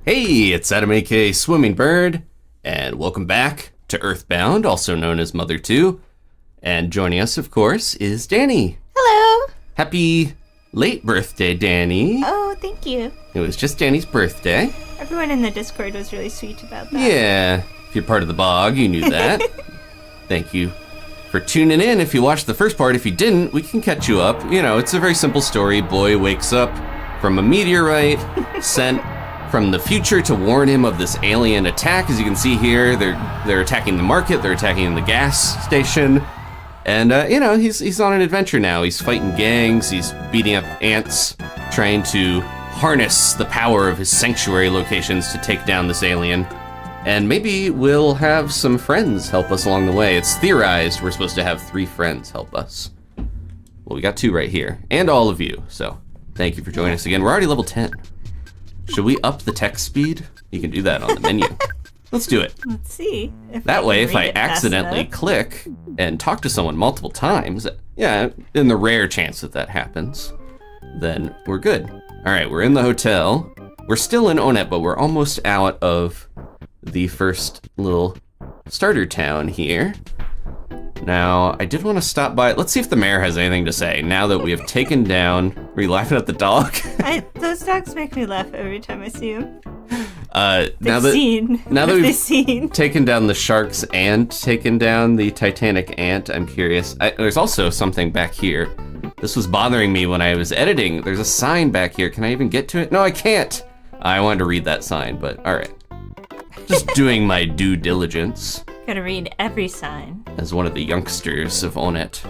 Hey, it's Adam aka Swimmingbird, and welcome back to EarthBound, also known as Mother 2. And joining us, of course, is Dani. Hello. Happy late birthday, Dani. Oh, thank you. It was just Dani's birthday. Everyone in the Discord was really sweet about that. Yeah, if you're part of the bog, you knew that. Thank you for tuning in. If you watched the first part, if you didn't, we can catch you up. You know, it's a very simple story. Boy wakes up from a meteorite sent from the future to warn him of this alien attack. As you can see here, they're attacking the market, they're attacking the gas station, and you know, he's on an adventure now. He's fighting gangs, he's beating up ants, trying to harness the power of his sanctuary locations to take down this alien. And maybe we'll have some friends help us along the way. It's theorized we're supposed to have 3 friends help us. Well, we got 2 right here, and all of you, so thank you for joining us again. We're already level 10. Should we up the text speed? You can do that on the menu. Let's do it. Let's see. That way, if I accidentally click and talk to someone multiple times, yeah, in the rare chance that happens, then we're good. All right, we're in the hotel. We're still in Onett, but we're almost out of the first little starter town here. Now, I did want to stop by. Let's see if the mayor has anything to say now that we have taken down. Were you laughing at the dog? Those dogs make me laugh every time I see them. Now that we've taken down the sharks and taken down the Titanic ant, I'm curious. There's also something back here. This was bothering me when I was editing. There's a sign back here. Can I even get to it? No, I can't. I wanted to read that sign, but all right. Just doing my due diligence. Gotta read every sign. As one of the youngsters of Onett,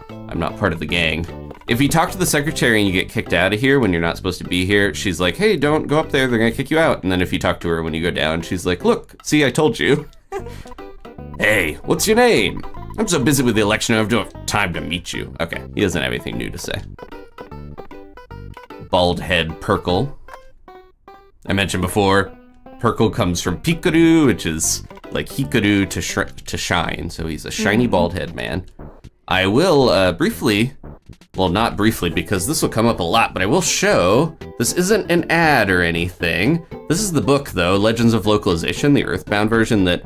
I'm not part of the gang. If you talk to the secretary and you get kicked out of here when you're not supposed to be here, she's like, hey, don't go up there, they're gonna kick you out. And then if you talk to her when you go down, she's like, look, see, I told you. Hey, what's your name? I'm so busy with the election, I don't have time to meet you. Okay, he doesn't have anything new to say. Bald head Perkle. I mentioned before, Perkle comes from Pikaru, which is like Hikaru to shine, so he's a shiny bald head man. I will briefly, well, not briefly because this will come up a lot, but I will show, this isn't an ad or anything. This is the book though, Legends of Localization, the EarthBound version that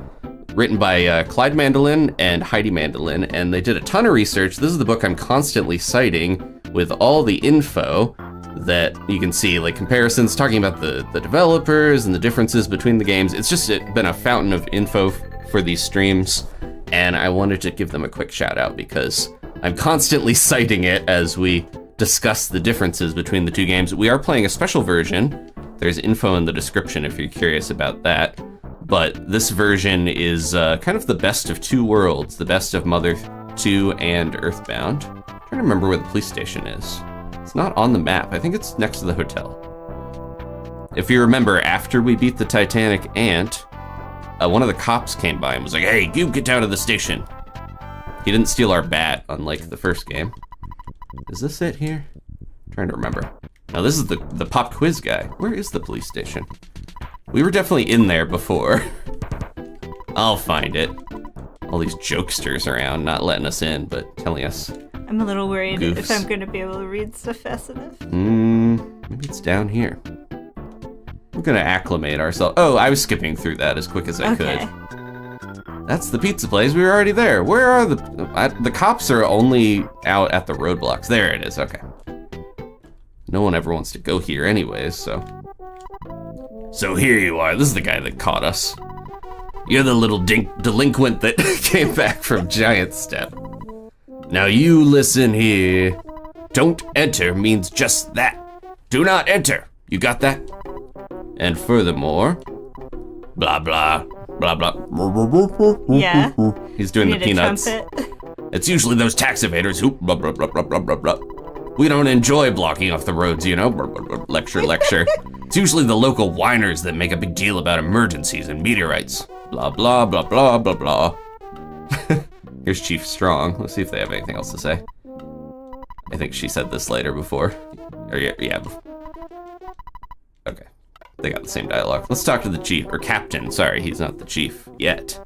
written by Clyde Mandelin and Heidi Mandelin, and they did a ton of research. This is the book I'm constantly citing with all the info that you can see, like comparisons, talking about the developers and the differences between the games. It's just been a fountain of info for these streams, and I wanted to give them a quick shout out because I'm constantly citing it as we discuss the differences between the 2 games. We are playing a special version. There's info in the description if you're curious about that. But this version is kind of the best of 2 worlds, the best of Mother 2 and EarthBound. I'm trying to remember where the police station is. It's not on the map. I think it's next to the hotel. If you remember, after we beat the Titanic ant, one of the cops came by and was like, hey, you get down to the station. He didn't steal our bat, unlike the first game. Is this it here? I'm trying to remember. No, this is the pop quiz guy. Where is the police station? We were definitely in there before. I'll find it. All these jokesters around, not letting us in, but telling us. I'm a little worried Goofs. if I'm going to be able to read stuff fast enough. Maybe it's down here. We're gonna acclimate ourselves. Oh, I was skipping through that as quick as I could. That's the pizza place. We were already there. Where are the cops are only out at the roadblocks. There it is, okay. No one ever wants to go here anyways, so. So here you are. This is the guy that caught us. You're the little delinquent that came back from Giant Step. Now you listen here. Don't enter means just that. Do not enter. You got that? And furthermore, blah, blah, blah, blah. Yeah. He's doing the peanuts. It's usually those tax evaders who blah, blah, blah, blah, blah, blah, blah. We don't enjoy blocking off the roads, you know, blah, blah, blah, lecture, lecture. It's usually the local whiners that make a big deal about emergencies and meteorites. Blah, blah, blah, blah, blah, blah. Here's Chief Strong. Let's see if they have anything else to say. I think she said this later before. Or yeah. Okay. They got the same dialogue. Let's talk to the chief, or captain. Sorry, he's not the chief yet.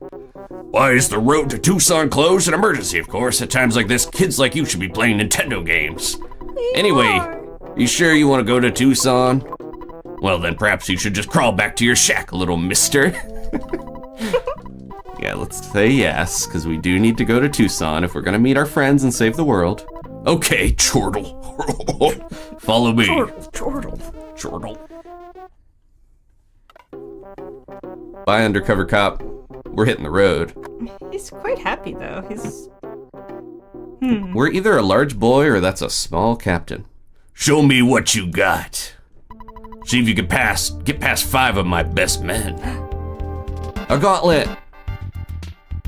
Why is the road to Tucson closed? An emergency, of course. At times like this, kids like you should be playing Nintendo games. Anyway, you sure you want to go to Tucson? Well, then perhaps you should just crawl back to your shack, little mister. Yeah, let's say yes, because we do need to go to Tucson if we're gonna meet our friends and save the world. Okay, chortle. Follow me. Chortle. Bye, undercover cop. We're hitting the road. He's quite happy, though. He's... We're either a large boy or that's a small captain. Show me what you got. See if you can get past 5 of my best men. A gauntlet.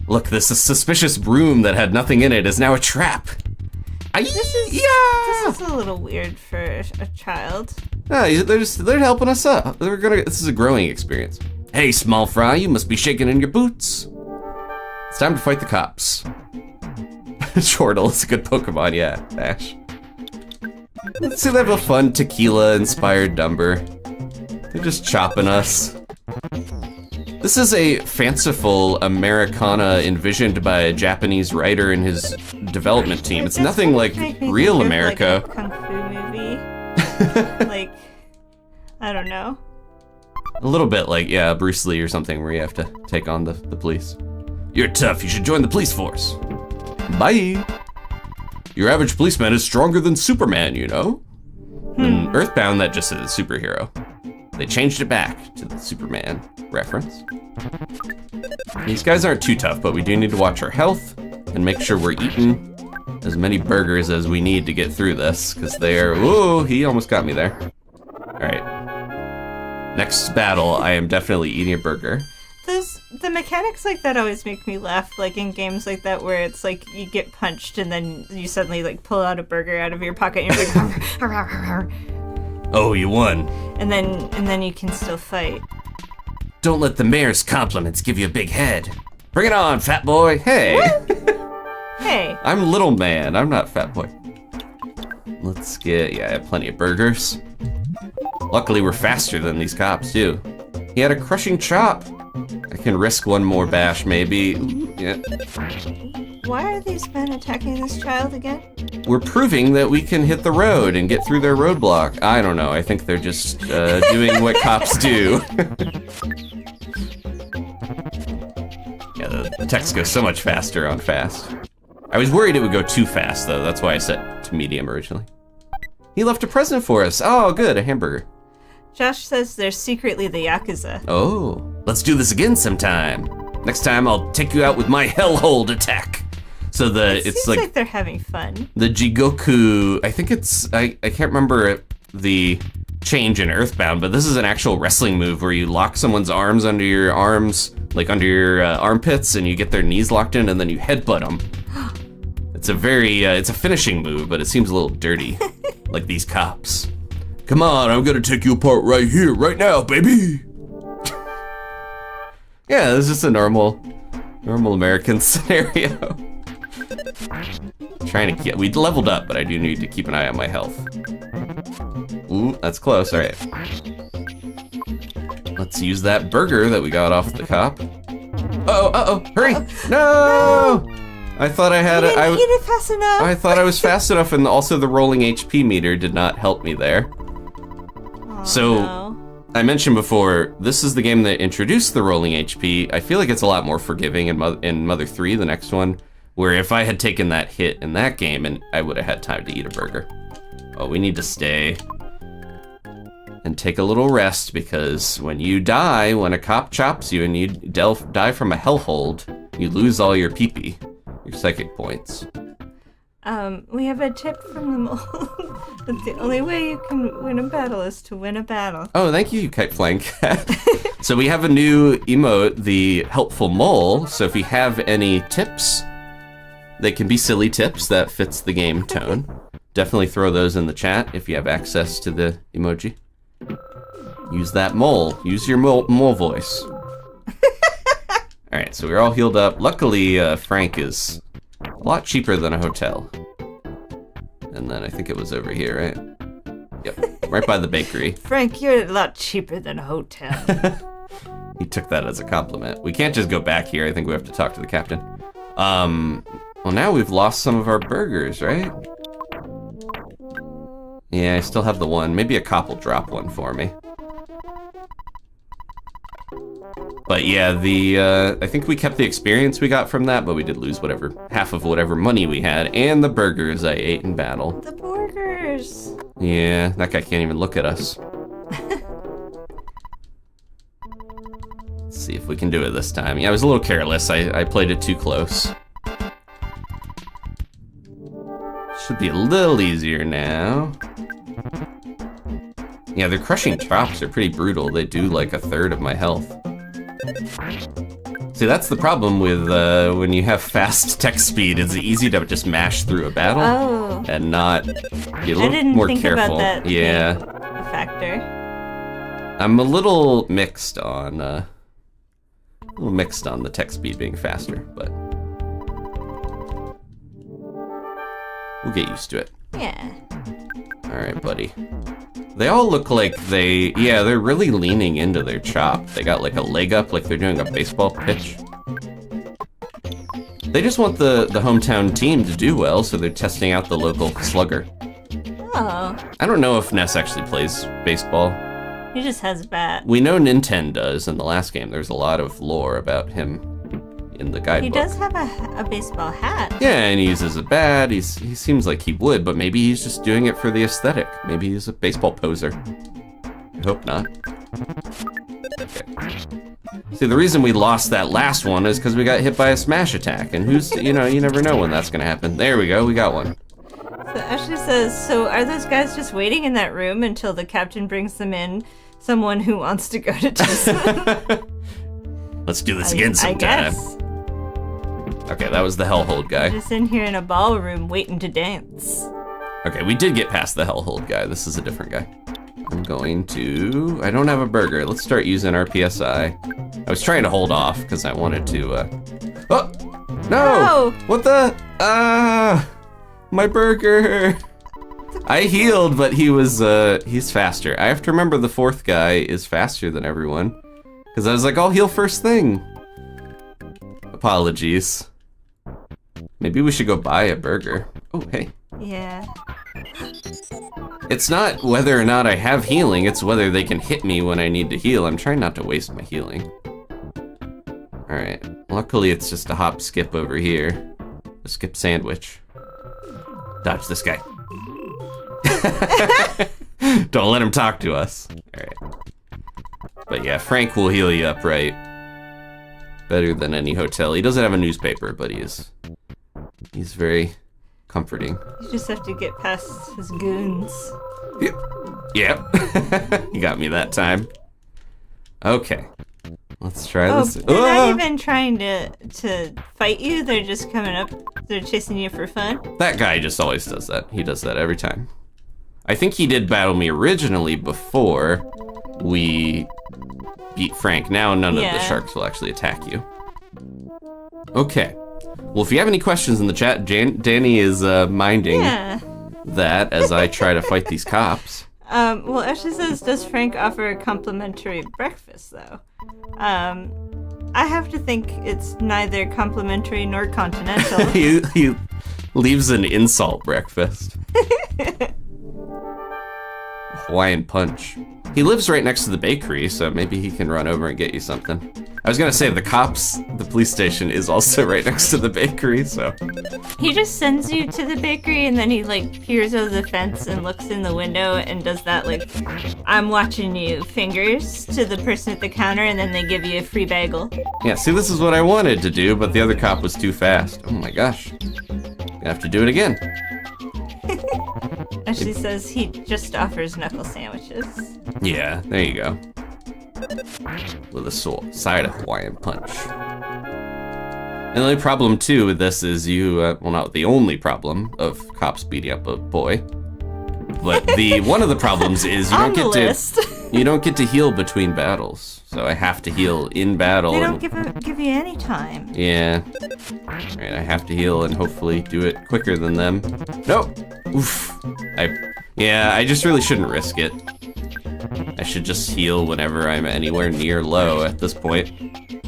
Look, this suspicious broom that had nothing in it is now a trap. This is a little weird for a child. They're helping us up. This is a growing experience. Hey, small fry, you must be shaking in your boots. It's time to fight the cops. Chortle is a good Pokemon, yeah, Ash. Let's see, they have a fun tequila-inspired number. They're just chopping us. This is a fanciful Americana envisioned by a Japanese writer and his development team. It's nothing like real America. Like a kung fu movie. Like, I don't know. A little bit like, yeah, Bruce Lee or something where you have to take on the police. You're tough, you should join the police force. Bye. Your average policeman is stronger than Superman, you know? In EarthBound, that just says superhero. They changed it back to the Superman reference. These guys aren't too tough, but we do need to watch our health and make sure we're eating as many burgers as we need to get through this, because they're, ooh, he almost got me there. All right. Next battle, I am definitely eating a burger. The mechanics like that always make me laugh, like in games like that where it's like you get punched and then you suddenly like pull out a burger out of your pocket and you're like, oh, you won. And then you can still fight. Don't let the mayor's compliments give you a big head. Bring it on, fat boy. Hey. Hey. I'm little man. I'm not fat boy. Let's get, yeah, I have plenty of burgers. Luckily, we're faster than these cops, too. He had a crushing chop. I can risk one more bash, maybe. Ooh, yeah. Why are these men attacking this child again? We're proving that we can hit the road and get through their roadblock. I don't know. I think they're just doing what cops do. Yeah, the text goes so much faster on fast. I was worried it would go too fast, though. That's why I set to medium originally. He left a present for us. Oh, good, a hamburger. Josh says they're secretly the Yakuza. Oh, let's do this again sometime. Next time I'll take you out with my Hellhold attack. So it's like they're having fun. The Jigoku, I think it's, I can't remember the change in EarthBound, but this is an actual wrestling move where you lock someone's arms under your arms, like under your armpits, and you get their knees locked in and then you headbutt them. It's a it's a finishing move, but it seems a little dirty, like these cops. Come on, I'm gonna take you apart right here, right now, baby. Yeah, this is just a normal American scenario. Trying to we leveled up, but I do need to keep an eye on my health. Ooh, that's close, all right. Let's use that burger that we got off the cop. Uh-oh, hurry, no! I thought I had it. Eat it fast enough. I thought I was fast enough, and also the rolling HP meter did not help me there. Oh, So, no. I mentioned before, this is the game that introduced the rolling HP. I feel like it's a lot more forgiving in Mother 3, the next one, where if I had taken that hit in that game, and I would have had time to eat a burger. Oh, we need to stay and take a little rest, because when you die, when a cop chops you and you die from a hellhold, you lose all your pee-pee, your psychic points. We have a tip from the mole. That the only way you can win a battle is to win a battle. Oh, thank you, Kite Flying Cat. So we have a new emote, the Helpful Mole. So if you have any tips, they can be silly tips that fits the game tone. Definitely throw those in the chat if you have access to the emoji. Use that mole. Use your mole voice. All right, so we're all healed up. Luckily, Frank is a lot cheaper than a hotel. And then I think it was over here, right? Yep, right by the bakery. Frank, you're a lot cheaper than a hotel. He took that as a compliment. We can't just go back here. I think we have to talk to the captain. Well, now we've lost some of our burgers, right? Yeah, I still have the one. Maybe a cop will drop one for me. But yeah, I think we kept the experience we got from that, but we did lose half of whatever money we had, and the burgers I ate in battle. The burgers. Yeah, that guy can't even look at us. Let's see if we can do it this time. Yeah, I was a little careless. I played it too close. Should be a little easier now. Yeah, their crushing chops are pretty brutal. They do like a third of my health. See, that's the problem with when you have fast text speed. It's easy to just mash through a battle and not be a little more careful. About that yeah, a factor. I'm a little mixed on the text speed being faster, but we'll get used to it. Yeah. All right, buddy. They all look like they're really leaning into their chop. They got like a leg up, like they're doing a baseball pitch. They just want the hometown team to do well, so they're testing out the local slugger. Oh. I don't know if Ness actually plays baseball. He just has a bat. We know Nintendo does in the last game. There's a lot of lore about him in the guidebook. He does have a baseball hat. Yeah, and he uses a bat. He seems like he would, but maybe he's just doing it for the aesthetic. Maybe he's a baseball poser. I hope not. Okay. See, the reason we lost that last one is because we got hit by a smash attack, and you never know when that's gonna happen. There we go, we got one. So Ashley says, so are those guys just waiting in that room until the captain brings them in someone who wants to go to Tucson? Let's do this again sometime. I guess. Okay, that was the Hellhold guy. Just in here in a ballroom waiting to dance. Okay, we did get past the Hellhold guy. This is a different guy. I don't have a burger. Let's start using our PSI. I was trying to hold off because I wanted to, Oh! No! What the? My burger! I healed, but he's faster. I have to remember the fourth guy is faster than everyone. Because I was like, I'll heal first thing. Apologies. Maybe we should go buy a burger. Oh, hey. Yeah. It's not whether or not I have healing, it's whether they can hit me when I need to heal. I'm trying not to waste my healing. Alright. Luckily, it's just a hop skip over here. A skip sandwich. Dodge this guy. Don't let him talk to us. Alright. But yeah, Frank will heal you up, right? Better than any hotel. He doesn't have a newspaper, but he's very comforting. You just have to get past his goons. Yep. You got me that time. Okay. Let's try this. They're not even trying to fight you. They're just coming up. They're chasing you for fun. That guy just always does that. He does that every time. I think he did battle me originally before we beat Frank. Now none of the sharks will actually attack you. Okay. Well, if you have any questions in the chat, Dani is minding that as I try to fight these cops. Well, Ashley says, does Frank offer a complimentary breakfast, though? I have to think it's neither complimentary nor continental. he leaves an insult breakfast. Hawaiian punch. He lives right next to the bakery, so maybe he can run over and get you something. I was gonna say, the police station is also right next to the bakery, so. He just sends you to the bakery and then he peers over the fence and looks in the window and does that I'm watching you fingers to the person at the counter, and then they give you a free bagel. Yeah, see, this is what I wanted to do, but the other cop was too fast. Oh my gosh. Gonna have to do it again. Ashley says he just offers knuckle sandwiches. Yeah, there you go. With a side of Hawaiian punch. And the only problem too with this is well, not the only problem of cops beating up a boy, but one of the problems is you don't get to heal between battles. So I have to heal in battle. They don't give you any time. Yeah. Alright, I have to heal and hopefully do it quicker than them. Nope. Oof. I just really shouldn't risk it. I should just heal whenever I'm anywhere near low at this point.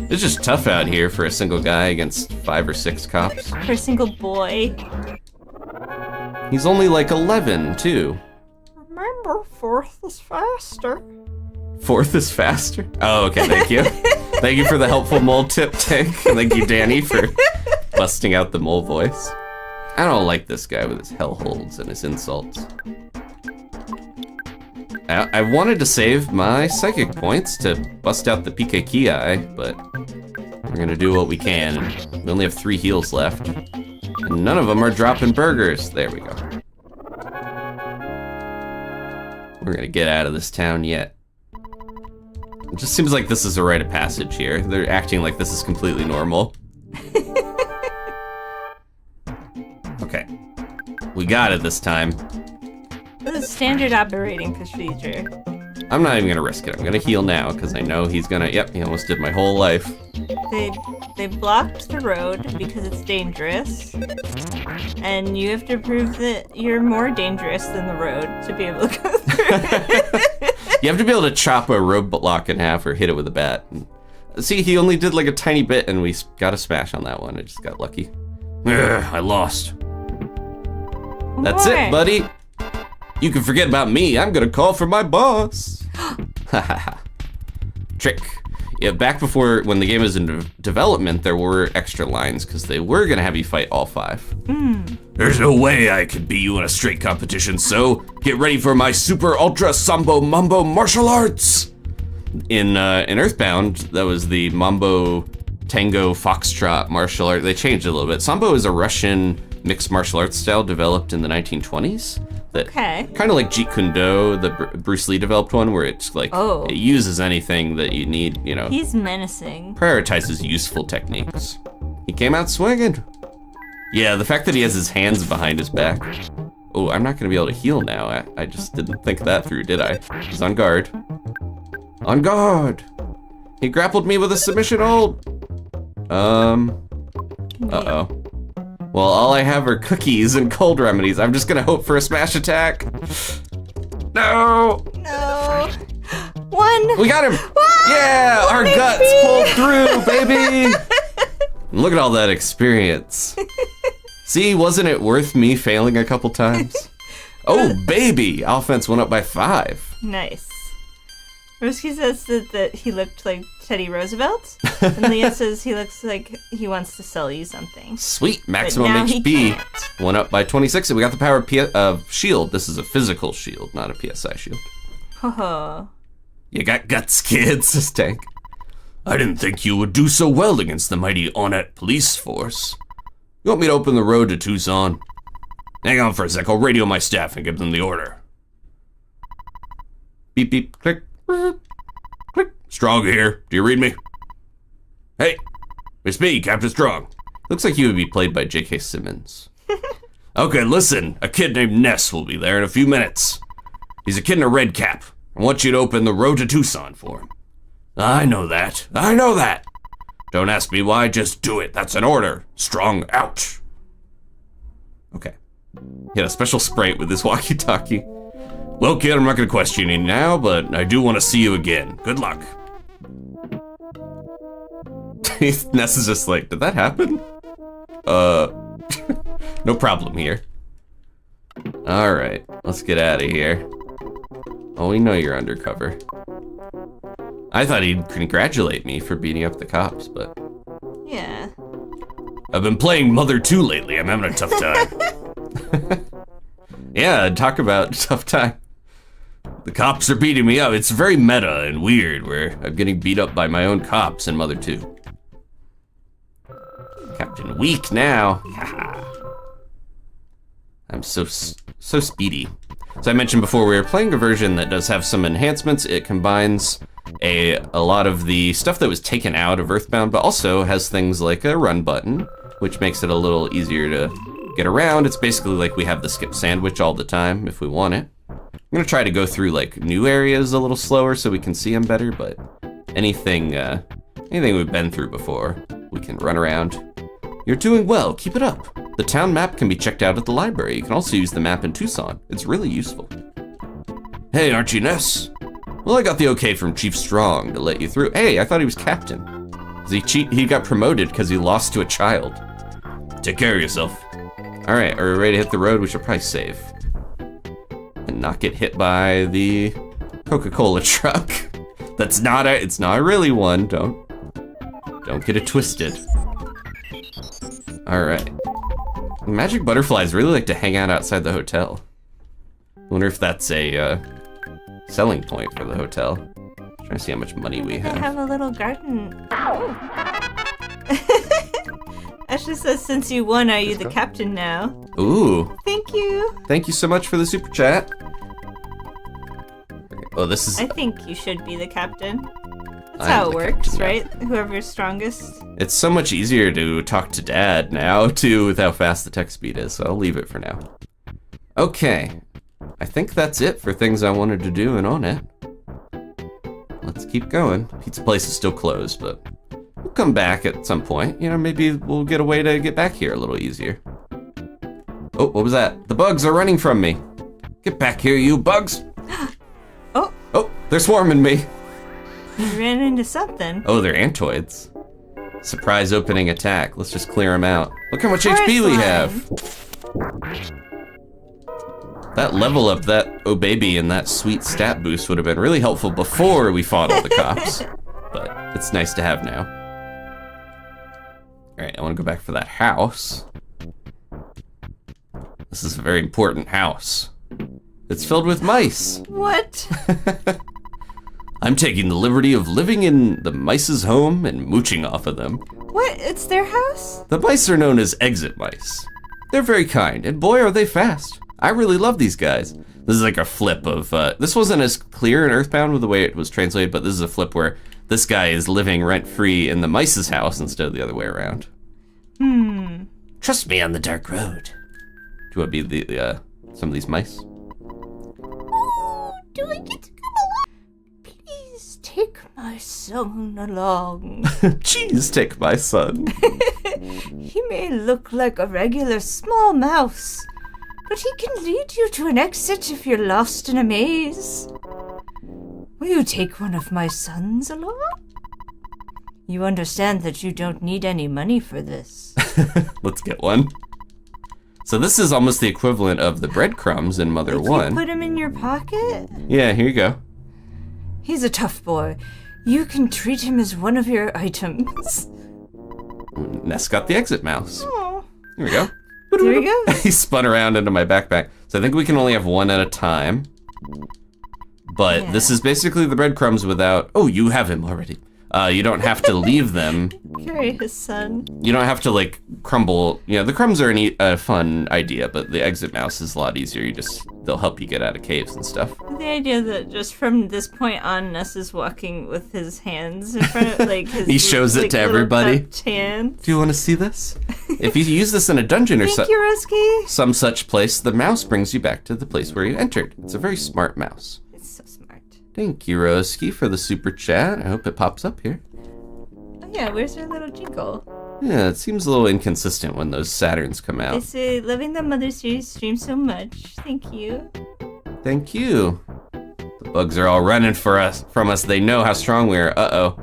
It's just tough out here for a single guy against 5 or 6 cops. For a single boy. He's only 11, too. Remember, fourth is faster. Fourth is faster. Oh, okay, thank you. Thank you for the helpful mole tip, Tank. And thank you, Dani, for busting out the mole voice. I don't like this guy with his hellholes and his insults. I wanted to save my psychic points to bust out the PK Ki, but we're gonna do what we can. We only have 3 heals left. And none of them are dropping burgers. There we go. We're gonna get out of this town yet. It just seems like this is a rite of passage here. They're acting like this is completely normal. Okay. We got it this time. This is standard operating procedure. I'm not even gonna risk it. I'm gonna heal now, because I know he's gonna, yep, he almost did my whole life. They blocked the road because it's dangerous. And you have to prove that you're more dangerous than the road to be able to go through it. You have to be able to chop a roadblock in half or hit it with a bat. See, he only did like a tiny bit and we got a smash on that one. I just got lucky. I lost. That's it, buddy. You can forget about me. I'm gonna call for my boss. Trick. Yeah, back before, when the game was in development, there were extra lines because they were gonna have you fight all 5. There's no way I could beat you in a straight competition, so get ready for my super ultra sambo mambo martial arts. In EarthBound, that was the mambo tango foxtrot martial art. They changed it a little bit. Sambo is a Russian mixed martial arts style developed in the 1920s. That kind of like Jeet Kune Do, the Bruce Lee developed one, where it's like it uses anything that you need, you know. He's menacing. Prioritizes useful techniques. He came out swinging. Yeah, the fact that he has his hands behind his back. Oh, I'm not gonna be able to heal now. I just didn't think that through, did I? He's on guard. On guard. He grappled me with a submission hold. Uh-oh. Well, all I have are cookies and cold remedies. I'm just gonna hope for a smash attack. No! No. 1. We got him! Whoa! Yeah, our guts pulled through, baby! Look at all that experience. See, wasn't it worth me failing a couple times? Oh, baby! Offense went up by 5. Nice. Roski says that he looked like Teddy Roosevelt, and Leah says he looks like he wants to sell you something. Sweet, maximum HP went up by 26, and we got the power of shield. This is a physical shield, not a PSI shield. Oh. You got guts, kid, says Tank. I didn't think you would do so well against the mighty Onett police force. You want me to open the road to Tucson? Hang on for a sec, I'll radio my staff and give them the order. Beep, beep, click. Click. Strong here. Do you read me? Hey, it's me, Captain Strong. Looks like you would be played by J.K. Simmons. Okay, listen. A kid named Ness will be there in a few minutes. He's a kid in a red cap. I want you to open the road to Tucson for him. I know that. I know that. Don't ask me why, just do it. That's an order. Strong out. Okay. He had a special sprite with this walkie-talkie. Well, kid, I'm not gonna question you now, but I do want to see you again. Good luck. Ness is just like, did that happen? No problem here. Alright, let's get out of here. Oh, we know you're undercover. I thought he'd congratulate me for beating up the cops, but... Yeah. I've been playing Mother 2 lately. I'm having a tough time. Yeah, talk about tough time. The cops are beating me up. It's very meta and weird where I'm getting beat up by my own cops in Mother 2. Captain Weak now. I'm so speedy. So I mentioned before, we were playing a version that does have some enhancements. It combines a lot of the stuff that was taken out of EarthBound, but also has things like a run button, which makes it a little easier to get around. It's basically like we have the skip sandwich all the time if we want it. I'm gonna try to go through like new areas a little slower so we can see them better, but anything we've been through before, we can run around. You're doing well, keep it up. The town map can be checked out at the library. You can also use the map in Tucson. It's really useful. Hey, aren't you Ness? Well, I got the okay from Chief Strong to let you through. Hey, I thought he was captain. He got promoted because he lost to a child. Take care of yourself. All right, are we ready to hit the road? We should probably save. And not get hit by the Coca-Cola truck. It's not a really one. Don't get it twisted. All right. Magic butterflies really like to hang out outside the hotel. Wonder if that's a selling point for the hotel. Trying to see how much money we I have. have a little garden. Oh. Ashley says, since you won, are you the captain now? Ooh. Thank you. Thank you so much for the super chat. Oh, this is... I think you should be the captain. That's I'm how it the works, captain now. right? Whoever's strongest. It's so much easier to talk to Dad now, too, with how fast the text speed is, so I'll leave it for now. Okay. I think that's it for things I wanted to do in Onett. Let's keep going. Pizza place is still closed, but we'll come back at some point. You know, maybe we'll get a way to get back here a little easier. Oh, what was that? The bugs are running from me. Get back here, you bugs. Oh. Oh, they're swarming me. You ran into something. Oh, they're antoids. Surprise opening attack. Let's just clear them out. Look how much Forest HP we line. have. That level up, that oh baby, and that sweet stat boost would have been really helpful before we fought all the cops. But it's nice to have now. Alright, I want to go back for that house. This is a very important house. It's filled with mice. What? I'm taking the liberty of living in the mice's home and mooching off of them. What? It's their house? The mice are known as exit mice. They're very kind, and boy are they fast. I really love these guys. This is like a flip of, this wasn't as clear in EarthBound with the way it was translated, but this is a flip where this guy is living rent-free in the mice's house instead of the other way around. Trust me on the dark road. Do you want to be the some of these mice? Oh, do I get to come along? Please take my son along. Jeez, take my son. He may look like a regular small mouse, but he can lead you to an exit if you're lost in a maze. Will you take one of my sons along? You understand that you don't need any money for this. Let's get one. So this is almost the equivalent of the breadcrumbs in Mother Like 1. You put him in your pocket? Yeah, here you go. He's a tough boy. You can treat him as one of your items. Ness got the exit mouse. Oh, Here we go. there he goes. He spun around into my backpack. So I think we can only have one at a time. But Yeah. this is basically the breadcrumbs without... Oh, you have him already. You don't have to leave them. Carry his son. You don't have to, like, crumble. You know, the crumbs are a fun idea, but the exit mouse is a lot easier. They'll help you get out of caves and stuff. The idea that just from this point on, Ness is walking with his hands in front of, like, his... He shows it like, to little everybody. cupped hands. Do you want to see this? If you use this in a dungeon or Thank you, Rusky. some such place, the mouse brings you back to the place where you entered. It's a very smart mouse. It's so smart. Thank you, Roski, for the super chat. I hope it pops up here. Oh yeah, where's our little jingle? Yeah, it seems a little inconsistent when those Saturns come They out. say, loving the Mother Series stream so much. Thank you. Thank you. The bugs are all running from us. They know how strong we are. Uh-oh.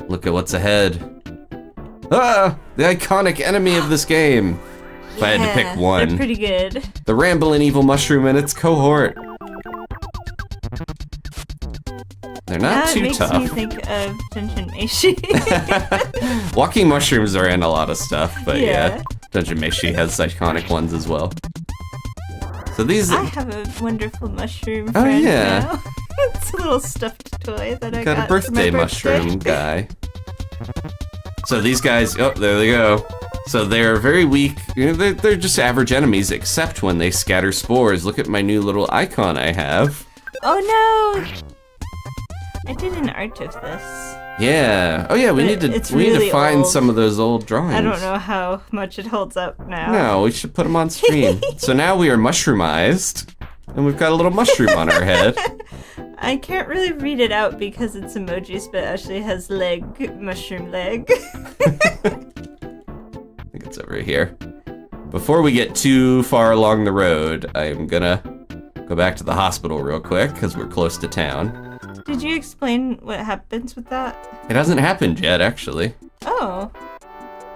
Look at what's ahead. Ah! The iconic enemy of this game. If I had to pick one. They're pretty good. The Ramblin' Evil Mushroom and its cohort. They're not Now too it makes tough. me think of Dungeon Meshi. Walking mushrooms are in a lot of stuff, but yeah, Yeah. Dungeon Meshi has iconic ones as well. So these I have a wonderful mushroom Oh, friend yeah. now. It's a little stuffed toy that I got got a birthday for my mushroom guy. So these guys, oh, there they go. So they're very weak. You know, they're just average enemies, except when they scatter spores. Look at my new little icon I have. Oh no! I did an art of this. Yeah. Oh yeah, we But need to it's we need to really find old. some of those old drawings. I don't know how much it holds up now. No, we should put them on stream. So now we are mushroomized, and we've got a little mushroom on our head. I can't really read it out because it's emojis, but Ashley has mushroom leg. I think it's over here. Before we get too far along the road, I'm gonna go back to the hospital real quick, because we're close to town. Did you explain what happens with that? It hasn't happened yet, actually. Oh.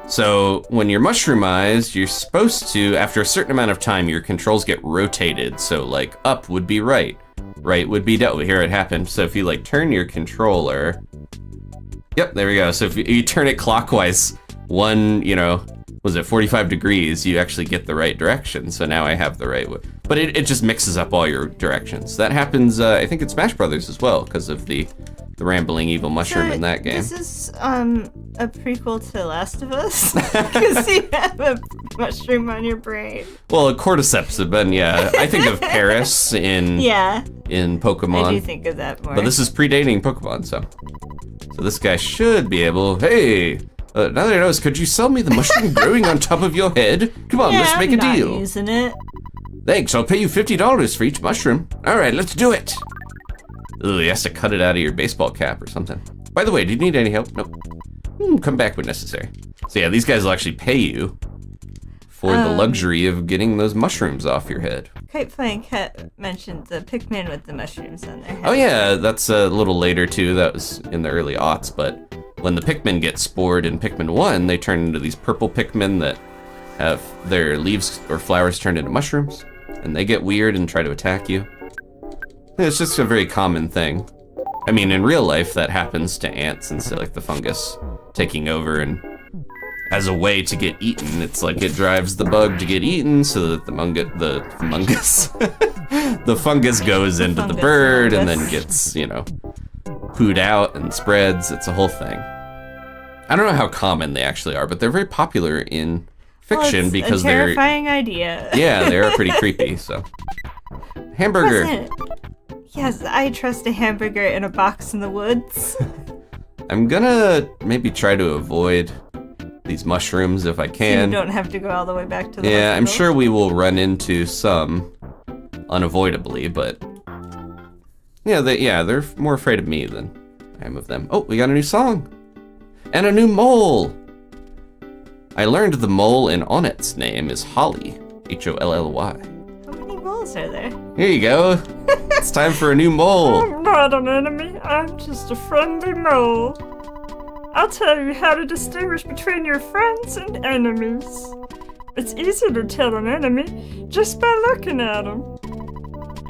So, when you're mushroomized, you're supposed to, after a certain amount of time, your controls get rotated. So, like, up would be right. right would be down. Here it happened. So if you like turn your controller, yep, there we go. So if you turn it clockwise, was it 45 degrees, you actually get the right direction. So now I have the right way. But it just mixes up all your directions. That happens, I think, in Smash Brothers as well, because of the rambling evil mushroom in that game. This is a prequel to Last of Us, because you have a mushroom on your brain. Well, cordyceps have been, I think of Paris in Pokemon. I do think of that more. But this is predating Pokemon, so this guy should be able, hey, now that I know this, could you sell me the mushroom growing on top of your head? Come on, let's make a deal. I'm not using it. Thanks, I'll pay you $50 for each mushroom. All right, let's do it. Ugh, he has to cut it out of your baseball cap or something. By the way, do you need any help? Nope. Come back when necessary. So yeah, these guys will actually pay you for the luxury of getting those mushrooms off your head. Kite Flying Cat mentioned the Pikmin with the mushrooms on their head. Oh yeah, that's a little later too. That was in the early aughts, but when the Pikmin get spored in Pikmin 1, they turn into these purple Pikmin that have their leaves or flowers turned into mushrooms, and they get weird and try to attack you. It's just a very common thing. I mean, in real life, that happens to ants and so, like the fungus taking over, and as a way to get eaten, it's like it drives the bug to get eaten so that the fungus goes into the bird and then gets, pooed out and spreads. It's a whole thing. I don't know how common they actually are, but they're very popular in fiction because they're a terrifying idea. Yeah, they are pretty creepy. So, hamburger. Yes, I trust a hamburger in a box in the woods. I'm gonna maybe try to avoid these mushrooms if I can. So you don't have to go all the way back to the hospital. I'm hospital. sure we will run into some unavoidably, but they're more afraid of me than I am of them. Oh, we got a new song and a new mole. I learned the mole in Onett's name is Holly, Holly. How many moles are there? Here you go. It's time for a new mole. I'm not an enemy, I'm just a friendly mole. I'll tell you how to distinguish between your friends and enemies. It's easy to tell an enemy just by looking at them.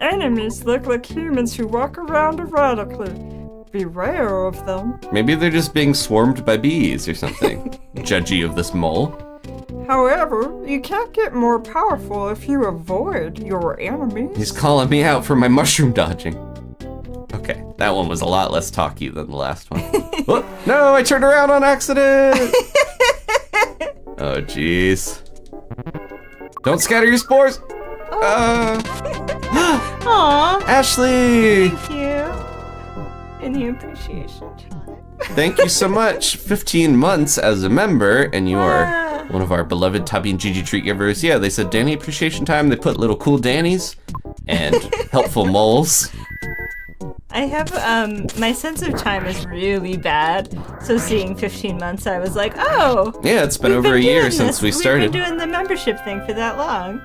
Enemies look like humans who walk around erratically. Beware of them. Maybe they're just being swarmed by bees or something. Judgy of this mole. However, you can't get more powerful if you avoid your enemies. He's calling me out for my mushroom dodging. Okay, that one was a lot less talky than the last one. Oh, no, I turned around on accident! Oh, jeez. Don't scatter your spores! Aww. Ashley! Thank you. In the appreciation. Thank you so much. 15 months as a member, and you are one of our beloved Tubby and Gigi treat givers. Yeah, they said Dani appreciation time. They put little cool Dannies and helpful moles. I have, my sense of time is really bad. So seeing 15 months, I was like, oh. Yeah, it's been over a year since we started. We've been doing the membership thing for that long.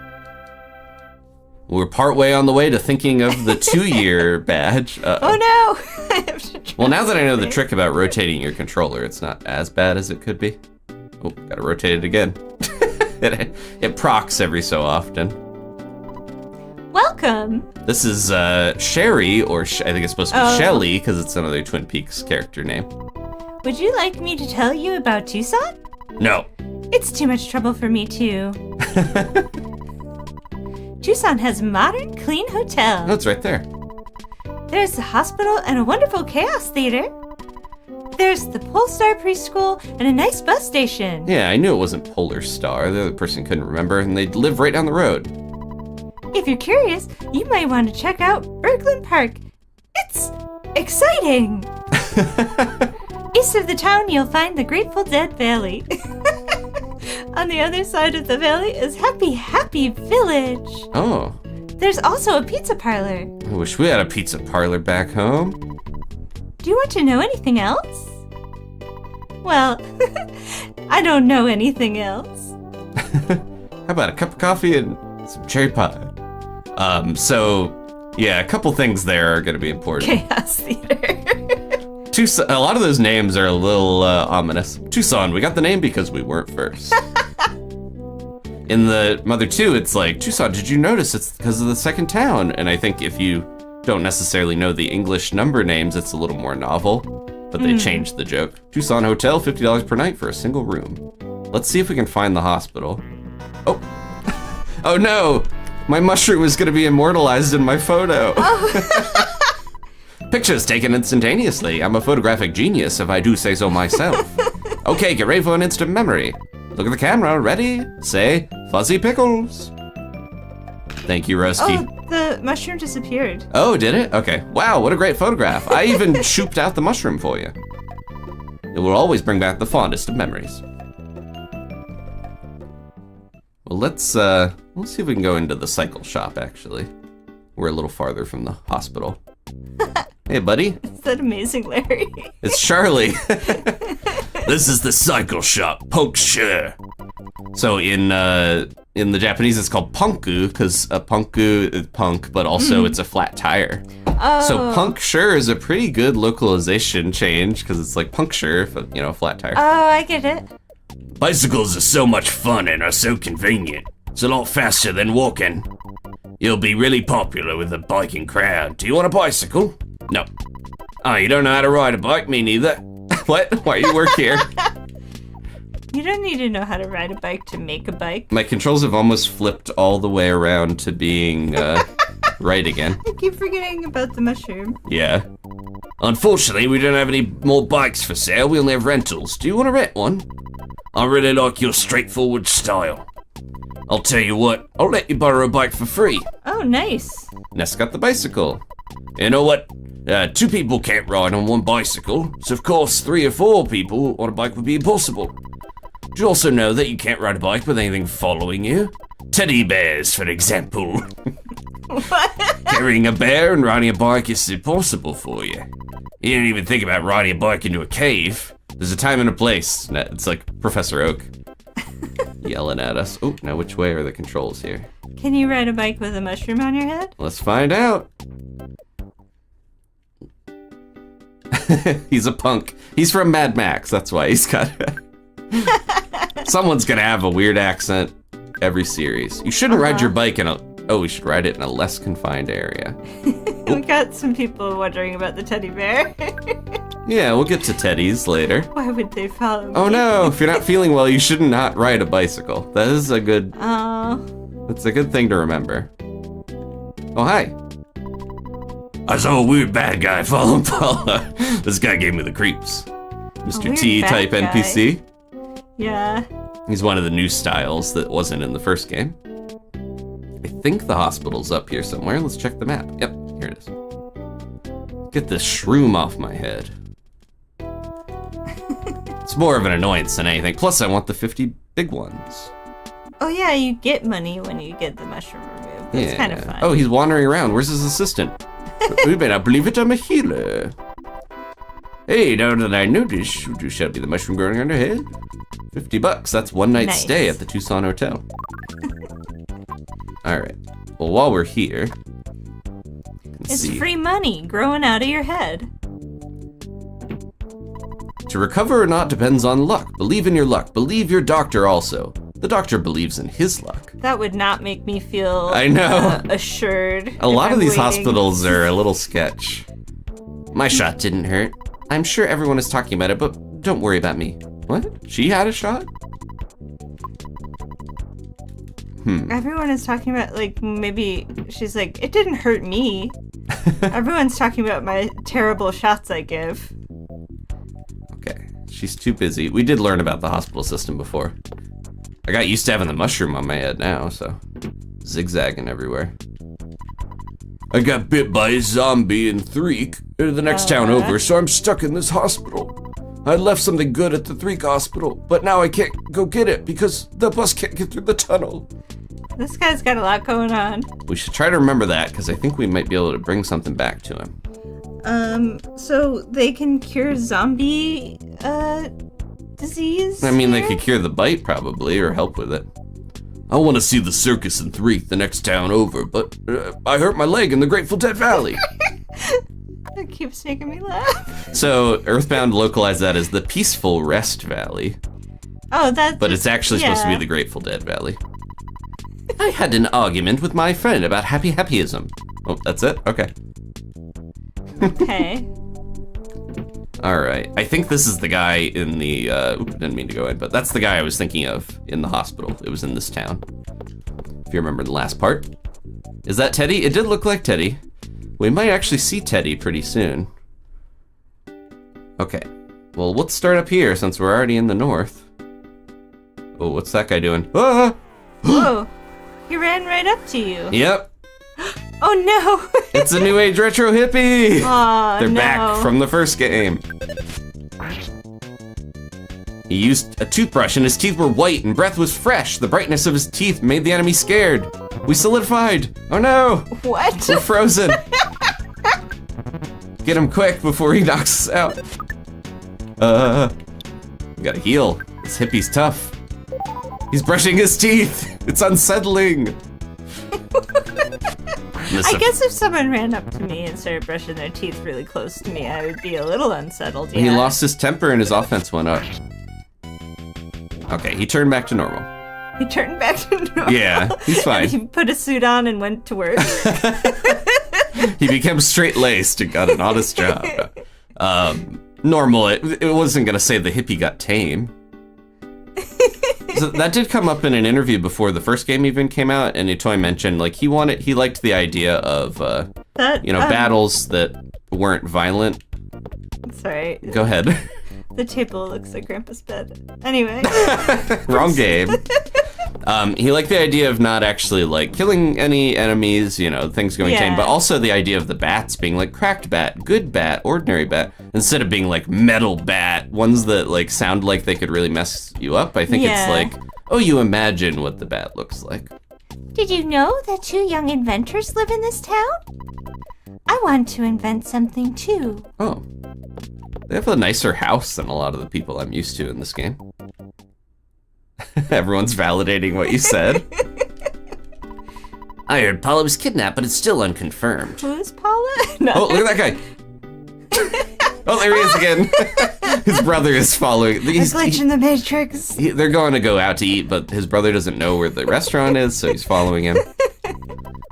We're partway on the way to thinking of the 2-year badge. Oh no! Well, now that I know the trick about rotating your controller, it's not as bad as it could be. Oh, gotta rotate it again. It procs every so often. Welcome! This is Sherry, or I think it's supposed to be Shelly, because it's another Twin Peaks character name. Would you like me to tell you about Tucson? No. It's too much trouble for me too. Tucson has a modern, clean hotel. Oh, it's right there. There's a hospital and a wonderful chaos theater. There's the Polestar preschool and a nice bus station. Yeah, I knew it wasn't Polar Star. The other person couldn't remember, and they live right down the road. If you're curious, you might want to check out Berglund Park. It's exciting! East of the town, you'll find the Grateful Dead Valley. On the other side of the valley is Happy Happy Village. Oh. There's also a pizza parlor. I wish we had a pizza parlor back home. Do you want to know anything else? Well, I don't know anything else. How about a cup of coffee and some cherry pie? Yeah, a couple things there are going to be important. Chaos Theater. Tucson, a lot of those names are a little ominous. Tucson, we got the name because we weren't first. In the Mother 2, it's like, Tucson, did you notice it's because of the second town? And I think if you don't necessarily know the English number names, it's a little more novel, but they changed the joke. Tucson Hotel, $50 per night for a single room. Let's see if we can find the hospital. Oh. Oh no! My mushroom is gonna be immortalized in my photo. Oh. Pictures taken instantaneously. I'm a photographic genius, if I do say so myself. Okay, get ready for an instant memory. Look at the camera, ready? Say, fuzzy pickles. Thank you, Rusty. Oh, the mushroom disappeared. Oh, did it? Okay. Wow, what a great photograph. I even shooped out the mushroom for you. It will always bring back the fondest of memories. Well, let's see if we can go into the cycle shop, actually. We're a little farther from the hospital. Hey, buddy. Is that amazing, Larry? It's Charlie. This is the cycle shop, puncture. So in the Japanese, it's called punku, because a punku is punk, but also it's a flat tire. Oh. So puncture is a pretty good localization change, because it's like puncture, but, you know, a flat tire. Oh, I get it. Bicycles are so much fun and are so convenient. It's a lot faster than walking. You'll be really popular with the biking crowd. Do you want a bicycle? No. Oh, you don't know how to ride a bike? Me neither. What? Why do you work here? You don't need to know how to ride a bike to make a bike. My controls have almost flipped all the way around to being right again. I keep forgetting about the mushroom. Yeah. Unfortunately, we don't have any more bikes for sale. We only have rentals. Do you want to rent one? I really like your straightforward style. I'll tell you what, I'll let you borrow a bike for free. Oh, nice. Ness got the bicycle. You know what? 2 people can't ride on one bicycle, so of course 3 or 4 people on a bike would be impossible. Do you also know that you can't ride a bike with anything following you? Teddy bears, for example. What? Carrying a bear and riding a bike is impossible for you. You don't even think about riding a bike into a cave. There's a time and a place. It's like Professor Oak yelling at us. Oh, now which way are the controls here? Can you ride a bike with a mushroom on your head? Let's find out. He's a punk. He's from Mad Max. That's why he's got. Someone's gonna have a weird accent every series. You shouldn't ride your bike in a. Oh, we should ride it in a less confined area. We got some people wondering about the teddy bear. Yeah, we'll get to teddies later. Why would they follow me? Oh no! If you're not feeling well, you should not ride a bicycle. That is a good. Oh. That's a good thing to remember. Oh hi. I saw a weird bad guy following Paula. This guy gave me the creeps. Mr. weird T-type bad guy. NPC. Yeah. He's one of the new styles that wasn't in the first game. I think the hospital's up here somewhere. Let's check the map. Yep, here it is. Get this shroom off my head. It's more of an annoyance than anything. Plus, I want the 50 big ones. Oh yeah, you get money when you get the mushroom removed. That's kind of fun. Oh, he's wandering around. Where's his assistant? You may not believe it, I'm a healer. Hey, now that I notice, you shall be the mushroom growing on your head. $50. That's one night Nice. stay at the Tucson Hotel. All right. Well, while we're here, let's It's see. free money growing out of your head. To recover or not depends on luck. Believe in your luck. Believe your doctor also. The doctor believes in his luck. That would not make me feel I know. Assured. A lot of these waiting. hospitals are a little sketch. My shot didn't hurt. I'm sure everyone is talking about it, but don't worry about me. What? She had a shot? Everyone is talking about, like, maybe she's like, it didn't hurt me. Everyone's talking about my terrible shots I give. Okay, she's too busy. We did learn about the hospital system before. I got used to having the mushroom on my head now, so zigzagging everywhere. I got bit by a zombie in Threek, the next town over, so I'm stuck in this hospital. I left something good at the Threek hospital, but now I can't go get it because the bus can't get through the tunnel. This guy's got a lot going on. We should try to remember that, because I think we might be able to bring something back to him. So they can cure zombie, disease? I mean, they here? could cure the bite, probably, or help with it. I want to see the circus in Threek, the next town over, but I hurt my leg in the Grateful Dead Valley. It keeps making me laugh. So, EarthBound localized that as the Peaceful Rest Valley, Oh, that's... but it's actually supposed to be yeah. the Grateful Dead Valley. I had an argument with my friend about happyism. Oh, that's it? Okay. Okay. All right. I think this is the guy in the, didn't mean to go in, but that's the guy I was thinking of in the hospital. It was in this town. If you remember the last part. Is that Teddy? It did look like Teddy. We might actually see Teddy pretty soon. Okay. Well, let's start up here since we're already in the north. Oh, what's that guy doing? Ah! Whoa. He ran right up to you. Yep. Oh no. It's a new age retro hippie. Aw, They're no. back from the first game. He used a toothbrush and his teeth were white and breath was fresh. The brightness of his teeth made the enemy scared. We solidified. Oh no. What? We're frozen. Get him quick before he knocks us out. We gotta heal. This hippie's tough. He's brushing his teeth. It's unsettling. I guess if someone ran up to me and started brushing their teeth really close to me, I would be a little unsettled, yeah. He lost his temper and his offense went up. Okay, he turned back to normal. He turned back to normal. Yeah, he's fine. And he put a suit on and went to work. He became straight-laced and got an honest job. Normal, it wasn't gonna say the hippie got tame. So that did come up in an interview before the first game even came out, and Itoy mentioned like he liked the idea of battles that weren't violent. Sorry. Go ahead. The table looks like Grandpa's bed. Anyway. Wrong game. He liked the idea of not actually like killing any enemies, things going tame, but also the idea of the bats being like cracked bat, good bat, ordinary bat, instead of being like metal bat, ones that like sound like they could really mess you up. I think it's like, oh, you imagine what the bat looks like. Did you know that 2 young inventors live in this town? I want to invent something too. Oh. They have a nicer house than a lot of the people I'm used to in this game. Everyone's validating what you said. I heard Paula was kidnapped, but it's still unconfirmed. Who's Paula? No. Oh, look at that guy. Oh, there he is again. His brother is following. A glitch in the Matrix. They're going to go out to eat, but his brother doesn't know where the restaurant is, so he's following him.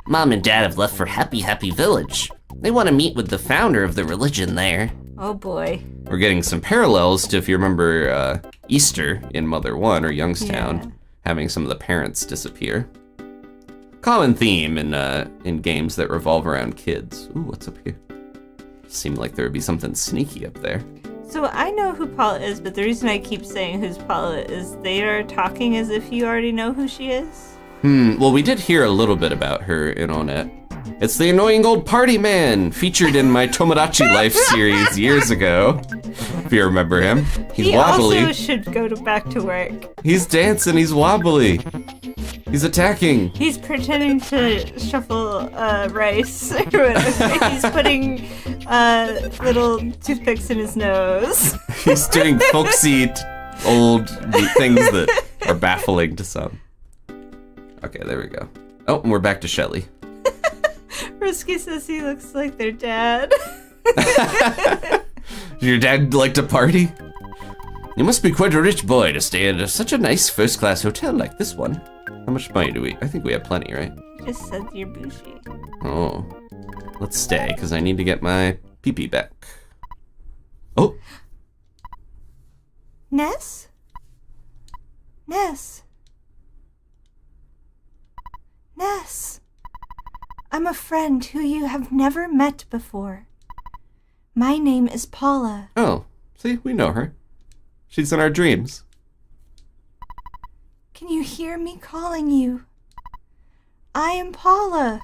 Mom and Dad have left for Happy Happy Village. They want to meet with the founder of the religion there. Oh boy. We're getting some parallels to, if you remember, Easter in Mother 1 or Youngstown, having some of the parents disappear. Common theme in games that revolve around kids. Ooh, what's up here? Seemed like there would be something sneaky up there. So I know who Paula is, but the reason I keep saying who's Paula is they are talking as if you already know who she is. Well, we did hear a little bit about her in Onett. It's the annoying old party man featured in my Tomodachi Life series years ago. If you remember him. He's wobbly. He also should go back to work. He's dancing, he's wobbly. He's attacking. He's pretending to shuffle rice or whatever. He's putting little toothpicks in his nose. He's doing folksy old things that are baffling to some. Okay, there we go. Oh, and we're back to Shelly. Risky says he looks like their dad. Your dad like to party? You must be quite a rich boy to stay at such a nice first-class hotel like this one. How much money do we? I think we have plenty, right? You just said you're bougie. Oh. Let's stay, because I need to get my pee-pee back. Oh! Ness? Ness? Ness? I'm a friend who you have never met before. My name is Paula. Oh, see, we know her. She's in our dreams. Can you hear me calling you? I am Paula.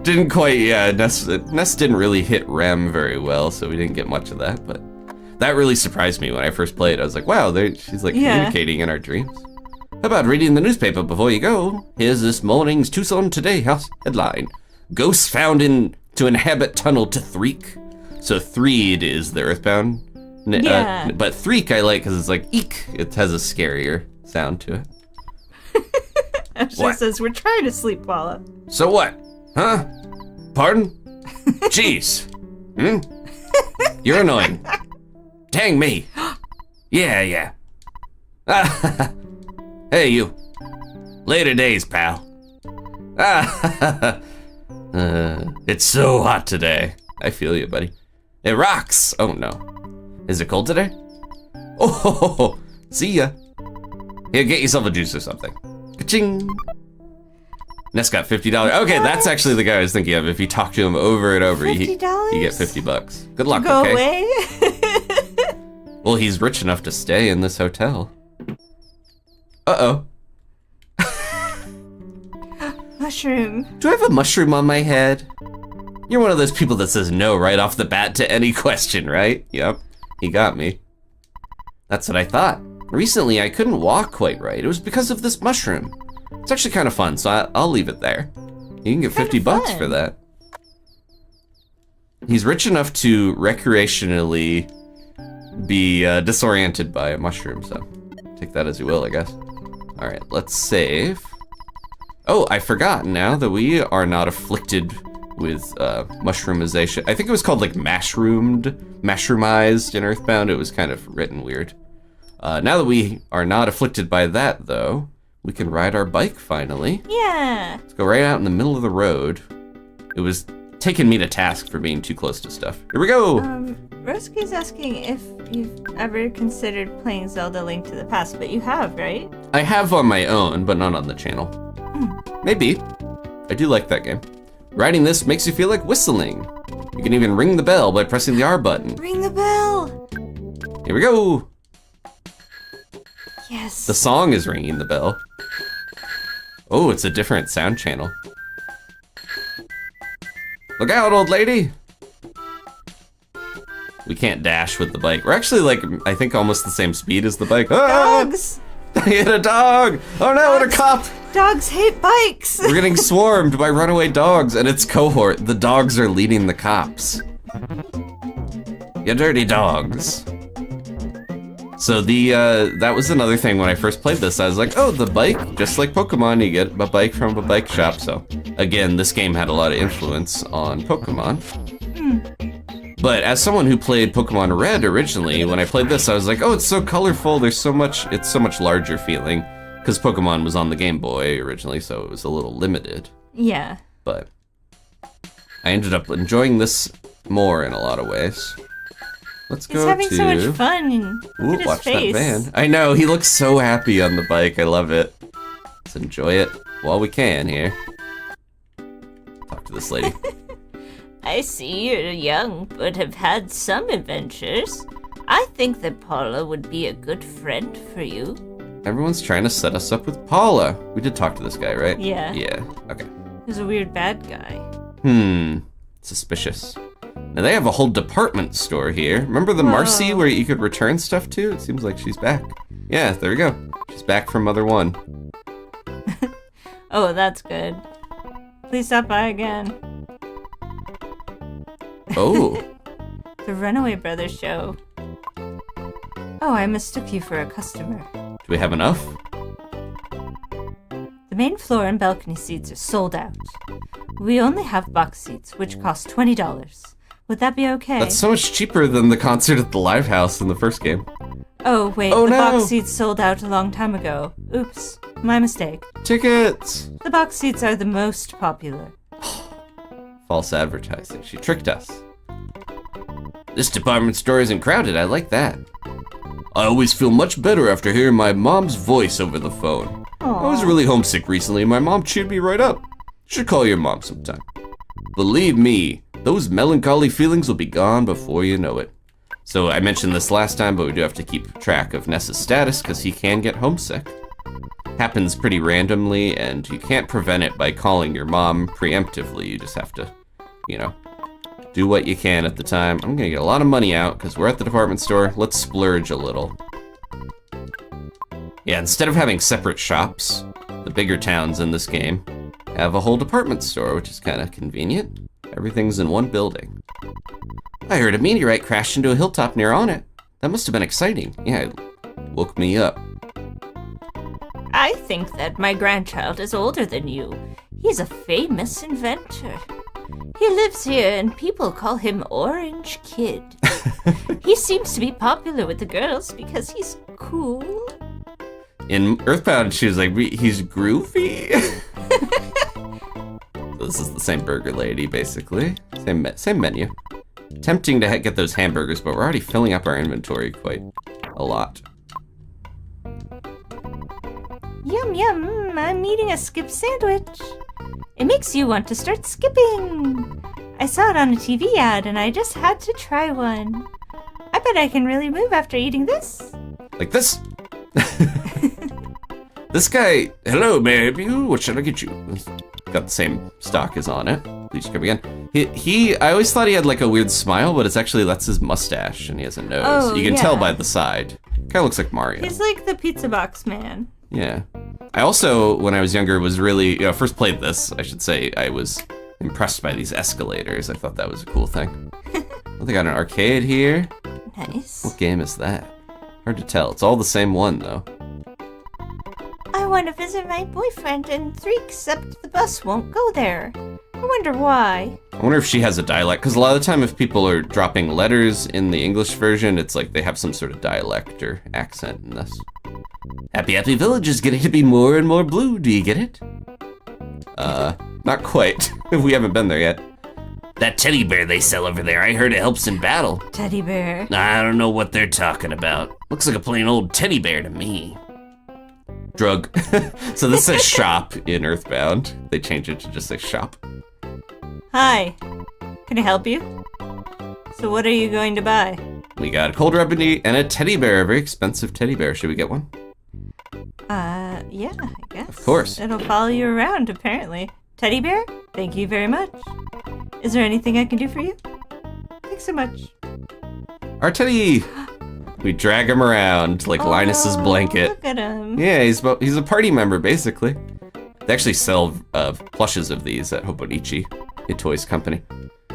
Didn't quite, Ness didn't really hit Rem very well, so we didn't get much of that, but that really surprised me when I first played. I was like, wow, she's like communicating in our dreams. How about reading the newspaper before you go? Here's this morning's Tucson Today House headline. Ghosts found to inhabit tunnel to Threek. So Threed is the EarthBound. But Threek I like because it's like eek. It has a scarier sound to it. Ashley says, we're trying to sleep, Paula. So what? Huh? Pardon? Jeez. You're annoying. Dang me. Yeah. Hey, you. Later days, pal. It's so hot today. I feel you, buddy. It rocks. Oh no. Is it cold today? Oh, see ya. Here, get yourself a juice or something. Ka-ching. Ness got $50. Okay, that's actually the guy I was thinking of. If you talk to him over and over, you get $50. Good luck, Go okay? away. Well, he's rich enough to stay in this hotel. Uh-oh. Mushroom. Do I have a mushroom on my head? You're one of those people that says no right off the bat to any question, right? Yep, he got me. That's what I thought. Recently, I couldn't walk quite right. It was because of this mushroom. It's actually kind of fun, so I'll leave it there. You can get $50 for that. He's rich enough to recreationally be disoriented by a mushroom, so take that as you will, I guess. All right, let's save. Oh, I forgot now that we are not afflicted with mushroomization. I think it was called like mushroomized in EarthBound. It was kind of written weird. Now that we are not afflicted by that, though, we can ride our bike finally. Yeah. Let's go right out in the middle of the road. It was taking me to task for being too close to stuff. Here we go. Roski's asking if you've ever considered playing Zelda Link to the Past, but you have, right? I have on my own, but not on the channel. Maybe. I do like that game. Riding this makes you feel like whistling. You can even ring the bell by pressing the R button. Ring the bell. Here we go. Yes. The song is ringing the bell. Oh, it's a different sound channel. Look out, old lady. We can't dash with the bike. We're actually like, I think almost the same speed as the bike. Dogs. I hit a dog. Oh no, what a cop. Dogs hate bikes. We're getting swarmed by runaway dogs, and it's cohort. The dogs are leading the cops. You dirty dogs. So that was another thing when I first played this. I was like, oh, the bike, just like Pokemon, you get a bike from a bike shop. So again, this game had a lot of influence on Pokemon. But as someone who played Pokemon Red originally, when I played this, I was like, oh, it's so colorful. There's so much, it's so much larger feeling. Because Pokemon was on the Game Boy originally, so it was a little limited. Yeah. But I ended up enjoying this more in a lot of ways. Let's go He's having so much fun. And look at his watch face. that van. I know, he looks so happy on the bike. I love it. Let's enjoy it while we can here. Talk to this lady. I see you're young, but have had some adventures. I think that Paula would be a good friend for you. Everyone's trying to set us up with Paula. We did talk to this guy, right? Yeah. Yeah, okay. He's a weird bad guy. Suspicious. Now they have a whole department store here. Remember the Marcy where you could return stuff to? It seems like she's back. Yeah, there we go. She's back from Mother 1. Oh, that's good. Please stop by again. Oh. The Runaway Brothers show. Oh, I mistook you for a customer. Do we have enough? The main floor and balcony seats are sold out. We only have box seats, which cost $20. Would that be okay? That's so much cheaper than the concert at the Live House in the first game. Oh, wait, Oh, the no. box seats sold out a long time ago. Oops, my mistake. Tickets! The box seats are the most popular. False advertising. She tricked us. This department store isn't crowded. I like that. I always feel much better after hearing my mom's voice over the phone. I was really homesick recently and my mom cheered me right up. You should call your mom sometime. Believe me, those melancholy feelings will be gone before you know it. So I mentioned this last time, but we do have to keep track of Ness's status because he can get homesick. Happens pretty randomly and you can't prevent it by calling your mom preemptively. You just have to, you know, do what you can at the time. I'm gonna get a lot of money out because we're at the department store. Let's splurge a little. Yeah, instead of having separate shops, the bigger towns in this game have a whole department store, which is kind of convenient. Everything's in one building. I heard a meteorite crashed into a hilltop near Onett. That must have been exciting. Yeah, it woke me up. I think that my grandchild is older than you. He's a famous inventor. He lives here and people call him Orange Kid. He seems to be popular with the girls because he's cool. In EarthBound, she was like, he's groovy. This is the same burger lady, basically. Same menu. Tempting to get those hamburgers, but we're already filling up our inventory quite a lot. Yum yum, I'm eating a skip sandwich. It makes you want to start skipping. I saw it on a TV ad and I just had to try one. I bet I can really move after eating this. Like this? This guy, hello, may I help you? What should I get you? Got the same stock as Onett. Please come again. I always thought he had like a weird smile, but that's his mustache and he has a nose. Oh, you can yeah. tell by the side. Kind of looks like Mario. He's like the pizza box man. Yeah. I also, when I was younger, was really, first played this, I should say, I was impressed by these escalators. I thought that was a cool thing. Oh, they got an arcade here. Nice. What game is that? Hard to tell. It's all the same one, though. I want to visit my boyfriend and 3 except the bus won't go there. I wonder why. I wonder if she has a dialect, because a lot of the time if people are dropping letters in the English version, it's like they have some sort of dialect or accent in this. Happy Happy Village is getting to be more and more blue, do you get it? Not quite. We haven't been there yet. That teddy bear they sell over there, I heard it helps in battle. Teddy bear. I don't know what they're talking about. Looks like a plain old teddy bear to me. Drug. So this says shop in EarthBound. They changed it to just say shop. Hi. Can I help you? So what are you going to buy? We got a cold remedy and a teddy bear, a very expensive teddy bear. Should we get one? Yeah, I guess. Of course. It'll follow you around, apparently. Teddy bear? Thank you very much. Is there anything I can do for you? Thanks so much. Our teddy! We drag him around like Linus's blanket. Look at him. Yeah, he's a party member, basically. They actually sell plushes of these at Hobonichi, a toys company.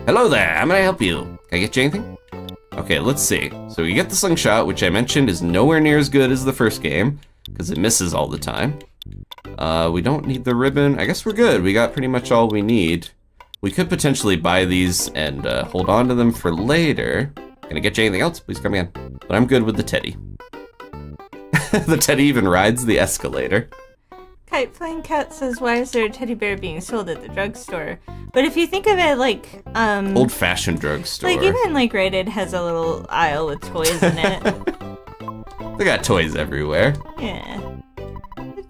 Hello there, how may I help you? Can I get you anything? Okay, let's see. So we get the slingshot, which I mentioned is nowhere near as good as the first game, because it misses all the time. We don't need the ribbon. I guess we're good. We got pretty much all we need. We could potentially buy these and hold on to them for later. Can I get you anything else? Please come again. But I'm good with the teddy. The teddy even rides the escalator. Kite Flying Cat says, why is there a teddy bear being sold at the drugstore? But if you think of it like, old-fashioned drugstore. like even like Rite Aid has a little aisle with toys in it. They got toys everywhere. Yeah.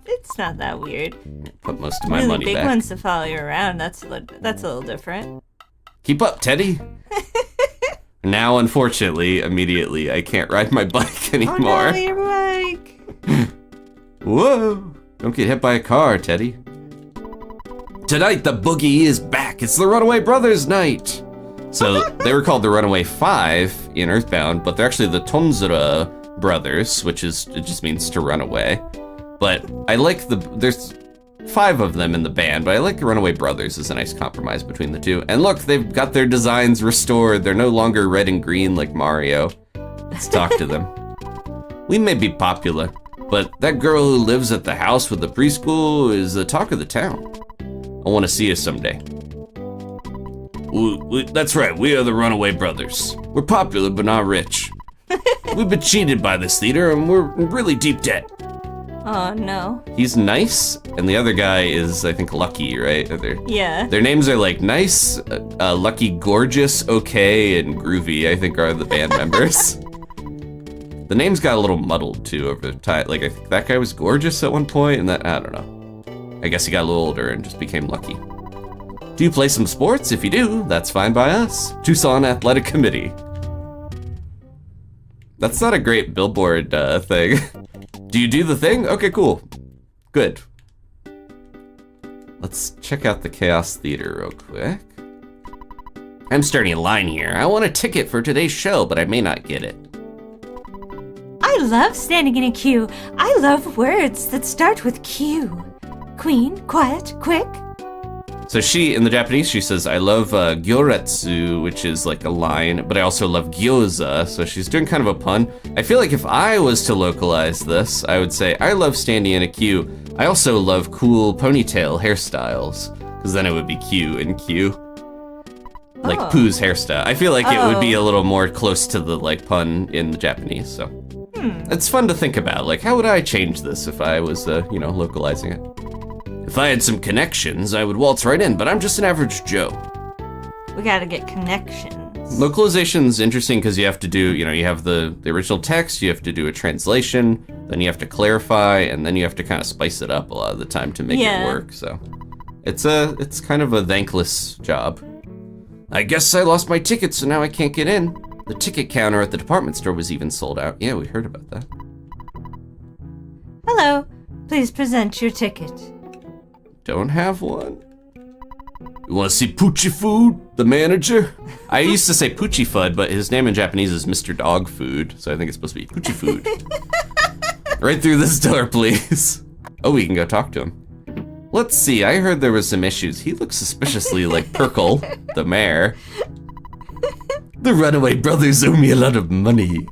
It's not that weird. Put most of my Really money big back. ones to follow you around, that's a little different. Keep up, Teddy. Now, unfortunately, immediately, I can't ride my bike anymore. Oh no, your bike! Whoa! Don't get hit by a car, Teddy. Tonight, the boogie is back. It's the Runaway Brothers night. So, they were called the Runaway 5 in EarthBound, but they're actually the Tonzura Brothers, it just means to run away. But I like there's 5 of them in the band, but I like the Runaway Brothers as a nice compromise between the two. And look, they've got their designs restored. They're no longer red and green like Mario. Let's talk to them. We may be popular, but that girl who lives at the house with the preschool is the talk of the town. I want to see her someday. That's right, we are the Runaway Brothers. We're popular, but not rich. We've been cheated by this theater, and we're in really deep debt. Oh no. He's nice, and the other guy is, I think, Lucky, right? Yeah. Their names are like Nice, Lucky, Gorgeous, Okay, and Groovy, I think are the band members. The names got a little muddled, too, over time. Like, I think that guy was Gorgeous at one point, and I don't know. I guess he got a little older and just became Lucky. Do you play some sports? If you do, that's fine by us. Tucson Athletic Committee. That's not a great billboard thing. Do you do the thing? Okay, cool. Good. Let's check out the Chaos Theater real quick. I'm starting a line here. I want a ticket for today's show, but I may not get it. I love standing in a queue. I love words that start with Q. Queen, quiet, quick. So she, in the Japanese, she says, I love gyoretsu, which is like a line, but I also love gyoza, so she's doing kind of a pun. I feel like if I was to localize this, I would say, I love standing in a queue. I also love cool ponytail hairstyles, because then it would be Q and Q. Like Pooh's hairstyle. I feel like it would be a little more close to the like pun in the Japanese, so. It's fun to think about, like, how would I change this if I was, localizing it? If I had some connections, I would waltz right in, but I'm just an average Joe. We gotta get connections. Localization's interesting because you have to do, you have the original text, you have to do a translation, then you have to clarify, and then you have to kind of spice it up a lot of the time to make it work. So it's kind of a thankless job. I guess I lost my ticket, so now I can't get in. The ticket counter at the department store was even sold out. Yeah, we heard about that. Hello, please present your ticket. Don't have one. You want to see Poochie Food, the manager? I used to say Poochie Fud, but his name in Japanese is Mr. Dog Food, so I think it's supposed to be Poochie Food. Right through this door, please. Oh, we can go talk to him. Let's see, I heard there was some issues. He looks suspiciously like Perkle, the mayor. The runaway brothers owe me a lot of money.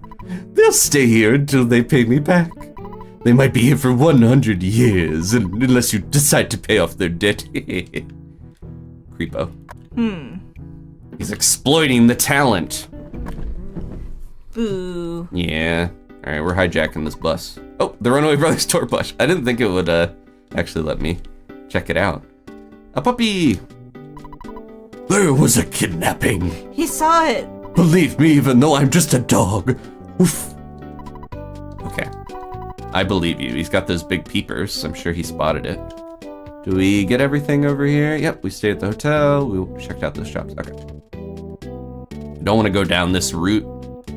They'll stay here until they pay me back. They might be here for 100 years, unless you decide to pay off their debt. Creepo. He's exploiting the talent. Boo. Yeah. All right, we're hijacking this bus. Oh, the Runaway Brothers tour bus. I didn't think it would actually let me check it out. A puppy. There was a kidnapping. He saw it. Believe me, even though I'm just a dog. Oof. Okay. I believe you. He's got those big peepers. I'm sure he spotted it. Do we get everything over here? Yep, we stayed at the hotel. We checked out those shops. Okay. Don't want to go down this route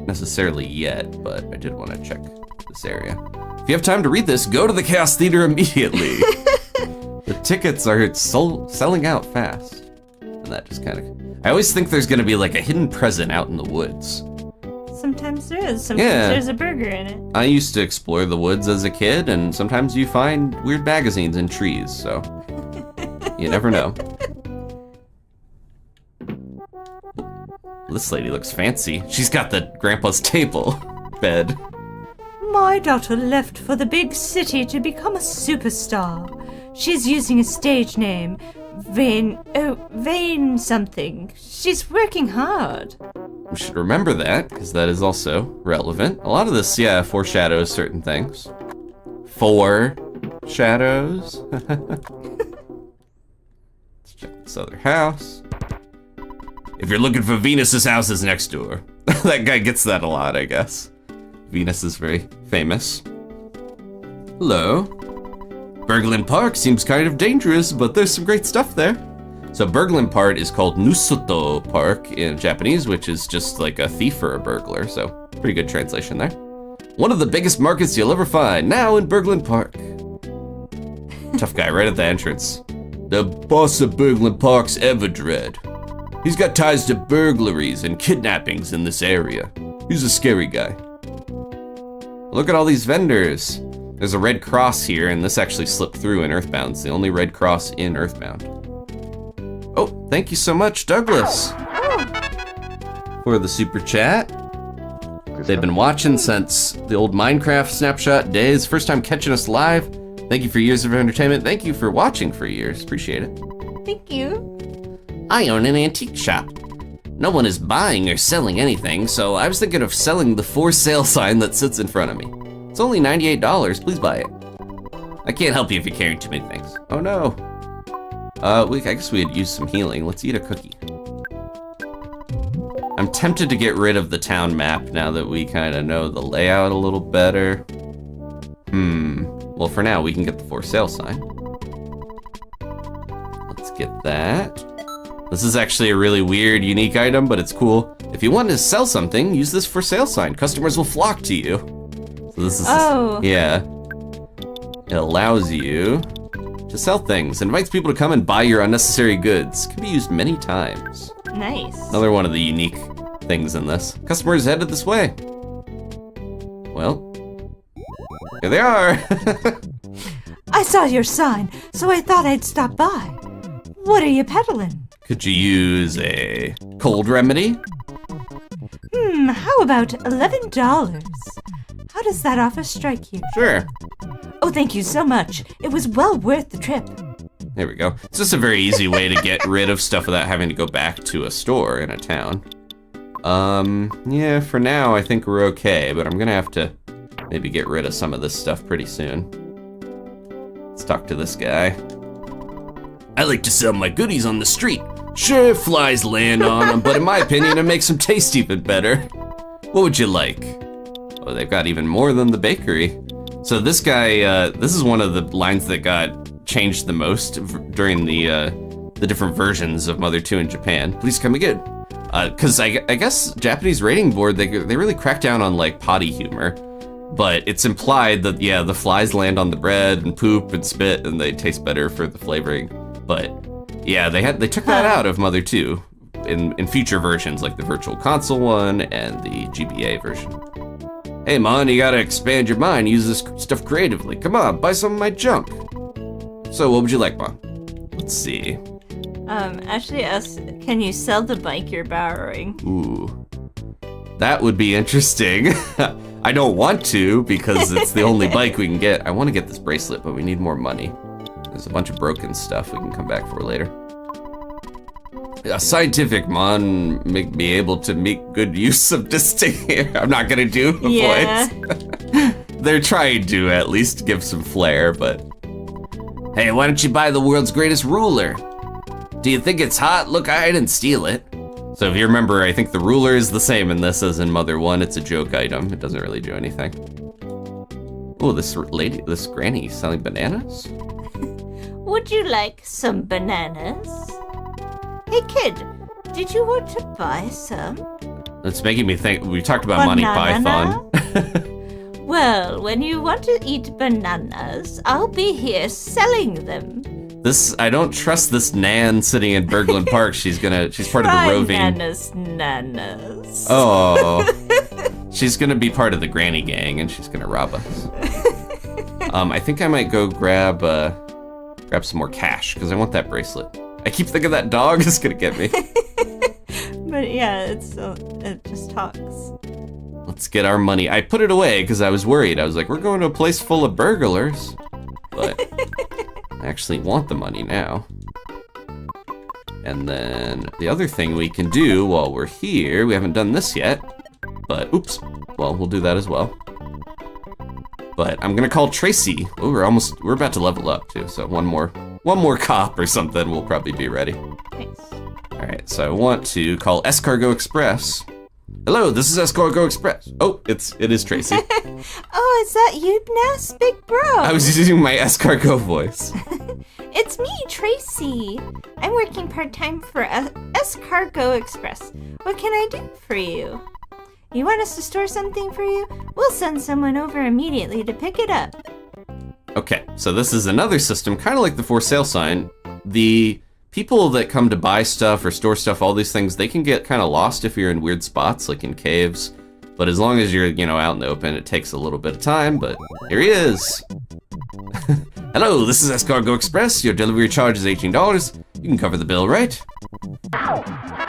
necessarily yet, but I did want to check this area. If you have time to read this, go to the Chaos Theater immediately. The tickets are selling out fast. And that just kind of... I always think there's going to be like a hidden present out in the woods. Sometimes there is. Sometimes there's a burger in it. I used to explore the woods as a kid, and sometimes you find weird magazines in trees, so you never know. This lady looks fancy. She's got the grandpa's table bed. My daughter left for the big city to become a superstar. She's using a stage name, Vane something. She's working hard. We should remember that, because that is also relevant. A lot of this, foreshadows certain things. Foreshadows. Let's check this other house. If you're looking for Venus's house is next door. That guy gets that a lot, I guess. Venus is very famous. Hello. Berglund Park seems kind of dangerous, but there's some great stuff there. So Berglund Park is called Nusoto Park in Japanese, which is just like a thief or a burglar, so pretty good translation there. One of the biggest markets you'll ever find, now in Berglund Park. Tough guy right at the entrance. The boss of Berglund Park's Everdred. He's got ties to burglaries and kidnappings in this area. He's a scary guy. Look at all these vendors. There's a red cross here, and this actually slipped through in EarthBound. It's the only red cross in EarthBound. Oh, thank you so much, Douglas, for the super chat. They've been watching since the old Minecraft snapshot days. First time catching us live. Thank you for years of entertainment. Thank you for watching for years. Appreciate it. Thank you. I own an antique shop. No one is buying or selling anything, so I was thinking of selling the for sale sign that sits in front of me. It's only $98. Please buy it. I can't help you if you're carrying too many things. Oh no. I guess we had used some healing. Let's eat a cookie. I'm tempted to get rid of the town map now that we kind of know the layout a little better. Well, for now, we can get the for sale sign. Let's get that. This is actually a really weird, unique item, but it's cool. If you want to sell something, use this for sale sign. Customers will flock to you. So this is, yeah. It allows you to sell things. Invites people to come and buy your unnecessary goods. Can be used many times. Nice. Another one of the unique things in this. Customers headed this way. Well, here they are. I saw your sign, so I thought I'd stop by. What are you peddling? Could you use a cold remedy? How about $11? How does that offer strike you? Sure. Oh, thank you so much. It was well worth the trip. There we go. It's just a very easy way to get rid of stuff without having to go back to a store in a town. Yeah, for now I think we're okay, but I'm gonna have to maybe get rid of some of this stuff pretty soon. Let's talk to this guy. I like to sell my goodies on the street. Sure, flies land on them, but in my opinion, it makes them taste even better. What would you like? Oh, they've got even more than the bakery. So this guy, this is one of the lines that got changed the most during the different versions of Mother 2 in Japan. Please come again. Because I guess Japanese rating board, they really crack down on like potty humor. But it's implied that, yeah, the flies land on the bread and poop and spit and they taste better for the flavoring. But yeah, they took that out of Mother 2 in future versions, like the Virtual Console one and the GBA version. Hey, Mon, you gotta expand your mind, use this stuff creatively. Come on, buy some of my junk. So what would you like, Mon? Let's see. Ashley asks, can you sell the bike you're borrowing? Ooh, that would be interesting. I don't want to because it's the only bike we can get. I want to get this bracelet, but we need more money. There's a bunch of broken stuff we can come back for later. A scientific Mon make me able to make good use of this thing here. I'm not gonna do a voice. They're trying to at least give some flair, but... Hey, why don't you buy the world's greatest ruler? Do you think it's hot? Look, I didn't steal it. So if you remember, I think the ruler is the same in this as in Mother 1. It's a joke item. It doesn't really do anything. Oh, this granny selling bananas? Would you like some bananas? Hey kid, did you want to buy some? It's making me think, we talked about Monty Python. Well, when you want to eat bananas, I'll be here selling them. I don't trust this Nan sitting in Berglund Park. She's part of the roving. Nanas. Oh. She's gonna be part of the granny gang and she's gonna rob us. I think I might go grab some more cash because I want that bracelet. I keep thinking that dog is gonna get me. But yeah, it just talks. Let's get our money. I put it away because I was worried. I was like, we're going to a place full of burglars. But I actually want the money now. And then the other thing we can do while we're here, we haven't done this yet, but oops, well, we'll do that as well. But I'm gonna call Tracy. Oh, we're about to level up too, so one more cop or something, we'll probably be ready. Nice. All right, so I want to call S-Cargo Express. Hello, this is S-Cargo Express. Oh, it is Tracy. Oh, is that you, Ness, big bro? I was using my S-Cargo voice. It's me, Tracy. I'm working part-time for S-Cargo Express. What can I do for you? You want us to store something for you? We'll send someone over immediately to pick it up. Okay, so this is another system, kind of like the for sale sign. The people that come to buy stuff or store stuff, all these things, they can get kind of lost if you're in weird spots, like in caves. But as long as you're, out in the open, it takes a little bit of time, but here he is. Hello, this is S-Cargo Express. Your delivery charge is $18. You can cover the bill, right?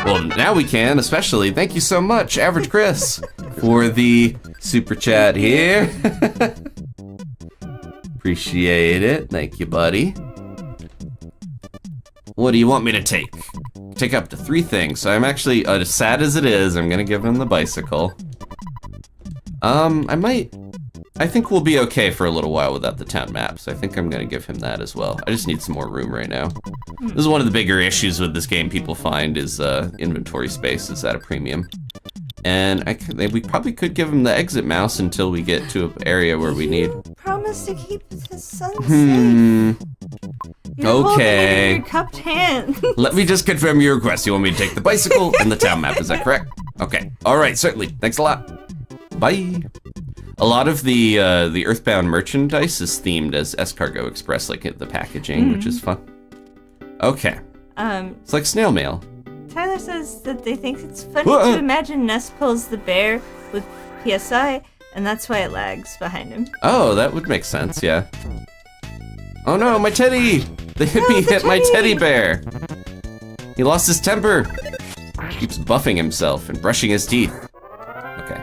Well, now we can, especially. Thank you so much, Average Chris, for the super chat here. Appreciate it. Thank you, buddy. What do you want me to take? Take up to 3 things. So I'm actually, as sad as it is, I'm gonna give him the bicycle. I think we'll be okay for a little while without the town maps. I think I'm gonna give him that as well. I just need some more room right now. This is one of the bigger issues with this game people find is inventory space is at a premium. And we probably could give him the exit mouse until we get to an area where we need. Promise to keep the son safe. You're okay. holding it in your cupped hand. Let me just confirm your request. You want me to take the bicycle and the town map, is that correct? Okay, all right, certainly. Thanks a lot. Bye. A lot of the EarthBound merchandise is themed as S-Cargo Express, like the packaging, which is fun. Okay. It's like snail mail. Tyler says that they think it's funny to imagine Ness pulls the bear with PSI, and that's why it lags behind him. Oh, that would make sense, yeah. Oh no, my teddy! The hippie hit my teddy bear! He lost his temper! Keeps buffing himself and brushing his teeth. Okay.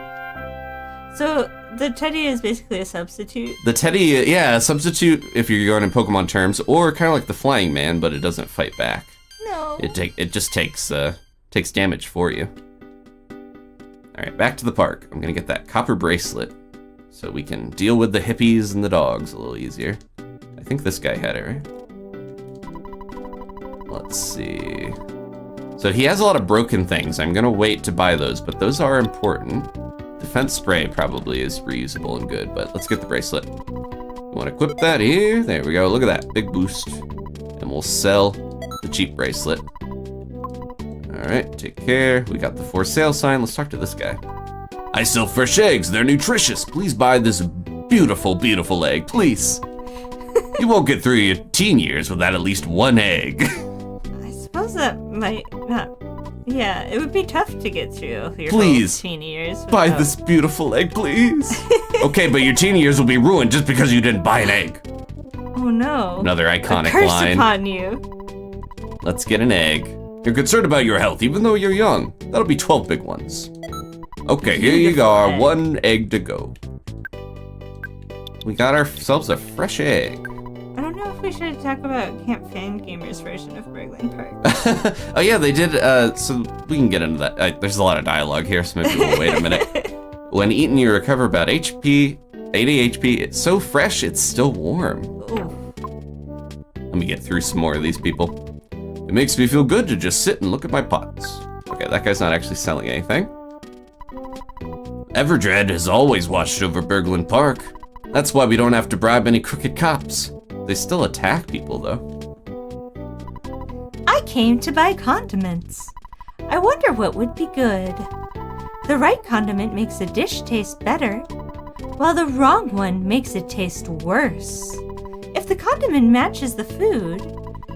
So, the teddy is basically a substitute? The teddy, yeah, a substitute if you're going in Pokemon terms, or kind of like the flying man, but it doesn't fight back. No. It just takes damage for you. Alright, back to the park. I'm gonna get that copper bracelet so we can deal with the hippies and the dogs a little easier. I think this guy had it, right? Let's see. So he has a lot of broken things. I'm gonna wait to buy those, but those are important. Defense spray probably is reusable and good, but let's get the bracelet. You wanna equip that here? There we go, look at that, big boost. And we'll sell the cheap bracelet. All right, take care. We got the for sale sign. Let's talk to this guy. I sell fresh eggs. They're nutritious. Please buy this beautiful, beautiful egg, please. You won't get through your teen years without at least one egg. I suppose that might not. Yeah, it would be tough to get through your Please, whole teen years. Buy without- this beautiful egg, please. Okay, but your teen years will be ruined just because you didn't buy an egg. Oh no. Another iconic A curse line. upon you. Let's get an egg. You're concerned about your health, even though you're young. That'll be 12 big ones. Okay, here you Beautiful are, egg. one egg to go. We got ourselves a fresh egg. I don't know if we should talk about Camp Fan Gamer's version of Berglund Park. Oh yeah, they did, so we can get into that. There's a lot of dialogue here, so maybe we'll wait a minute. When eaten, you recover about 80 HP. It's so fresh, it's still warm. Ooh. Let me get through some more of these people. It makes me feel good to just sit and look at my pots. Okay, that guy's not actually selling anything. Everdred has always watched over Berglund Park. That's why we don't have to bribe any crooked cops. They still attack people, though. I came to buy condiments. I wonder what would be good. The right condiment makes a dish taste better, while the wrong one makes it taste worse. If the condiment matches the food,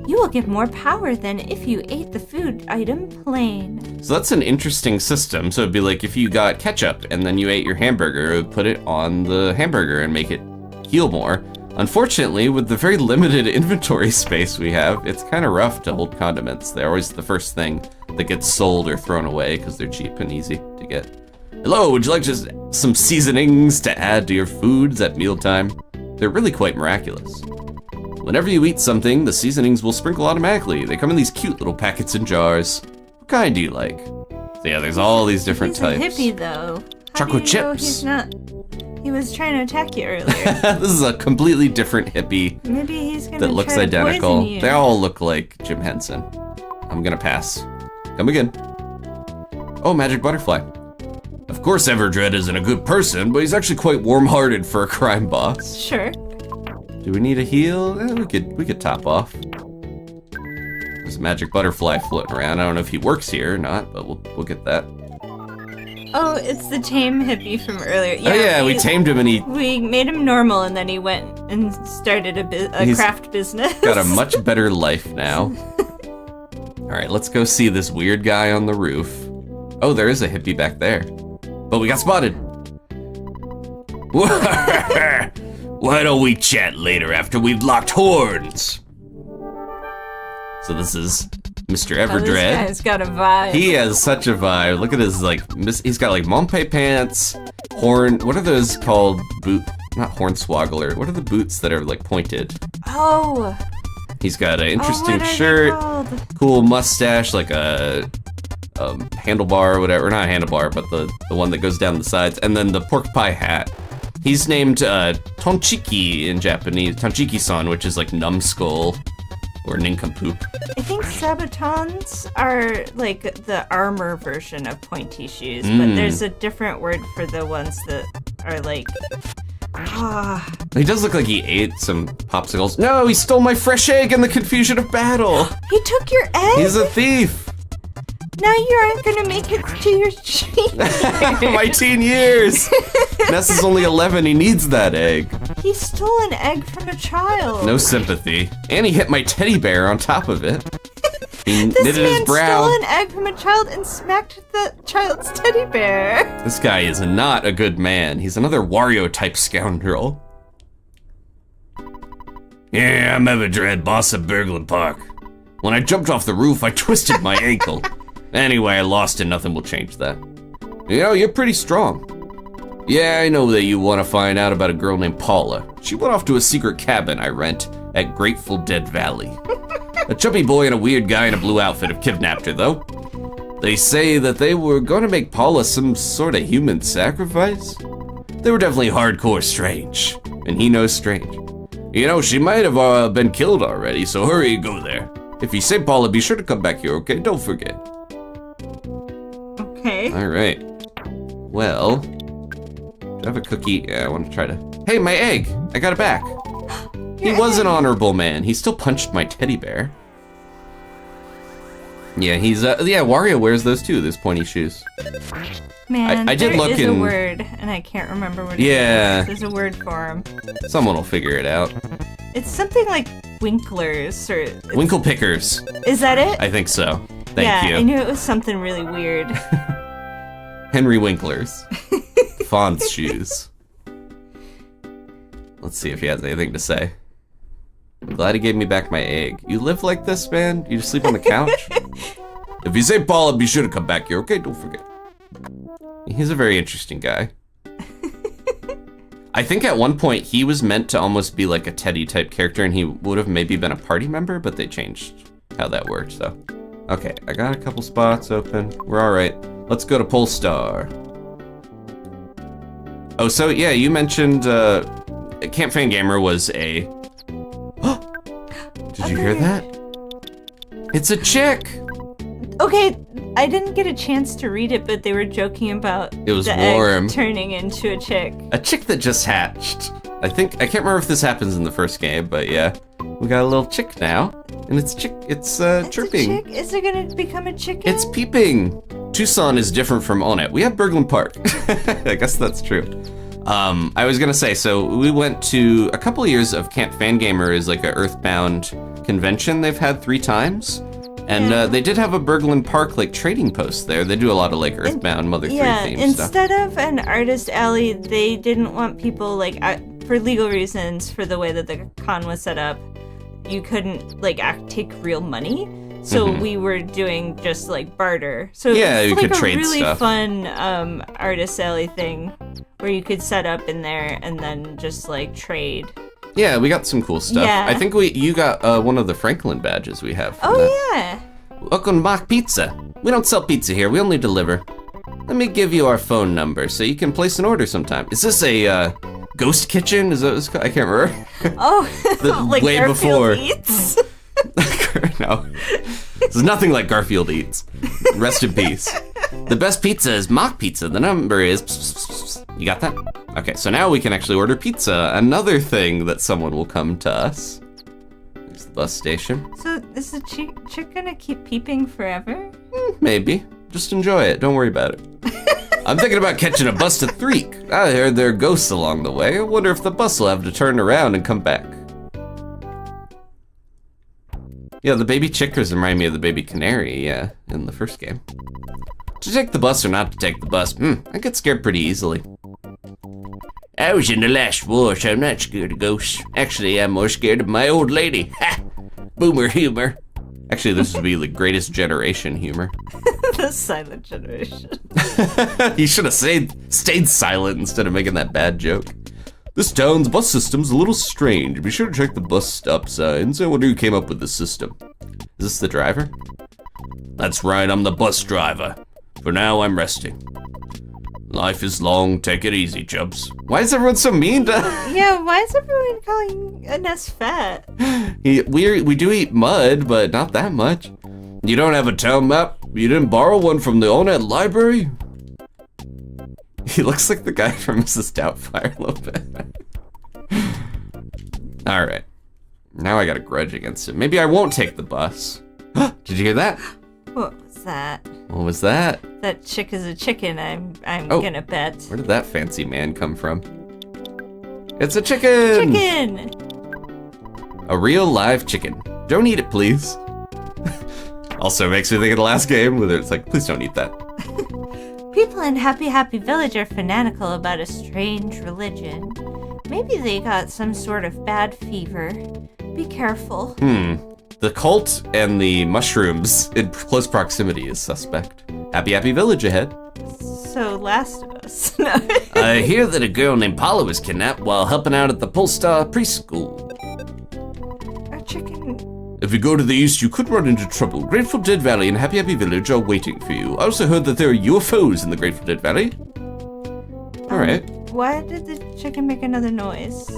you will get more power than if you ate the food item plain. So that's an interesting system. So it'd be like if you got ketchup and then you ate your hamburger, it would put it on the hamburger and make it heal more. Unfortunately, with the very limited inventory space we have, it's kind of rough to hold condiments. They're always the first thing that gets sold or thrown away because they're cheap and easy to get. Hello, would you like just some seasonings to add to your foods at mealtime? They're really quite miraculous. Whenever you eat something, the seasonings will sprinkle automatically. They come in these cute little packets and jars. What kind do you like? So yeah, there's all these different He's types. a hippie, though. How Chocolate do you know chips. He's not. He was trying to attack you earlier. This is a completely different hippie Maybe he's gonna that looks try to identical. poison you. They all look like Jim Henson. I'm gonna pass. Come again. Oh, magic butterfly. Of course, Everdred isn't a good person, but he's actually quite warm-hearted for a crime boss. Sure. Do we need a heal? We could top off. There's a magic butterfly floating around. I don't know if he works here or not, but we'll get that. Oh, it's the tame hippie from earlier. Oh yeah, we tamed him and he We made him normal, and then he went and started a He's craft business. got a much better life now. All right, let's go see this weird guy on the roof. Oh, there is a hippie back there. But we got spotted. Why don't we chat later after we've locked horns? So this is Mr. Oh, this Everdred. guy's got a vibe. He has such a vibe. Look at his he's got like Montpe pants, horn. What are those called? Not hornswoggler. What are the boots that are like pointed? Oh. He's got an interesting what are they shirt, called? cool mustache, like a handlebar or whatever. Not a handlebar, but the one that goes down the sides, and then the pork pie hat. He's named Tonchiki in Japanese, Tonchiki-san, which is like numbskull or nincompoop. I think sabatons are like the armor version of pointy shoes, but there's a different word for the ones that are like. He does look like he ate some popsicles. No, he stole my fresh egg in the confusion of battle. He took your egg. He's a thief. Now you aren't gonna make it to your teen. My teen years. Ness is only 11. He needs that egg. He stole an egg from a child. No sympathy. And he hit my teddy bear on top of it. He This knitted his man brow. stole an egg from a child and smacked the child's teddy bear. This guy is not a good man. He's another Wario-type scoundrel. Yeah, I'm Everdred, boss of Berglund Park. When I jumped off the roof, I twisted my ankle. Anyway, I lost and nothing will change that. You know, you're pretty strong. Yeah, I know that you want to find out about a girl named Paula. She went off to a secret cabin I rent at Grateful Dead Valley. A chubby boy and a weird guy in a blue outfit have kidnapped her, though. They say that they were going to make Paula some sort of human sacrifice. They were definitely hardcore strange, and he knows strange. You know, she might have been killed already, so hurry, go there. If you say Paula, be sure to come back here, okay? Don't forget. Okay. All right. Well, do I have a cookie? Yeah, I want to try to. Hey, my egg! I got it back. He was an honorable man. He still punched my teddy bear. Yeah, he's Wario wears those too. Those pointy shoes. Man, I did there look is a in- word, and I can't remember what it Yeah. is. There's a word for him. Someone will figure it out. It's something like winklers, or... Winkle pickers. Is that it? I think so. Thank yeah, you. I knew it was something really weird. Henry Winkler's. Fawn's shoes. Let's see if he has anything to say. I'm glad he gave me back my egg. You live like this, man? You just sleep on the couch? If you say Paula, be sure to come back here, okay? Don't forget. He's a very interesting guy. I think at one point he was meant to almost be like a Teddy type character and he would have maybe been a party member, but they changed how that worked, so. Okay, I got a couple spots open. We're all right. Let's go to Polestar. Oh, so yeah, you mentioned Camp Fan Gamer was a... Did you hear that? It's a chick! Okay, I didn't get a chance to read it, but they were joking about It was the warm. egg turning into a chick. A chick that just hatched. I can't remember if this happens in the first game, but yeah. We got a little chick now, and it's chirping. It's a chick? Is it gonna become a chicken? It's peeping. Tucson is different from Onett. We have Berglund Park. I guess that's true. I was gonna say, so we went to a couple of years of Camp Fangamer is like a EarthBound convention they've had 3 times. And they did have a Berglund Park like trading post there. They do a lot of like EarthBound Mother 3 themed stuff. Instead of an artist alley, they didn't want people like for legal reasons, for the way that the con was set up, you couldn't like take real money. So we were doing just like barter. So Yeah, it's you like could a trade really stuff. fun artist alley thing where you could set up in there and then just like trade. Yeah, we got some cool stuff. Yeah. I think you got one of the Franklin badges we have. from that. Oh yeah. Welcome to Mock Pizza. We don't sell pizza here, we only deliver. Let me give you our phone number so you can place an order sometime. Is this a ghost kitchen? Is that what it's called? I can't remember. Oh, like way Garfield before. Eats? No. This is nothing like Garfield Eats. Rest in peace. The best pizza is Mock Pizza. The number is... You got that? Okay, so now we can actually order pizza. Another thing that someone will come to us. There's the bus station. So is the chick gonna keep peeping forever? Maybe. Just enjoy it. Don't worry about it. I'm thinking about catching a bus to Threek. I heard there are ghosts along the way. I wonder if the bus will have to turn around and come back. Yeah, the baby chickers remind me of the baby canary, yeah, in the first game. To take the bus or not to take the bus? I get scared pretty easily. I was in the last war, so I'm not scared of ghosts. Actually, I'm more scared of my old lady. Ha! Boomer humor. Actually, this would be the greatest generation humor. The silent generation. He should have stayed silent instead of making that bad joke. This town's bus system's a little strange. Be sure to check the bus stop signs. I wonder who came up with this system. Is this the driver? That's right, I'm the bus driver. For now, I'm resting. Life is long, take it easy, Chubbs. Why is everyone so mean to... Yeah, why is everyone calling Onett fat? We do eat mud, but not that much. You don't have a town map? You didn't borrow one from the Onett library? He looks like the guy from Mrs. Doubtfire a little bit. Alright. Now I got a grudge against him. Maybe I won't take the bus. Did you hear that? What was that? What was that? That chick is a chicken, I'm Oh. gonna bet. Where did that fancy man come from? It's a chicken! Chicken! A real live chicken. Don't eat it, please. Also makes me think of the last game where it's like, please don't eat that. People in Happy Happy Village are fanatical about a strange religion. Maybe they got some sort of bad fever. Be careful. The cult and the mushrooms in close proximity is suspect. Happy Happy Village ahead. So, Last of Us. No. I hear that a girl named Paula was kidnapped while helping out at the Polestar preschool. A chicken. If you go to the east, you could run into trouble. Grateful Dead Valley and Happy Happy Village are waiting for you. I also heard that there are UFOs in the Grateful Dead Valley. Alright. Why did the chicken make another noise?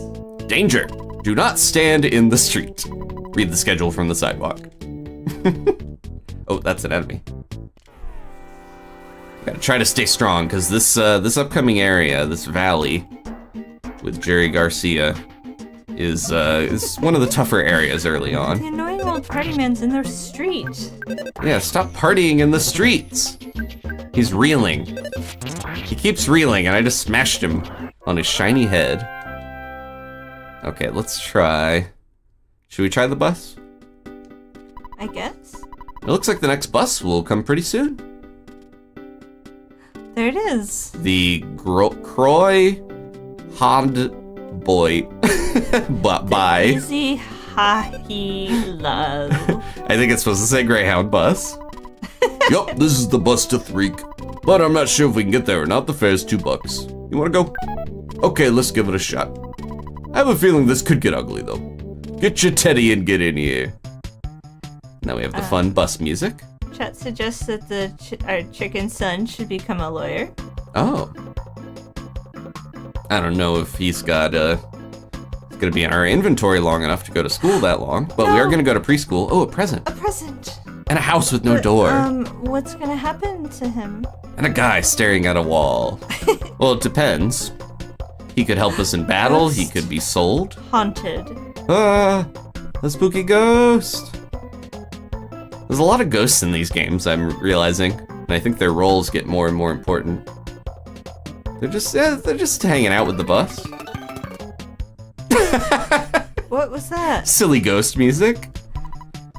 Danger! Do not stand in the street. Read the schedule from the sidewalk. Oh, that's an enemy. Gotta try to stay strong, because this upcoming area, this valley with Jerry Garcia, is one of the tougher areas early on. The annoying old party man's in their street. Yeah, stop partying in the streets. He's reeling. He keeps reeling, and I just smashed him on his shiny head. Okay, let's try. Should we try the bus? I guess. It looks like the next bus will come pretty soon. There it is. The Croy Hond Boy by. Easy Hahi Love. I think it's supposed to say Greyhound bus. Yup, this is the bus to Threek. But I'm not sure if we can get there or not. The fare's $2. You wanna go? Okay, let's give it a shot. I have a feeling this could get ugly though. Get your teddy and get in here. Now we have the fun bus music. Chat suggests that our chicken son should become a lawyer. Oh. I don't know if he's got it's gonna be in our inventory long enough to go to school that long, but we are gonna go to preschool. Oh, a present. A present. And a house with no door. What's gonna happen to him? And a guy staring at a wall. Well, it depends. He could help us in battle, he could be sold. Haunted. Ah, a spooky ghost. There's a lot of ghosts in these games, I'm realizing. And I think their roles get more and more important. They're just hanging out with the bus. What was that? Silly ghost music.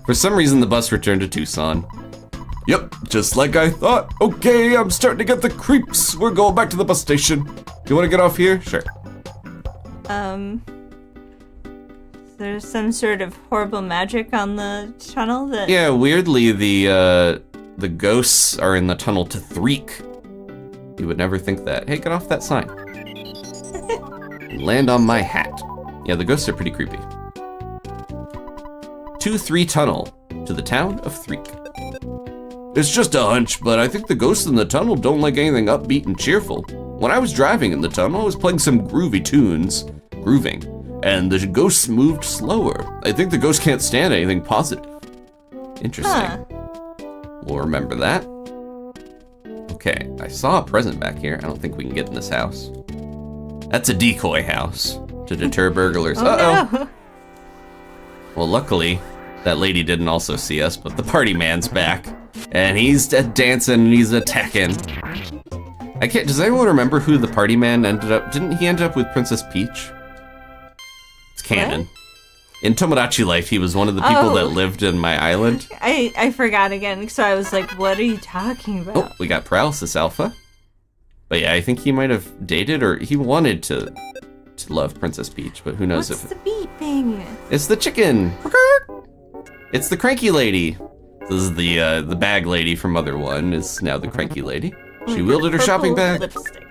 For some reason, the bus returned to Tucson. Yep, just like I thought. Okay, I'm starting to get the creeps. We're going back to the bus station. You want to get off here? Sure. There's some sort of horrible magic on the tunnel that... Yeah, weirdly, the ghosts are in the tunnel to Threek. You would never think that. Hey, get off that sign. Land on my hat. Yeah, the ghosts are pretty creepy. 2-3 tunnel to the town of Threek. It's just a hunch, but I think the ghosts in the tunnel don't like anything upbeat and cheerful. When I was driving in the tunnel, I was playing some groovy tunes, and the ghosts moved slower. I think the ghosts can't stand anything positive. Interesting. Huh. We'll remember that. Okay, I saw a present back here. I don't think we can get in this house. That's a decoy house to deter burglars. Uh-oh. No. Well, luckily, that lady didn't also see us, but the party man's back. And he's dancing and he's attacking. I can't, does anyone remember who the party man ended up, didn't he end up with Princess Peach? It's canon. What? In Tomodachi Life, he was one of the people that lived in my island. I forgot again, so I was like, what are you talking about? Oh, we got Paralysis Alpha. But yeah, I think he might have dated, or he wanted to love Princess Peach, but who knows What's if... the beeping? It's the chicken! It's the cranky lady. This is the bag lady from Mother 1 is now the cranky lady. She wielded her shopping bag. Lipstick.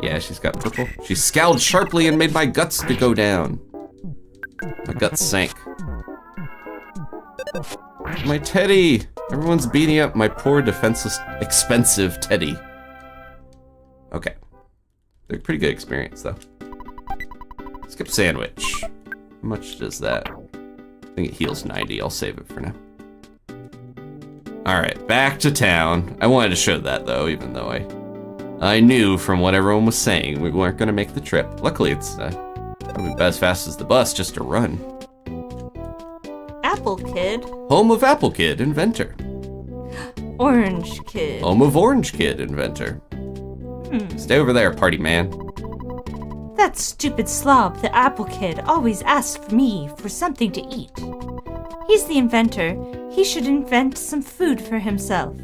Yeah, she's got purple. She scowled sharply and made my guts to go down. My guts sank. My teddy! Everyone's beating up my poor defenseless, expensive teddy. Okay. They're a pretty good experience, though. Skip sandwich. How much does that? I think it heals 90. I'll save it for now. Alright, back to town. I wanted to show that, though, even though I knew from what everyone was saying we weren't going to make the trip. Luckily, it's probably about as fast as the bus, just to run. Apple Kid. Home of Apple Kid, inventor. Orange Kid. Home of Orange Kid, inventor. Stay over there, party man. That stupid slob, the Apple Kid, always asks me for something to eat. He's the inventor. He should invent some food for himself.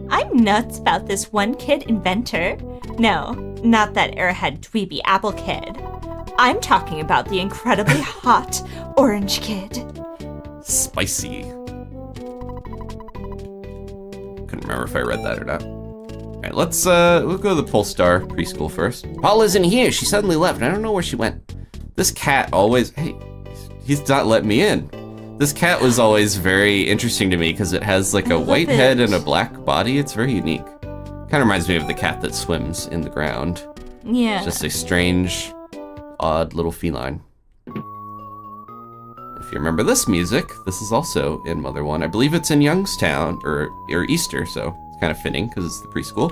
I'm nuts about this one kid inventor. No, not that airhead dweeby Apple Kid. I'm talking about the incredibly hot Orange Kid. Spicy. Couldn't remember if I read that or not. Alright, we'll go to the Polestar preschool first. Paula isn't here. She suddenly left. I don't know where she went. This cat always, hey, he's not letting me in. This cat was always very interesting to me because it has like a white head and a black body. It's very unique. Kind of reminds me of the cat that swims in the ground. Yeah. Just a strange, odd little feline. If If you remember this music, this is also in Mother 1. I believe it's in Youngstown, or Easter, so it's kind of fitting because it's the preschool.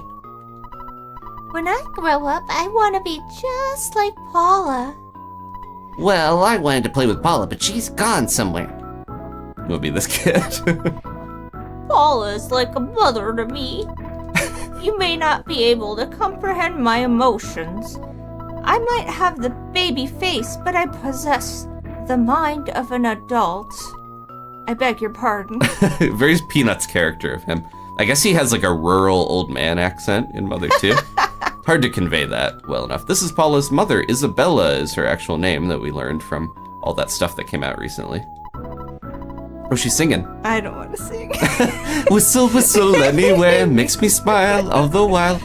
When I grow up, I want to be just like Paula. Well, I wanted to play with Paula, but she's gone somewhere. Will be this kid. Paula's like a mother to me. You may not be able to comprehend my emotions. I might have the baby face, but I possess the mind of an adult. I beg your pardon. Very Peanuts character of him. I guess he has like a rural old man accent in Mother 2. Hard to convey that well enough. This is Paula's mother. Isabella is her actual name that we learned from all that stuff that came out recently. Oh, she's singing. I don't want to sing. Whistle, whistle, anyway, makes me smile all the while.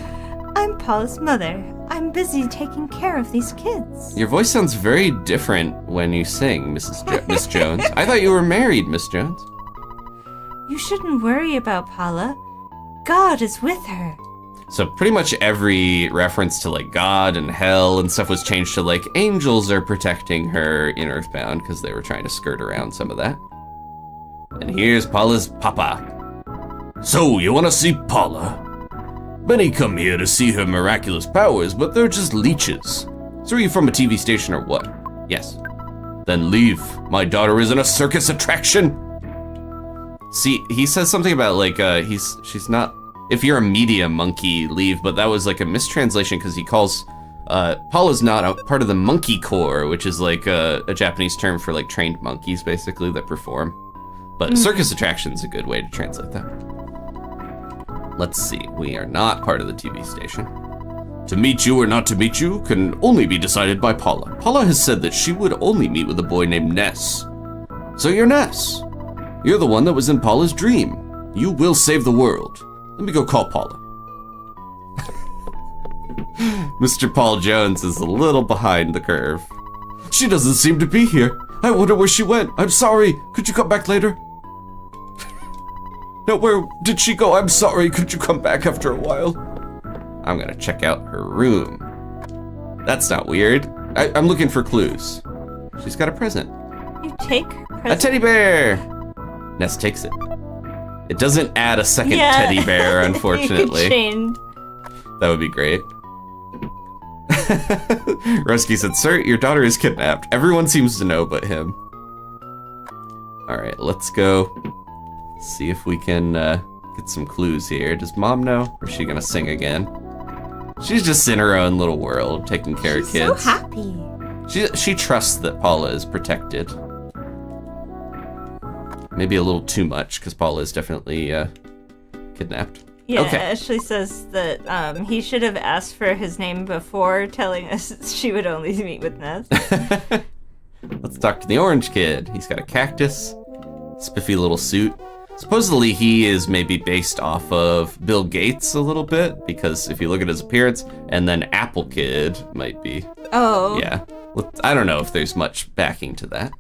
I'm Paula's mother. I'm busy taking care of these kids. Your voice sounds very different when you sing, Miss Jones. I thought you were married, Miss Jones. You shouldn't worry about Paula. God is with her. So pretty much every reference to like God and hell and stuff was changed to like angels are protecting her in EarthBound because they were trying to skirt around some of that. And here's Paula's papa. So, you want to see Paula? Many come here to see her miraculous powers, but they're just leeches. So are you from a TV station or what? Yes. Then leave. My daughter isn't a circus attraction. See, he says something about like, she's not, if you're a media monkey, leave, but that was like a mistranslation because he calls, Paula's not a part of the monkey corps, which is like a Japanese term for like trained monkeys basically that perform. But circus attraction's a good way to translate that. Let's see, we are not part of the TV station. To meet you or not to meet you can only be decided by Paula. Paula has said that she would only meet with a boy named Ness. So you're Ness. You're the one that was in Paula's dream. You will save the world. Let me go call Paula. Mr. Paul Jones is a little behind the curve. She doesn't seem to be here. I wonder where she went. I'm sorry. Could you come back later? No, where did she go? I'm sorry. Could you come back after a while? I'm gonna check out her room. That's not weird. I'm looking for clues. She's got a present. You take her present? A teddy bear! Ness takes it. It doesn't add a second teddy bear, unfortunately. Chained. That would be great. Rusky said, "Sir, your daughter is kidnapped. Everyone seems to know but him." Alright, let's go see if we can get some clues here. Does Mom know? Or is she gonna sing again? She's just in her own little world, taking care of kids. She's so happy. She trusts that Paula is protected. Maybe a little too much, because Paula is definitely kidnapped. Yeah, okay. Ashley says that he should have asked for his name before telling us she would only meet with Ness. Let's talk to the orange kid. He's got a cactus, spiffy little suit. Supposedly he is maybe based off of Bill Gates a little bit, because if you look at his appearance, and then Apple Kid might be. Oh. Yeah. I don't know if there's much backing to that.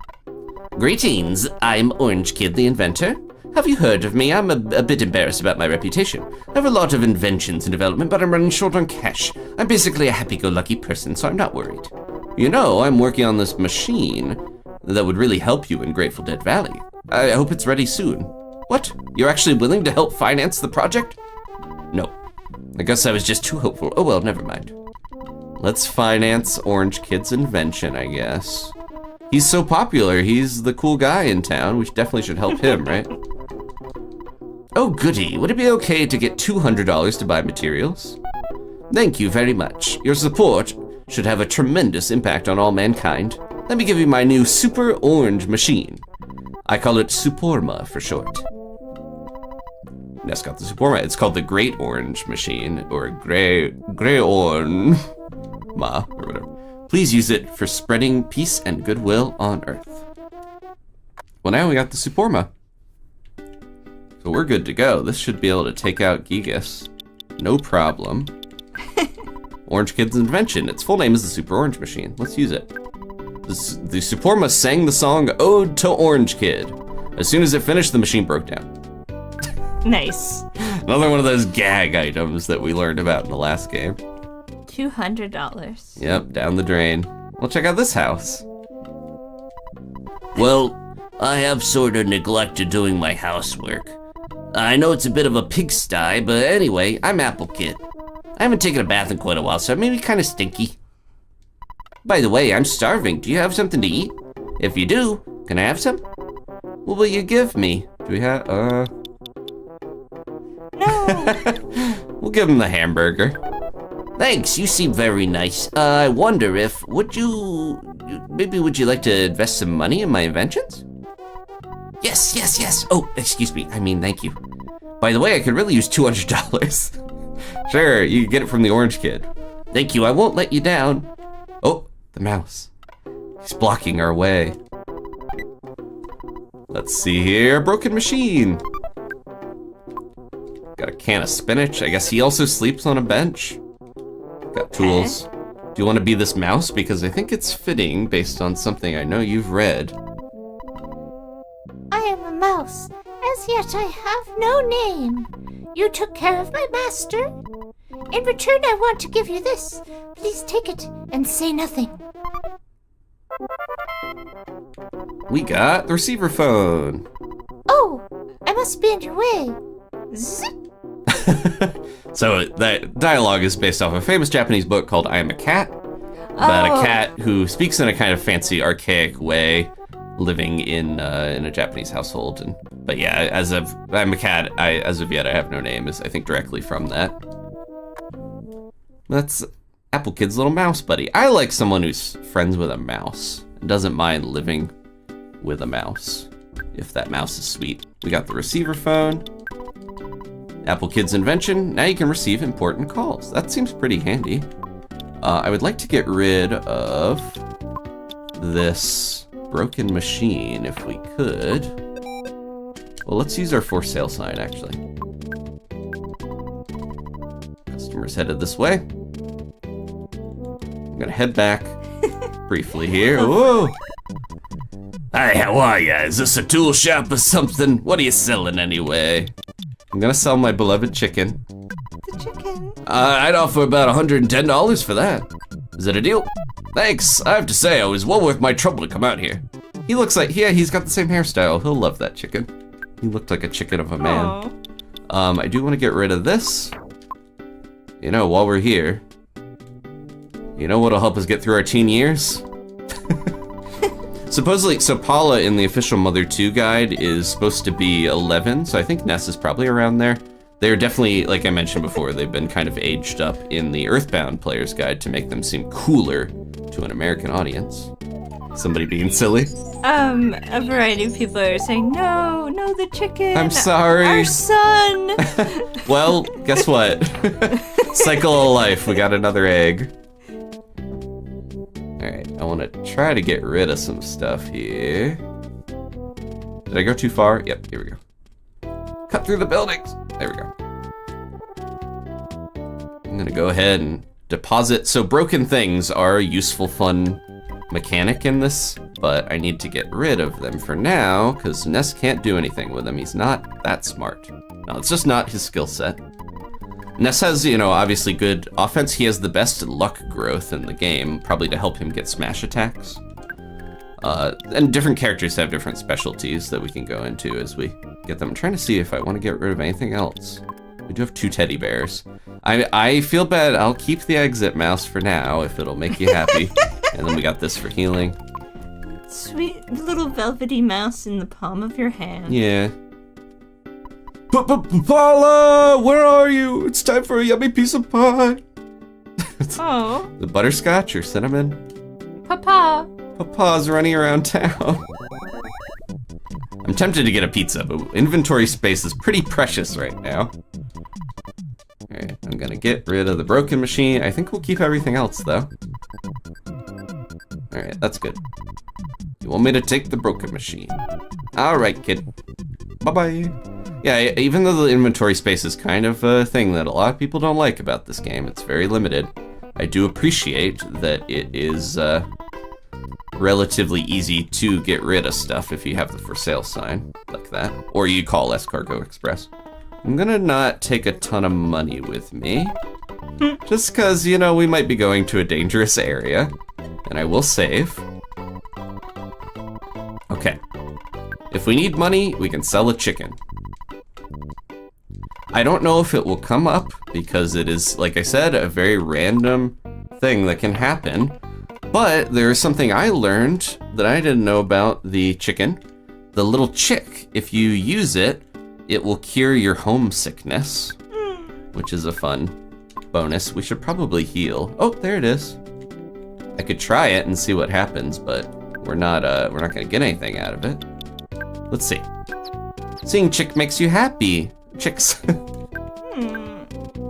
Greetings, I'm Orange Kid the Inventor. Have you heard of me? I'm a bit embarrassed about my reputation. I have a lot of inventions in development, but I'm running short on cash. I'm basically a happy-go-lucky person, so I'm not worried. You know, I'm working on this machine that would really help you in Grateful Dead Valley. I hope it's ready soon. What? You're actually willing to help finance the project? No. I guess I was just too hopeful. Oh well, never mind. Let's finance Orange Kid's invention, I guess. He's so popular, he's the cool guy in town. We definitely should help him, right? Oh goody, would it be okay to get $200 to buy materials? Thank you very much. Your support should have a tremendous impact on all mankind. Let me give you my new Super Orange machine. I call it Suporma for short. Ness got the Suporma. It's called the Great Orange Machine, or Grey Orange Ma, or whatever. Please use it for spreading peace and goodwill on Earth. Well, now we got the Suporma. So we're good to go. This should be able to take out Gigas. No problem. Orange Kid's invention. Its full name is the Super Orange Machine. Let's use it. The Suporma sang the song Ode to Orange Kid. As soon as it finished, the machine broke down. Nice. Another one of those gag items that we learned about in the last game. $200. Yep, down the drain. Well, check out this house. Well, I have sort of neglected doing my housework. I know it's a bit of a pigsty, but anyway, I'm Apple Kid. I haven't taken a bath in quite a while, so maybe kind of stinky. By the way, I'm starving. Do you have something to eat? If you do, can I have some? What will you give me? Do we have, No. We'll give him the hamburger. Thanks, you seem very nice. I wonder if, would you like to invest some money in my inventions? Yes. Oh, excuse me, I mean thank you. By the way, I could really use $200. Sure, you can get it from the orange kid. Thank you, I won't let you down. Oh, the mouse. He's blocking our way. Let's see here, broken machine. Got a can of spinach. I guess he also sleeps on a bench. Got tools. Do you want to be this mouse? Because I think it's fitting based on something I know you've read. I am a mouse. As yet I have no name. You took care of my master. In return, I want to give you this. Please take it and say nothing. We got the receiver phone. Oh, I must be on your way. Zip. So that dialogue is based off a famous Japanese book called I Am a Cat, about a cat who speaks in a kind of fancy, archaic way, living in a Japanese household. But yeah, as of I'm a cat, as of yet I have no name is I think directly from that. That's Apple Kid's little mouse buddy. I like someone who's friends with a mouse and doesn't mind living with a mouse, if that mouse is sweet. We got the receiver phone. Apple Kid's invention, now you can receive important calls. That seems pretty handy. I would like to get rid of this broken machine if we could. Well, let's use our for sale sign actually. Customer's headed this way. I'm gonna head back briefly here. Whoa! Hi, how are ya? Is this a tool shop or something? What are you selling anyway? I'm gonna sell my beloved chicken. The chicken. I'd offer about $110 for that. Is it a deal? Thanks. I have to say, it was well worth my trouble to come out here. He looks like, yeah, he's got the same hairstyle. He'll love that chicken. He looked like a chicken of a man. Aww. I do want to get rid of this. You know, while we're here, you know what'll help us get through our teen years? Supposedly, so Paula in the official Mother 2 guide is supposed to be 11, so I think Ness is probably around there. They're definitely, like I mentioned before, they've been kind of aged up in the EarthBound player's guide to make them seem cooler to an American audience. Somebody being silly? A variety of people are saying, no, the chicken. I'm sorry. Our son. Well, guess what? Cycle of life, we got another egg. Alright, I want to try to get rid of some stuff here. Did I go too far? Yep, here we go. Cut through the buildings. There we go. I'm gonna go ahead and deposit. So broken things are a useful, fun mechanic in this, but I need to get rid of them for now, because Ness can't do anything with them. He's not that smart. No, it's just not his skill set. Ness has, you know, obviously good offense. He has the best luck growth in the game, probably to help him get smash attacks. And different characters have different specialties that we can go into as we get them. I'm trying to see if I want to get rid of anything else. We do have 2 teddy bears. I feel bad. I'll keep the exit mouse for now if it'll make you happy. And then we got this for healing. Sweet little velvety mouse in the palm of your hand. Yeah. Paula, where are you? It's time for a yummy piece of pie. Oh. The butterscotch or cinnamon? Papa. Papa's running around town. I'm tempted to get a pizza, but inventory space is pretty precious right now. Alright, I'm gonna get rid of the broken machine. I think we'll keep everything else, though. Alright, that's good. You want me to take the broken machine? Alright, kid. Bye-bye. Yeah, even though the inventory space is kind of a thing that a lot of people don't like about this game, it's very limited, I do appreciate that it is relatively easy to get rid of stuff if you have the for sale sign, like that. Or you call Cargo Express. I'm gonna not take a ton of money with me, just cause, you know, we might be going to a dangerous area, and I will save. Okay, If we need money, we can sell a chicken. I don't know if it will come up because it is, like I said, a very random thing that can happen. But there is something I learned that I didn't know about the chicken. The little chick, if you use it, it will cure your homesickness, which is a fun bonus. We should probably heal. Oh, there it is. I could try it and see what happens, but we're not gonna get anything out of it. Let's see. Seeing chick makes you happy. Chicks.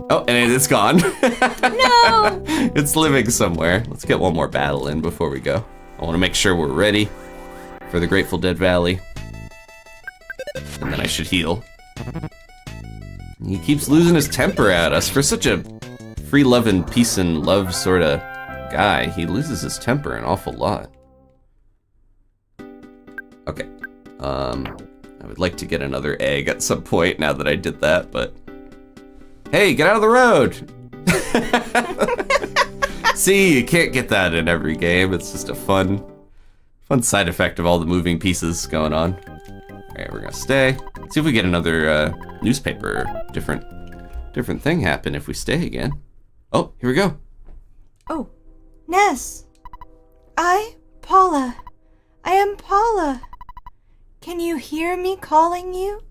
Oh, and it's gone. No! It's living somewhere. Let's get one more battle in before we go. I want to make sure we're ready for the Grateful Dead Valley. And then I should heal. He keeps losing his temper at us. For such a free love and peace and love sort of guy, he loses his temper an awful lot. Okay. I would like to get another egg at some point now that I did that, but... Hey, get out of the road! See, you can't get that in every game. It's just a fun side effect of all the moving pieces going on. Alright, we're gonna stay. See if we get another newspaper, different thing happen if we stay again. Oh, here we go. Oh, Ness. Paula. I am Paula. Can you hear me calling you?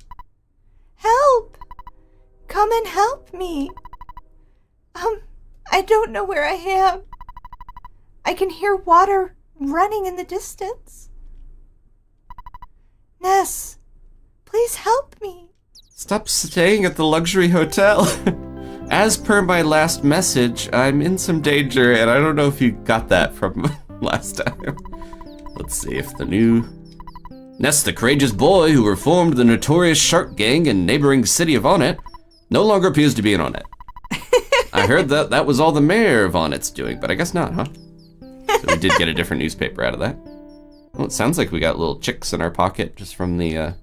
Help! Come and help me. I don't know where I am. I can hear water running in the distance. Ness, please help me. Stop staying at the luxury hotel. As per my last message, I'm in some danger, and I don't know if you got that from last time. Let's see if the new... Ness, the courageous boy who reformed the notorious shark gang in neighboring city of Onett, no longer appears to be in Onett. I heard that was all the mayor of Onett's doing, but I guess not, huh? So we did get a different newspaper out of that. Well, it sounds like we got little chicks in our pocket just from the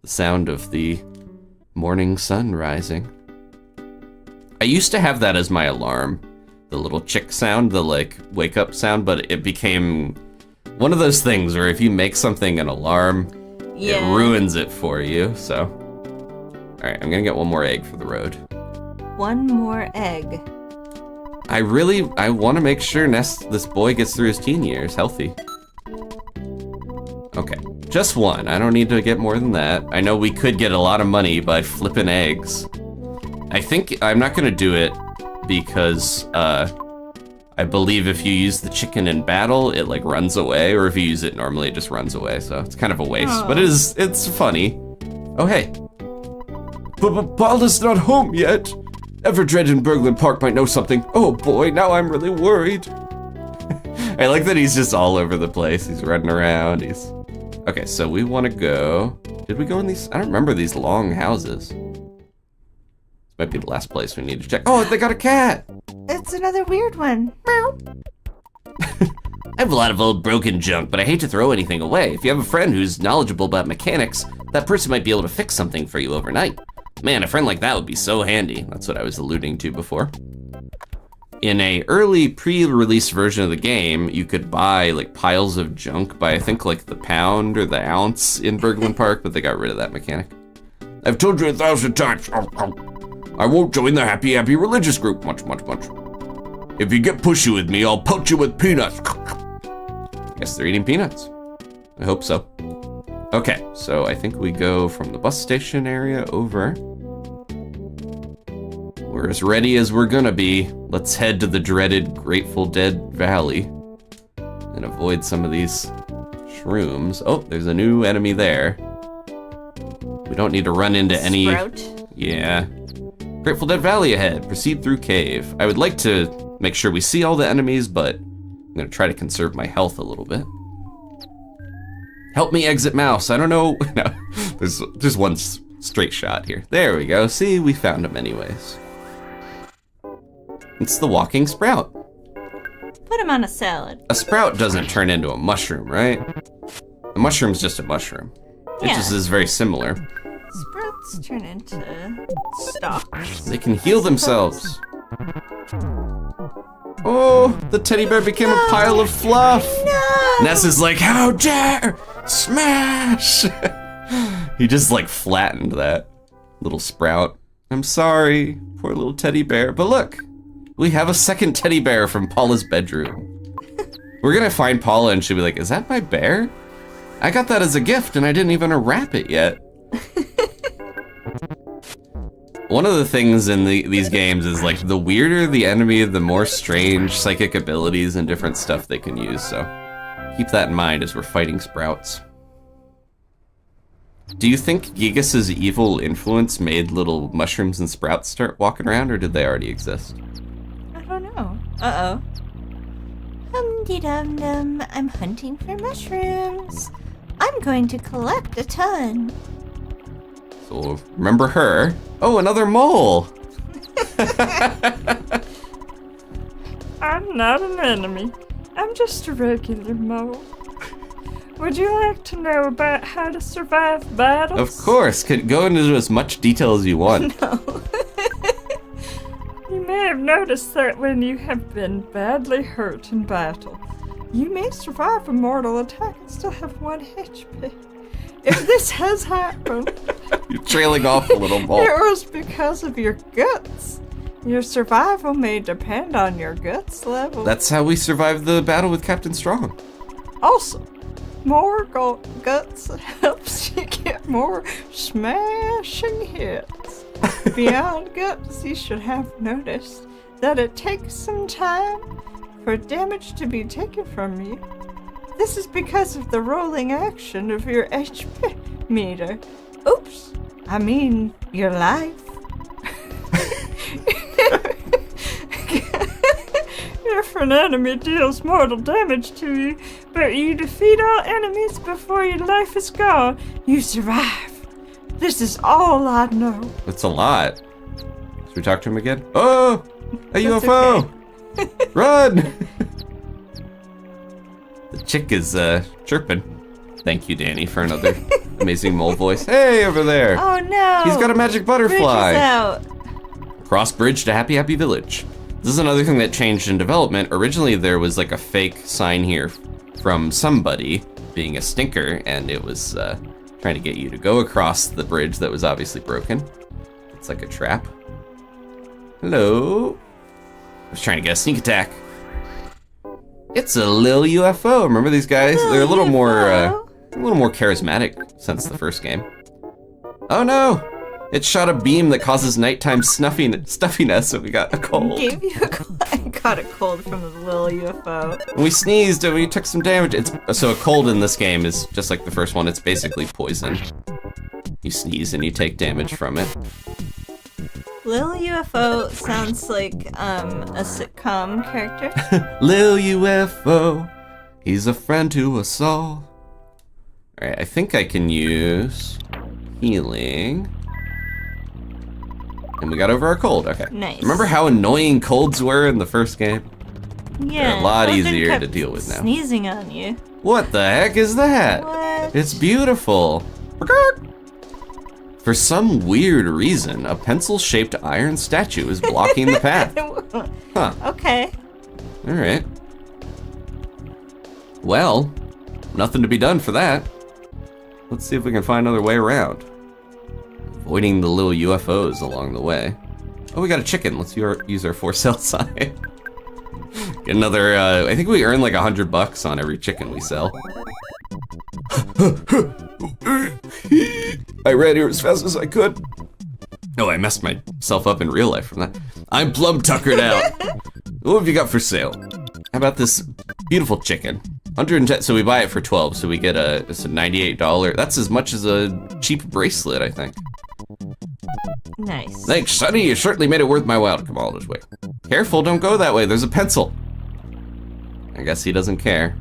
sound of the morning sun rising. I used to have that as my alarm, the little chick sound, the like wake up sound, but it became one of those things where if you make something an alarm, it ruins it for you, so. All right, I'm gonna get one more egg for the road. One more egg. I want to make sure this boy gets through his teen years healthy. Okay, just one. I don't need to get more than that. I know we could get a lot of money by flipping eggs. I think I'm not gonna do it because I believe if you use the chicken in battle, it like runs away, or if you use it normally, it just runs away. So it's kind of a waste, but it's funny. Oh hey, But Paula's not home yet. Everdred in Berglund Park might know something. Oh boy, now I'm really worried. I like that he's just all over the place. He's running around. Okay, so we want to go. Did we go in these? I don't remember these long houses. This might be the last place we need to check. Oh, they got a cat. It's another weird one. Meow. I have a lot of old broken junk, but I hate to throw anything away. If you have a friend who's knowledgeable about mechanics, that person might be able to fix something for you overnight. Man, a friend like that would be so handy. That's what I was alluding to before. In a early pre-release version of the game, you could buy like piles of junk by I think like the pound or the ounce in Berglund Park, but they got rid of that mechanic. I've told you 1,000 times. I won't join the happy religious group much. If you get pushy with me, I'll poach you with peanuts. Guess they're eating peanuts. I hope so. Okay, so I think we go from the bus station area over. We're as ready as we're gonna be. Let's head to the dreaded Grateful Dead Valley and avoid some of these shrooms. Oh, there's a new enemy there. We don't need to run into any... Sprout? Yeah. Grateful Dead Valley ahead. Proceed through cave. I would like to make sure we see all the enemies, but I'm gonna try to conserve my health a little bit. Help me exit mouse. I don't know. No, there's just one straight shot here. There we go. See, we found him anyways. It's the walking sprout. Put him on a salad. A sprout doesn't turn into a mushroom, right? A mushroom's just a mushroom. It just is very similar. Sprouts turn into stalks. They can heal themselves. Oh, the teddy bear became a pile of fluff. No! Ness is like, how dare! Smash! He just like flattened that little sprout. I'm sorry, poor little teddy bear. But look, we have a second teddy bear from Paula's bedroom. We're gonna find Paula and she'll be like, is that my bear? I got that as a gift and I didn't even unwrap it yet. One of the things in these games is like the weirder the enemy, the more strange psychic abilities and different stuff they can use, so keep that in mind as we're fighting sprouts. Do you think Gigas's evil influence made little mushrooms and sprouts start walking around, or did they already exist? I don't know. Uh-oh. Hum-de-dum-dum, I'm hunting for mushrooms. I'm going to collect a ton. So, remember her. Oh, another mole! I'm not an enemy. I'm just a regular mole. Would you like to know about how to survive battles? Of course, could go into as much detail as you want. No. You may have noticed that when you have been badly hurt in battle, you may survive a mortal attack and still have 1 HP. If this has happened, You're trailing off a little mole. it was because of your guts. Your survival may depend on your guts level. That's how we survived the battle with Captain Strong. Also, more guts helps you get more smashing hits. Beyond guts, you should have noticed that it takes some time for damage to be taken from you. This is because of the rolling action of your HP meter. Oops, I mean your life. If an enemy deals mortal damage to you, but you defeat all enemies before your life is gone, you survive. This is all I know. That's a lot. Should we talk to him again? Oh! A That's UFO! Run! The chick is chirping. Thank you, Danny, for another amazing mole voice. Hey, over there! Oh no! He's got a magic butterfly! Bridge is out. Cross bridge to Happy Happy Village. This is another thing that changed in development. Originally, there was like a fake sign here from somebody being a stinker, and it was trying to get you to go across the bridge that was obviously broken. It's like a trap. Hello? I was trying to get a sneak attack. It's a little UFO. Remember these guys? They're a little more charismatic since the first game. Oh no! It shot a beam that causes nighttime stuffiness, so we got a cold. Gave you a cold. I got a cold from the little UFO. And we sneezed and we took some damage. So a cold in this game is just like the first one. It's basically poison. You sneeze and you take damage from it. Little UFO sounds like a sitcom character. Lil UFO, he's a friend to us all. Alright, I think I can use healing. And we got over our cold, okay. Nice. Remember how annoying colds were in the first game? Yeah. They're a lot Logan easier kept to deal with now. Sneezing on you. What the heck is that? What? It's beautiful. For some weird reason, a pencil-shaped iron statue is blocking the path. Huh. Okay. Alright. Well, nothing to be done for that. Let's see if we can find another way around. Avoiding the little UFOs along the way. Oh, we got a chicken. Let's use our for sale sign. Get another, I think we earn like $100 on every chicken we sell. I ran here as fast as I could. Oh, I messed myself up in real life from that. I'm plumb tuckered out. What have you got for sale? How about this beautiful chicken? 110, so we buy it for 12, so we get it's a $98. That's as much as a cheap bracelet, I think. Nice. Thanks, Sonny. You certainly made it worth my while to come all this way. Careful, don't go that way. There's a pencil. I guess he doesn't care.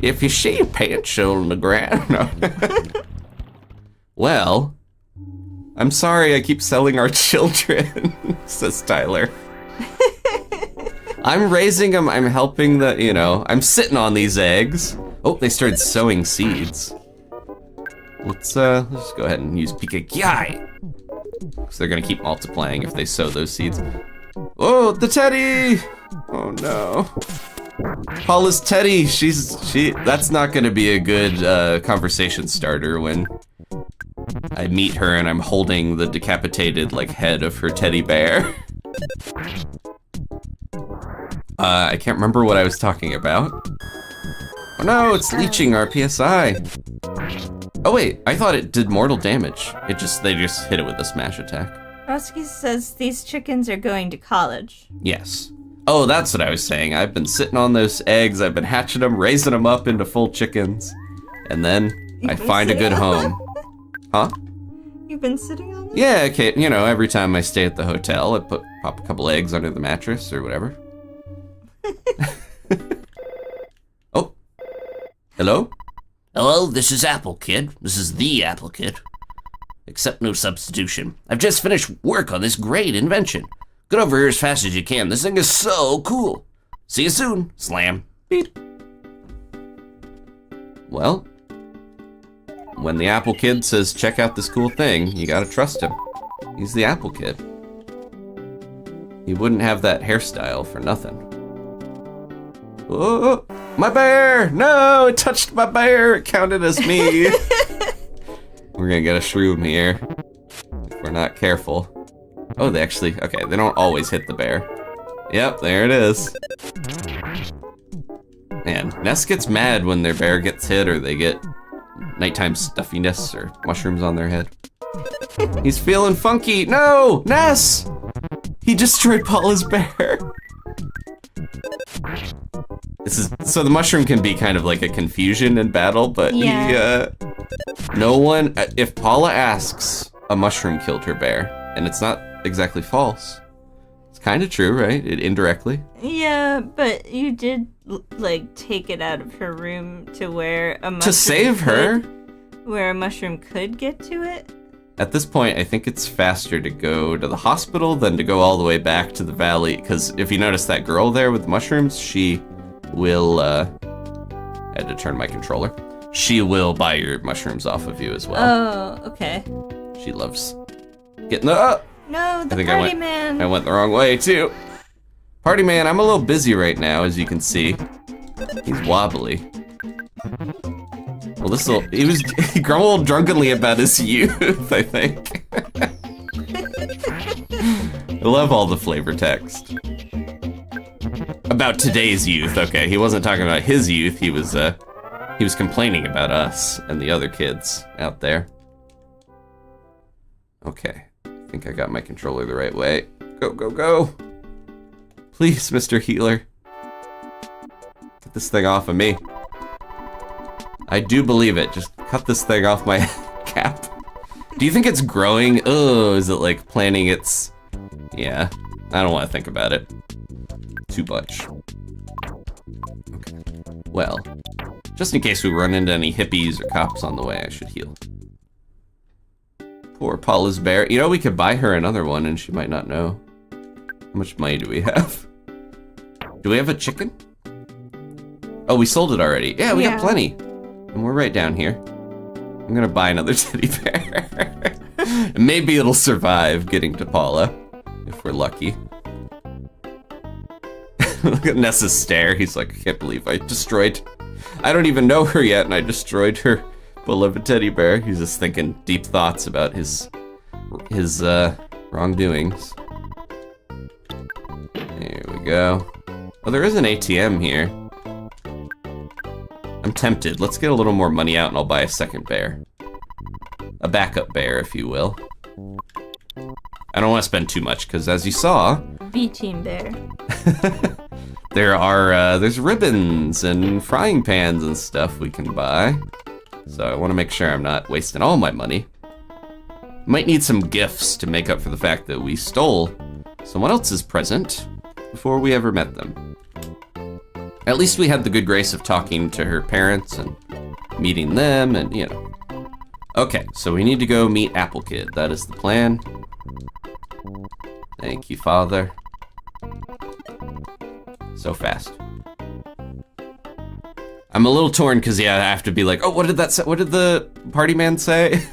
If you see a pencil on the ground. Well, I'm sorry I keep selling our children, says Tyler. I'm raising them. I'm helping I'm sitting on these eggs. Oh, they started sowing seeds. Let's just go ahead and use Pikachu. So they're gonna keep multiplying if they sow those seeds. Oh, the teddy! Oh no. Paula's Teddy. That's not gonna be a good conversation starter when I meet her and I'm holding the decapitated like head of her teddy bear. I can't remember what I was talking about. Oh no, it's leeching our PSI. Oh wait, I thought it did mortal damage. They just hit it with a smash attack. Roski says these chickens are going to college. Yes. Oh, that's what I was saying. I've been sitting on those eggs. I've been hatching them, raising them up into full chickens. And then I find a good home. Huh? You've been sitting on them? Yeah, okay. You know, every time I stay at the hotel, I pop a couple eggs under the mattress or whatever. Oh. Hello? Hello, this is Apple Kid. This is the Apple Kid. Except no substitution. I've just finished work on this great invention. Get over here as fast as you can. This thing is so cool. See you soon. Slam. Beep. Well, when the Apple Kid says check out this cool thing, you gotta trust him. He's the Apple Kid. He wouldn't have that hairstyle for nothing. Oh, my bear! No, it touched my bear. It counted as me. We're gonna get a shroom here if we're not careful. Oh, they don't always hit the bear. Yep, there it is. Man, Ness gets mad when their bear gets hit or they get nighttime stuffiness or mushrooms on their head. He's feeling funky. No, Ness! He destroyed Paula's bear. So the mushroom can be kind of like a confusion in battle, but yeah. If Paula asks, a mushroom killed her bear, and it's not exactly false. It's kind of true, right? Indirectly. Yeah, but you did like take it out of her room to where a mushroom to save her, where a mushroom could get to it. At this point, I think it's faster to go to the hospital than to go all the way back to the valley, because if you notice that girl there with the mushrooms, she will, I had to turn my controller. She will buy your mushrooms off of you as well. Oh, okay. She loves getting the, No, the party man. I went the wrong way too. Party man, I'm a little busy right now, as you can see. He's wobbly. Well, he grumbled drunkenly about his youth, I think. I love all the flavor text. About today's youth, okay. He wasn't talking about his youth, he was complaining about us and the other kids out there. Okay, I think I got my controller the right way. Go, go, go. Please, Mr. Healer. Get this thing off of me. I do believe it. Just cut this thing off my cap. Do you think it's growing? Oh, is it like planning its... Yeah, I don't want to think about it too much. Okay. Well, just in case we run into any hippies or cops on the way, I should heal. Poor Paula's bear. You know, we could buy her another one and she might not know. How much money do we have? Do we have a chicken? Oh, we sold it already. Yeah, we got plenty. And we're right down here. I'm gonna buy another teddy bear. Maybe it'll survive getting to Paula, if we're lucky. Look at Ness's stare. He's like, I can't believe I don't even know her yet, and I destroyed her beloved teddy bear. He's just thinking deep thoughts about his wrongdoings. There we go. Oh, there is an ATM here. I'm tempted. Let's get a little more money out and I'll buy a second bear. A backup bear, if you will. I don't want to spend too much, because as you saw... B-team bear. There's ribbons and frying pans and stuff we can buy. So I want to make sure I'm not wasting all my money. Might need some gifts to make up for the fact that we stole someone else's present before we ever met them. At least we had the good grace of talking to her parents and meeting them and, you know. Okay, so we need to go meet Apple Kid. That is the plan. Thank you, Father. So fast. I'm a little torn because, yeah, I have to be like, oh, what did that say? What did the party man say?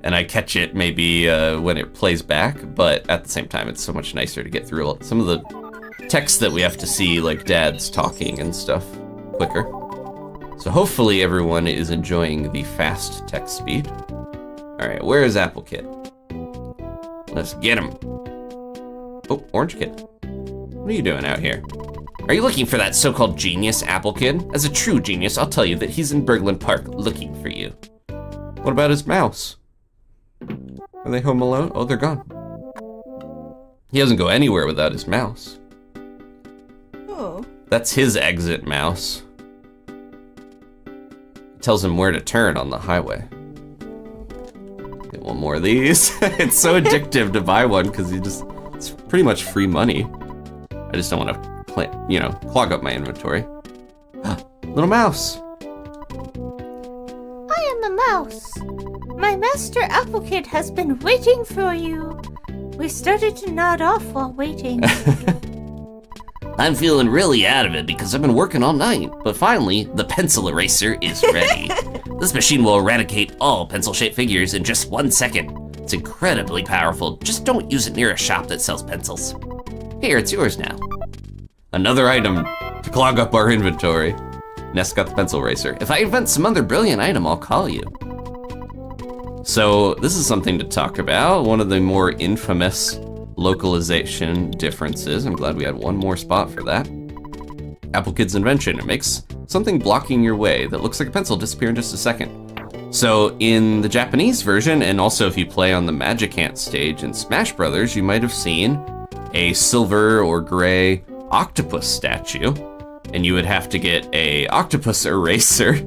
And I catch it maybe when it plays back, but at the same time, it's so much nicer to get through some of the text that we have to see, like Dad's talking and stuff, quicker. So hopefully everyone is enjoying the fast text speed. All right, where is Apple Kid? Let's get him. Oh, Orange Kid. What are you doing out here? Are you looking for that so-called genius, Apple Kid? As a true genius, I'll tell you that he's in Berglund Park looking for you. What about his mouse? Are they home alone? Oh, they're gone. He doesn't go anywhere without his mouse. Oh. That's his exit mouse. It tells him where to turn on the highway. Get one more of these. It's so addictive to buy one because it's pretty much free money. I just don't want to clog up my inventory. Little mouse. I am a mouse. My master Applecid has been waiting for you. We started to nod off while waiting. I'm feeling really out of it because I've been working all night, but finally, the pencil eraser is ready. This machine will eradicate all pencil-shaped figures in just 1 second. It's incredibly powerful. Just don't use it near a shop that sells pencils. Here, it's yours now. Another item to clog up our inventory. Ness got the pencil eraser. If I invent some other brilliant item, I'll call you. So this is something to talk about. One of the more infamous localization differences. I'm glad we had one more spot for that. Apple Kid's invention. It makes something blocking your way that looks like a pencil disappear in just a second. So in the Japanese version, and also if you play on the Magicant stage in Smash Brothers, you might have seen a silver or gray octopus statue, and you would have to get a octopus eraser.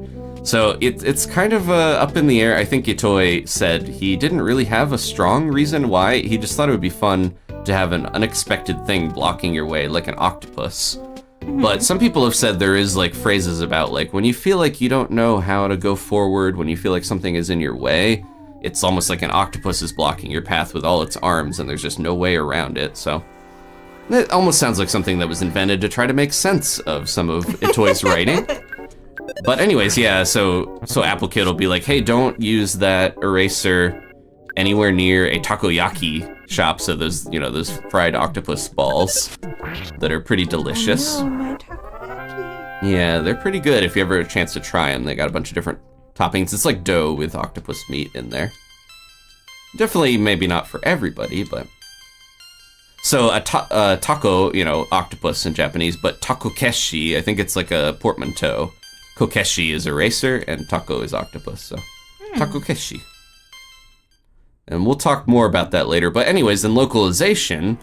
So it's kind of up in the air. I think Itoi said he didn't really have a strong reason why. He just thought it would be fun to have an unexpected thing blocking your way, like an octopus. But some people have said there is like phrases about like when you feel like you don't know how to go forward, when you feel like something is in your way, it's almost like an octopus is blocking your path with all its arms and there's just no way around it. So it almost sounds like something that was invented to try to make sense of some of Itoi's writing. But anyways, yeah, so Apple Kid will be like, hey, don't use that eraser anywhere near a takoyaki shop. So those fried octopus balls that are pretty delicious. Oh, my takoyaki. Yeah, they're pretty good if you ever have a chance to try them. They got a bunch of different toppings. It's like dough with octopus meat in there. Definitely maybe not for everybody, but... So a taco, octopus in Japanese, but takokeshi, I think it's like a portmanteau. Kokeshi is eraser and taco is octopus, so takokeshi. And we'll talk more about that later. But anyways, in localization,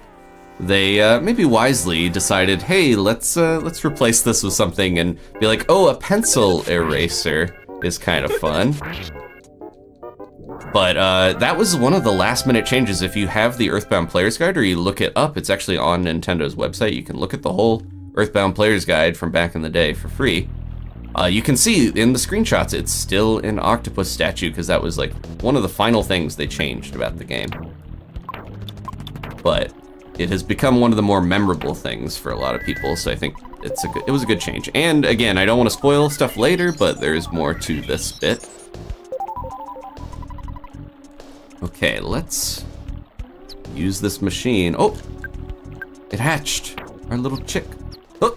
they maybe wisely decided, hey, let's replace this with something and be like, oh, a pencil eraser is kind of fun. But that was one of the last minute changes. If you have the EarthBound Player's Guide or you look it up, it's actually on Nintendo's website. You can look at the whole EarthBound Player's Guide from back in the day for free. You can see in the screenshots, it's still an octopus statue because that was like one of the final things they changed about the game. But it has become one of the more memorable things for a lot of people, so I think it was a good change. And again, I don't want to spoil stuff later, but there's more to this bit. Okay, let's use this machine. Oh, it hatched our little chick. Oh.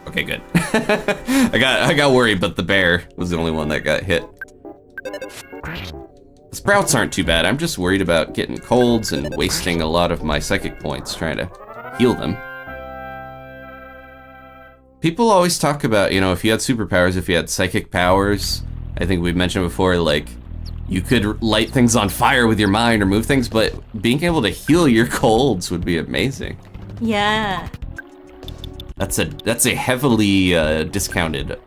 Okay, good. I got worried, but the bear was the only one that got hit. The sprouts aren't too bad. I'm just worried about getting colds and wasting a lot of my psychic points trying to heal them. People always talk about, if you had superpowers, if you had psychic powers, I think we've mentioned before, like, you could light things on fire with your mind or move things, but being able to heal your colds would be amazing. Yeah. That's a heavily discounted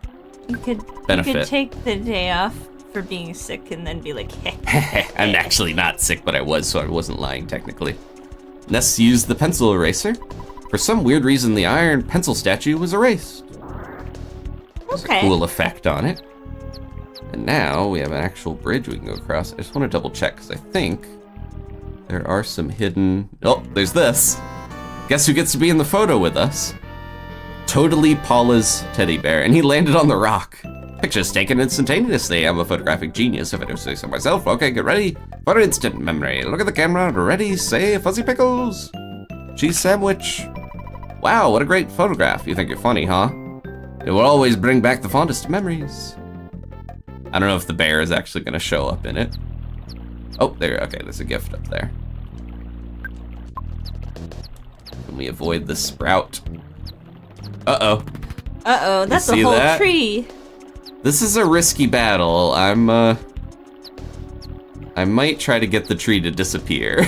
benefit. You could take the day off for being sick and then be like, hey. I'm actually not sick, but I was, so I wasn't lying technically. Ness used the pencil eraser. For some weird reason, the iron pencil statue was erased. There's a cool effect on it. And now we have an actual bridge we can go across. I just want to double check because I think there are some hidden... Oh, there's this. Guess who gets to be in the photo with us? Totally Paula's teddy bear, and he landed on the rock. Pictures taken instantaneously. I'm a photographic genius, if I do say so myself. Okay, get ready for instant memory. Look at the camera. Ready, say, fuzzy pickles. Cheese sandwich. Wow, what a great photograph. You think you're funny, huh? It will always bring back the fondest memories. I don't know if the bear is actually gonna show up in it. Oh, there, okay, there's a gift up there. Can we avoid the sprout? Uh-oh. Uh-oh, that's a see whole that? tree. This is a risky battle. I might try to get the tree to disappear.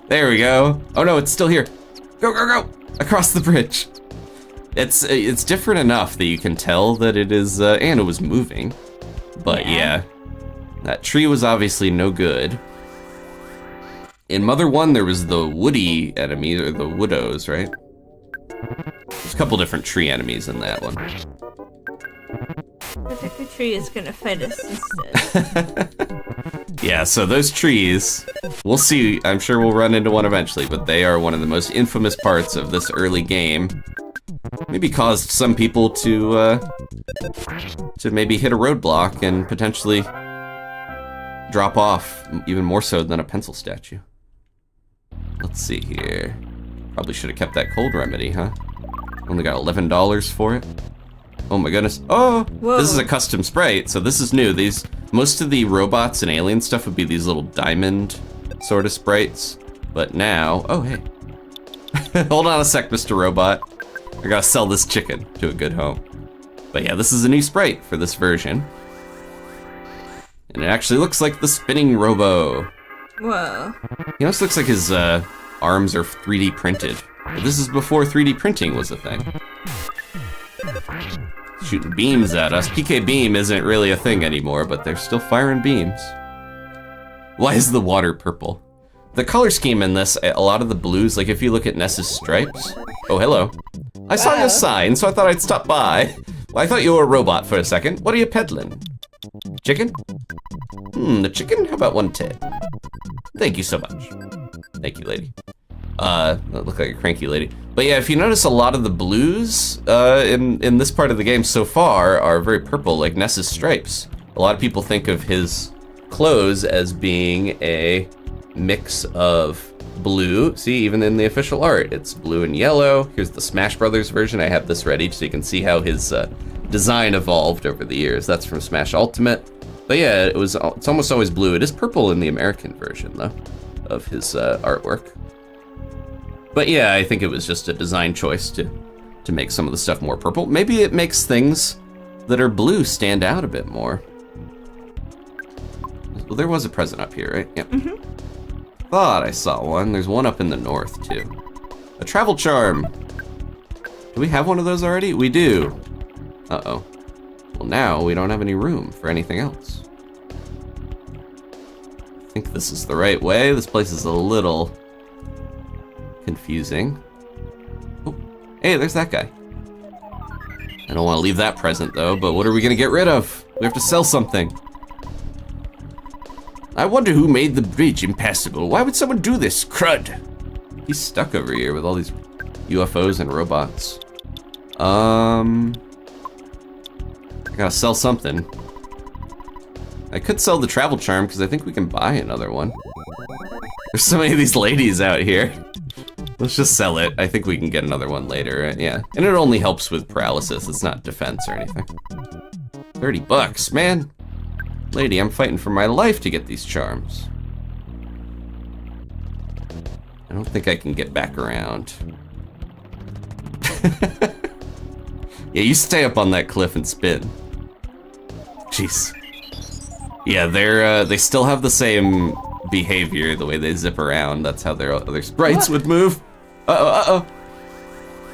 There we go. Oh no, it's still here. Go, go, go! Across the bridge. It's different enough that you can tell that it is, and it was moving. But yeah, that tree was obviously no good. In Mother 1, there was the woody enemies, or the woodos, right? There's a couple different tree enemies in that one. I think the tree is gonna fight us instead. Yeah, so those trees, we'll see. I'm sure we'll run into one eventually, but they are one of the most infamous parts of this early game. Maybe caused some people to maybe hit a roadblock and potentially drop off, even more so than a pencil statue. Let's see here. Probably should have kept that cold remedy, huh? Only got $11 for it. Oh my goodness. Oh, Whoa. This is a custom sprite, so this is new. Most of the robots and alien stuff would be these little diamond sort of sprites. But now, oh hey. Hold on a sec, Mr. Robot. I gotta sell this chicken to a good home. But yeah, this is a new sprite for this version. And it actually looks like the spinning robo. Whoa. He almost looks like his arms are 3D printed. But this is before 3D printing was a thing. Shooting beams at us. PK beam isn't really a thing anymore, but they're still firing beams. Why is the water purple? The color scheme in this, a lot of the blues, like if you look at Ness's stripes. Oh, hello. I saw your sign, so I thought I'd stop by. Well, I thought you were a robot for a second. What are you peddling? Chicken? The chicken? How about 110? Thank you so much. Thank you, lady. That looked like a cranky lady. But yeah, if you notice, a lot of the blues in this part of the game so far are very purple, like Ness's stripes. A lot of people think of his clothes as being a mix of blue. See, even in the official art, it's blue and yellow. Here's the Smash Brothers version. I have this ready so you can see how his design evolved over the years. That's from Smash Ultimate. But yeah, it's almost always blue. It is purple in the American version, though, of his artwork. But yeah, I think it was just a design choice to make some of the stuff more purple. Maybe it makes things that are blue stand out a bit more. Well, there was a present up here, right? Yep. Thought I saw one. There's one up in the north, too. A travel charm. Do we have one of those already? We do. Uh-oh. Well, now we don't have any room for anything else. I think this is the right way. This place is a little confusing. Oh, hey, there's that guy. I don't want to leave that present, though, but what are we going to get rid of? We have to sell something. I wonder who made the bridge impassable. Why would someone do this? Crud! He's stuck over here with all these UFOs and robots. I gotta sell something. I could sell the travel charm because I think we can buy another one. There's so many of these ladies out here. Let's just sell it. I think we can get another one later, right? Yeah. And it only helps with paralysis. It's not defense or anything. $30, man. Lady, I'm fighting for my life to get these charms. I don't think I can get back around. Yeah, you stay up on that cliff and spin. Jeez. Yeah, they still have the same behavior, the way they zip around. That's how their other sprites would move. Uh-oh, uh-oh.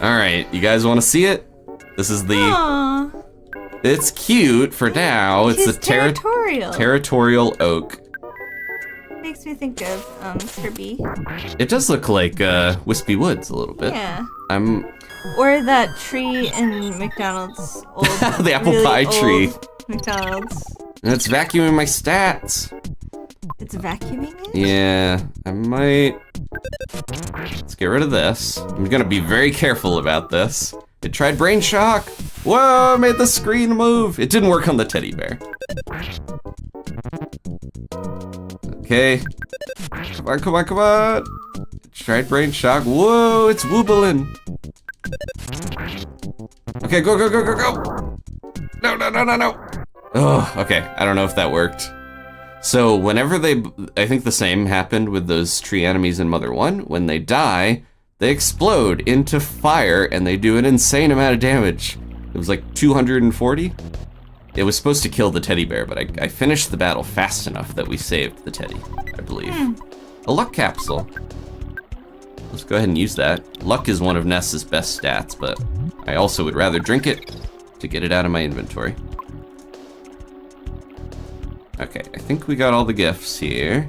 Alright, you guys want to see it? This is the... Aww. It's cute for now. It's She's a territorial. territorial oak. Makes me think of Kirby. It does look like Wispy Woods a little bit. Yeah. Or that tree in McDonald's old the apple really pie old tree. McDonald's. And it's vacuuming my stats. It's vacuuming it? Yeah, I might... Let's get rid of this. I'm gonna be very careful about this. It tried brain shock. Whoa, I made the screen move. It didn't work on the teddy bear. Okay. Come on, come on, come on. Tried brain shock. Whoa, it's woobling. Okay, go, go, go, go, go. No, no, no, no, no. Oh, okay. I don't know if that worked. So whenever I think the same happened with those tree enemies in Mother 1. When they die, they explode into fire and they do an insane amount of damage. It was like 240. It was supposed to kill the teddy bear, but I finished the battle fast enough that we saved the teddy, I believe. A luck capsule. Let's go ahead and use that. Luck is one of Ness's best stats, but I also would rather drink it to get it out of my inventory. Okay, I think we got all the gifts here.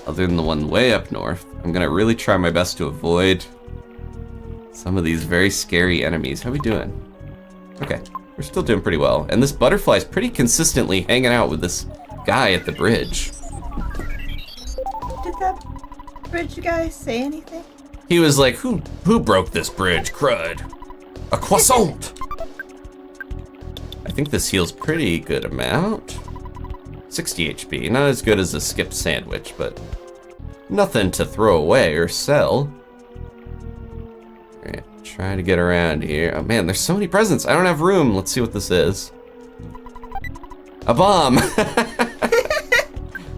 Other than the one way up north. I'm gonna really try my best to avoid some of these very scary enemies. How we doing? Okay, we're still doing pretty well. And this butterfly's pretty consistently hanging out with this guy at the bridge. Did that bridge guy say anything? He was like, who broke this bridge? Crud. A croissant! I think this heals pretty good amount. 60 HP, not as good as a skipped sandwich, but nothing to throw away or sell. Alright, try to get around here. Oh man, there's so many presents. I don't have room. Let's see what this is. A bomb!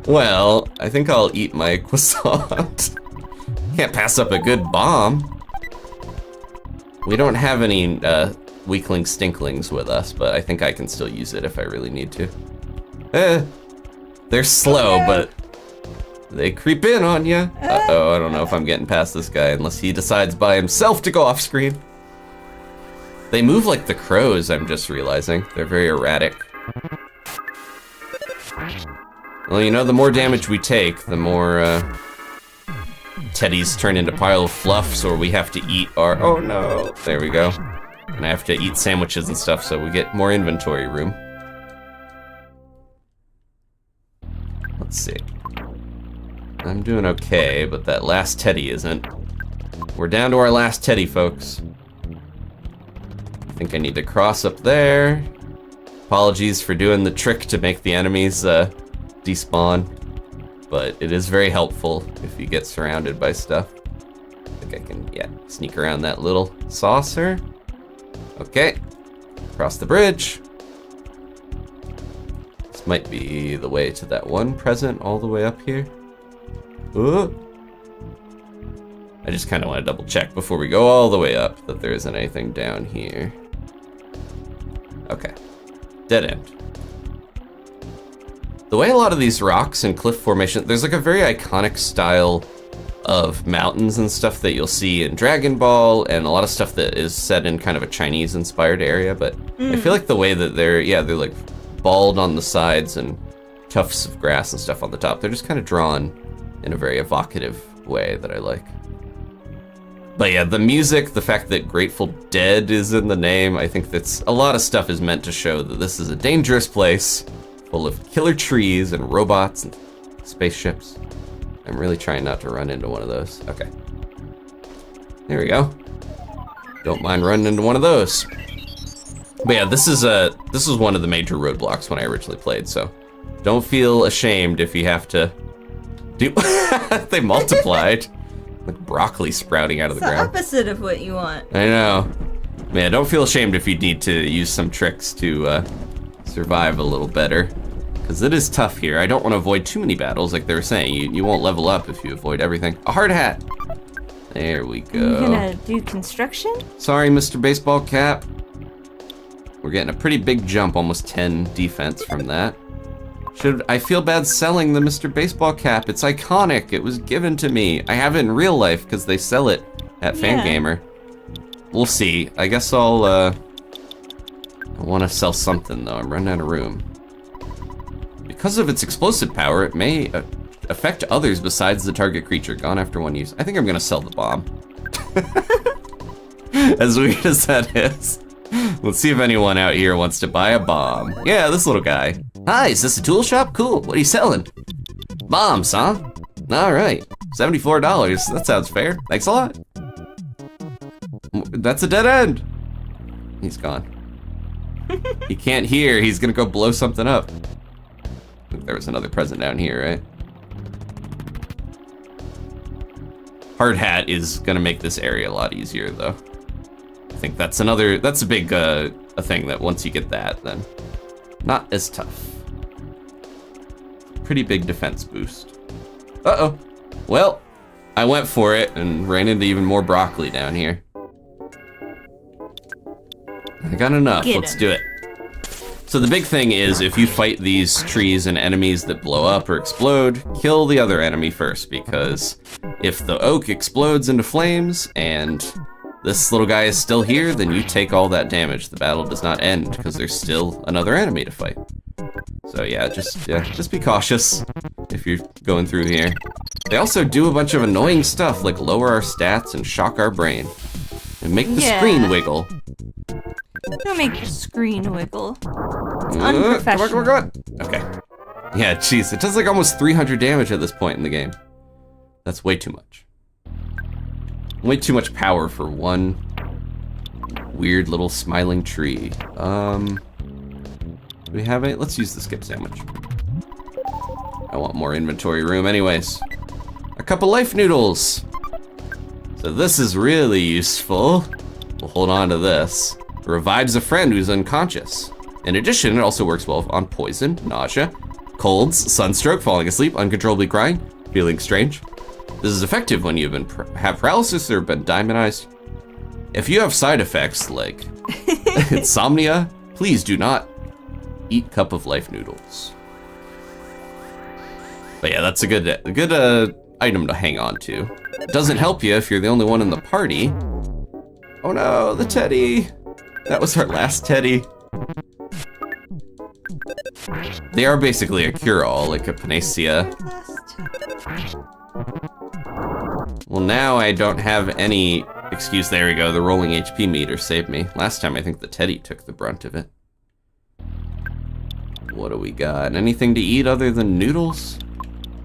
Well, I think I'll eat my croissant. Can't pass up a good bomb. We don't have any weakling stinklings with us, but I think I can still use it if I really need to. They're slow, but they creep in on you. Uh-oh, I don't know if I'm getting past this guy unless he decides by himself to go off screen. They move like the crows, I'm just realizing. They're very erratic. Well, you know, the more damage we take, the more teddies turn into pile of fluffs, or we have to eat our... Oh no, there we go. And I have to eat sandwiches and stuff, so we get more inventory room. Let's see. I'm doing okay, but that last teddy isn't. We're down to our last teddy, folks. I think I need to cross up there. Apologies for doing the trick to make the enemies despawn, but it is very helpful if you get surrounded by stuff. I think I can, yeah, sneak around that little saucer. Okay, cross the bridge. This might be the way to that one present all the way up here. Ooh. I just kind of want to double check before we go all the way up that there isn't anything down here. Okay, dead end. The way a lot of these rocks and cliff formation, there's like a very iconic style of mountains and stuff that you'll see in Dragon Ball, and a lot of stuff that is set in kind of a Chinese inspired area, but I feel like the way that they're like bald on the sides and tufts of grass and stuff on the top, they're just kind of drawn in a very evocative way that I like. But yeah, the music, the fact that Grateful Dead is in the name, I think that's a lot of stuff is meant to show that this is a dangerous place full of killer trees and robots and spaceships. I'm really trying not to run into one of those. Okay. There we go. Don't mind running into one of those. But yeah, this is one of the major roadblocks when I originally played, so don't feel ashamed if you have to do... They multiplied. Like broccoli sprouting out of the ground. It's the opposite of what you want. I know. Man, don't feel ashamed if you need to use some tricks to survive a little better. Because it is tough here. I don't want to avoid too many battles, like they were saying. You won't level up if you avoid everything. A hard hat! There we go. You gonna do construction? Sorry, Mr. Baseball Cap. We're getting a pretty big jump, almost 10 defense from that. I feel bad selling the Mr. Baseball Cap. It's iconic. It was given to me. I have it in real life because they sell it at Fangamer. We'll see. I guess I want to sell something though. I'm running out of room. Because of its explosive power, it may affect others besides the target creature. Gone after one use. I think I'm gonna sell the bomb. As weird as that is. Let's see if anyone out here wants to buy a bomb. Yeah, this little guy. Hi, is this a tool shop? Cool, what are you selling? Bombs, huh? All right, $74. That sounds fair. Thanks a lot. That's a dead end. He's gone. He can't hear, he's gonna go blow something up. I think there was another present down here, right? Hard hat is gonna make this area a lot easier, though. I think that's a big a thing that once you get that, then not as tough. Pretty big defense boost. Uh-oh. Well, I went for it and ran into even more broccoli down here. I got enough. Let's do it. So the big thing is, if you fight these trees and enemies that blow up or explode, kill the other enemy first, because if the oak explodes into flames and this little guy is still here, then you take all that damage. The battle does not end because there's still another enemy to fight. So yeah, just be cautious if you're going through here. They also do a bunch of annoying stuff like lower our stats and shock our brain and make the screen wiggle. Don't make the screen wiggle. It's Come unprofessional. on. Okay. Yeah, jeez, it does like almost 300 damage at this point in the game. That's way too much. Way too much power for one weird little smiling tree. Do we have any? Let's use the skip sandwich. I want more inventory room anyways. A couple life noodles. So this is really useful. We'll hold on to this. It revives a friend who's unconscious. In addition, it also works well on poison, nausea, colds, sunstroke, falling asleep, uncontrollably crying, feeling strange. This is effective when you've have paralysis or been diamondized. If you have side effects like insomnia, please do not eat cup of life noodles. But yeah, that's a good item to hang on to. It doesn't help you if you're the only one in the party. Oh no, the teddy. That was our last teddy. They are basically a cure-all, like a panacea. Well, now I don't have any excuse. There we go, the rolling HP meter saved me. Last time I think the teddy took the brunt of it. What do we got? Anything to eat other than noodles?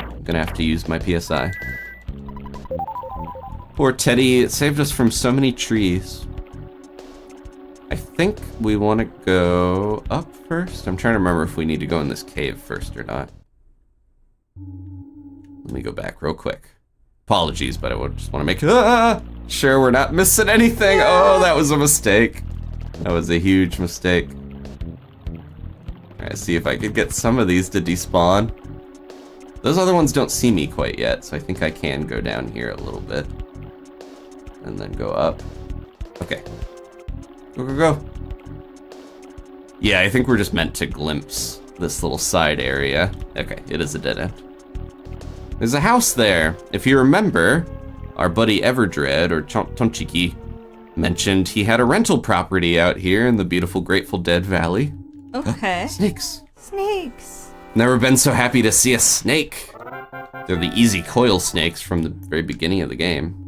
I'm gonna have to use my PSI. Poor teddy, it saved us from so many trees. I think we want to go up first. I'm trying to remember if we need to go in this cave first or not. Let me go back real quick. Apologies, but I just want to make sure we're not missing anything. Oh, that was a mistake. That was a huge mistake. Alright, see if I could get some of these to despawn. Those other ones don't see me quite yet, so I think I can go down here a little bit. And then go up. Okay. Go, go, go. Yeah, I think we're just meant to glimpse this little side area. Okay, it is a dead end. There's a house there. If you remember, our buddy Everdred, or Tonchiki, mentioned he had a rental property out here in the beautiful Grateful Dead Valley. Okay. Snakes. Snakes. Never been so happy to see a snake. They're the easy coil snakes from the very beginning of the game.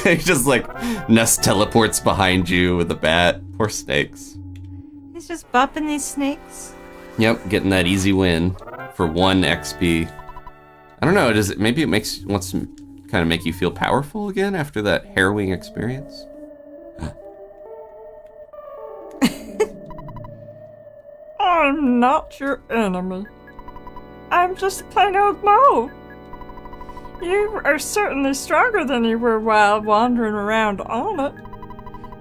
They just like Nest teleports behind you with a bat. Poor snakes. He's just bopping these snakes. Yep, getting that easy win for 1 XP. I don't know, maybe it wants to kind of make you feel powerful again after that harrowing experience? I'm not your enemy. I'm just plain old Mo. You are certainly stronger than you were while wandering around Onett.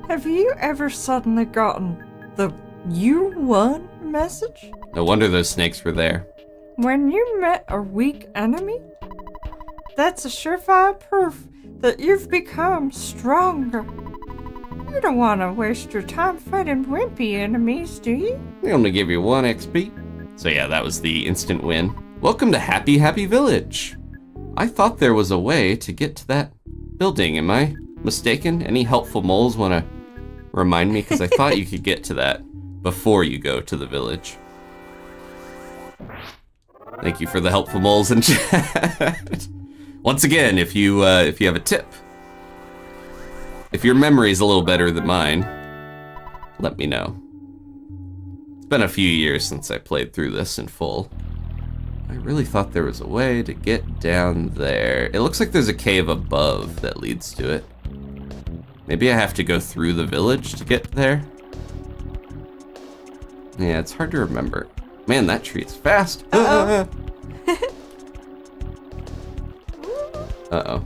Have you ever suddenly gotten the "you won" message? No wonder those snakes were there. When you met a weak enemy? That's a surefire proof that you've become stronger. You don't want to waste your time fighting wimpy enemies, do you? They only give you 1 XP. So yeah, that was the instant win. Welcome to Happy Happy Village. I thought there was a way to get to that building. Am I mistaken? Any helpful moles want to remind me? Because I thought you could get to that before you go to the village. Thank you for the helpful moles in chat. Once again, if you have a tip, if your memory's a little better than mine, let me know. It's been a few years since I played through this in full. I really thought there was a way to get down there. It looks like there's a cave above that leads to it. Maybe I have to go through the village to get there? Yeah, it's hard to remember. Man, that tree is fast. Uh-oh.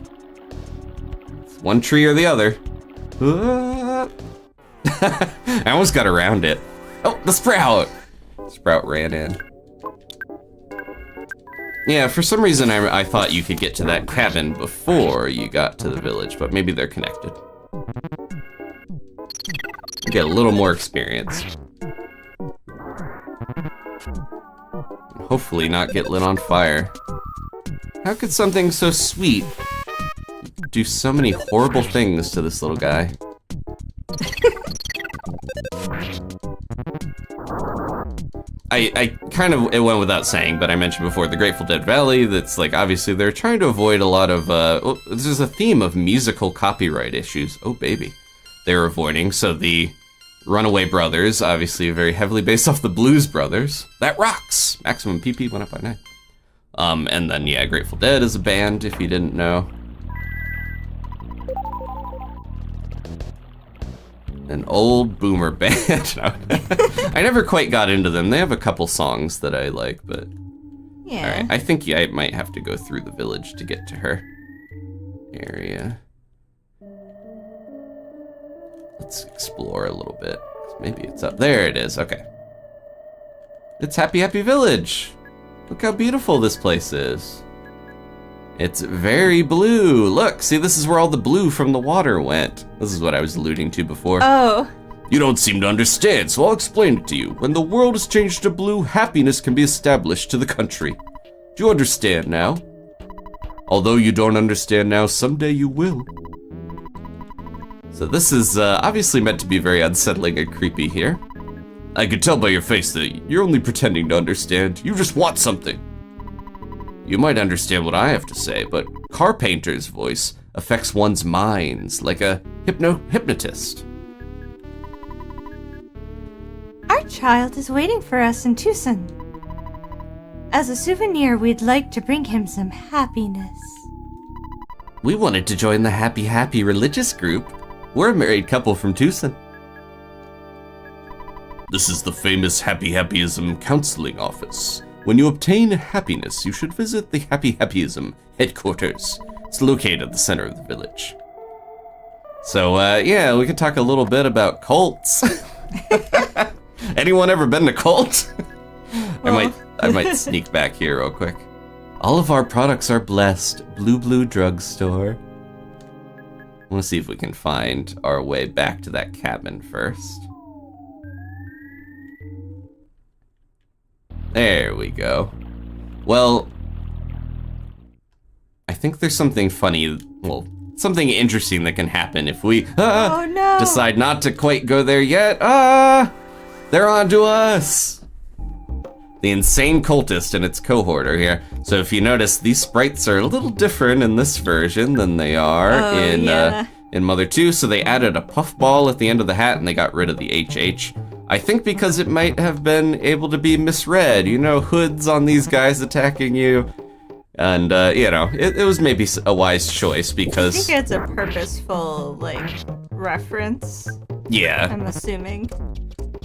It's one tree or the other. I almost got around it. Oh, the sprout! Sprout ran in. Yeah, for some reason I thought you could get to that cabin before you got to the village, but maybe they're connected. Get a little more experience. Hopefully not get lit on fire. How could something so sweet do so many horrible things to this little guy? I kind of, it went without saying, but I mentioned before the Grateful Dead Valley, that's like, obviously they're trying to avoid a lot of, well, there's a theme of musical copyright issues. Oh, baby. They're avoiding, so the Runaway Brothers, obviously very heavily based off the Blues Brothers. That rocks! Maximum PP went up by 9. And then, yeah, Grateful Dead is a band, if you didn't know. An old boomer band. I never quite got into them. They have a couple songs that I like, but... Yeah. Alright, I think I might have to go through the village to get to her area. Let's explore a little bit. Maybe it's up. There it is, okay. It's Happy Happy Village. Look how beautiful this place is. It's very blue. Look, see, this is where all the blue from the water went. This is what I was alluding to before. Oh. You don't seem to understand, so I'll explain it to you. When the world is changed to blue, happiness can be established to the country. Do you understand now? Although you don't understand now, someday you will. So this is obviously meant to be very unsettling and creepy here. I could tell by your face that you're only pretending to understand. You just want something. You might understand what I have to say, but Carpainter's voice affects one's minds like a hypnotist. Our child is waiting for us in Tucson. As a souvenir, we'd like to bring him some happiness. We wanted to join the Happy Happy religious group. We're a married couple from Tucson. This is the famous Happy Happyism counseling office. When you obtain happiness, you should visit the Happy Happyism headquarters. It's located at the center of the village. So, yeah, we could talk a little bit about cults. Anyone ever been to cult? I might sneak back here real quick. All of our products are blessed. Blue Drugstore. I want to see if we can find our way back to that cabin first. There we go. Well, I think there's something funny, well, something interesting that can happen if we decide not to quite go there yet. They're on to us. The insane cultist and its cohort are here. So if you notice, these sprites are a little different in this version than they are in Mother 2. So they added a puffball at the end of the hat and they got rid of the HH. I think because it might have been able to be misread. You know, hoods on these guys attacking you. And, you know, it was maybe a wise choice because... I think it's a purposeful, like, reference. Yeah. I'm assuming.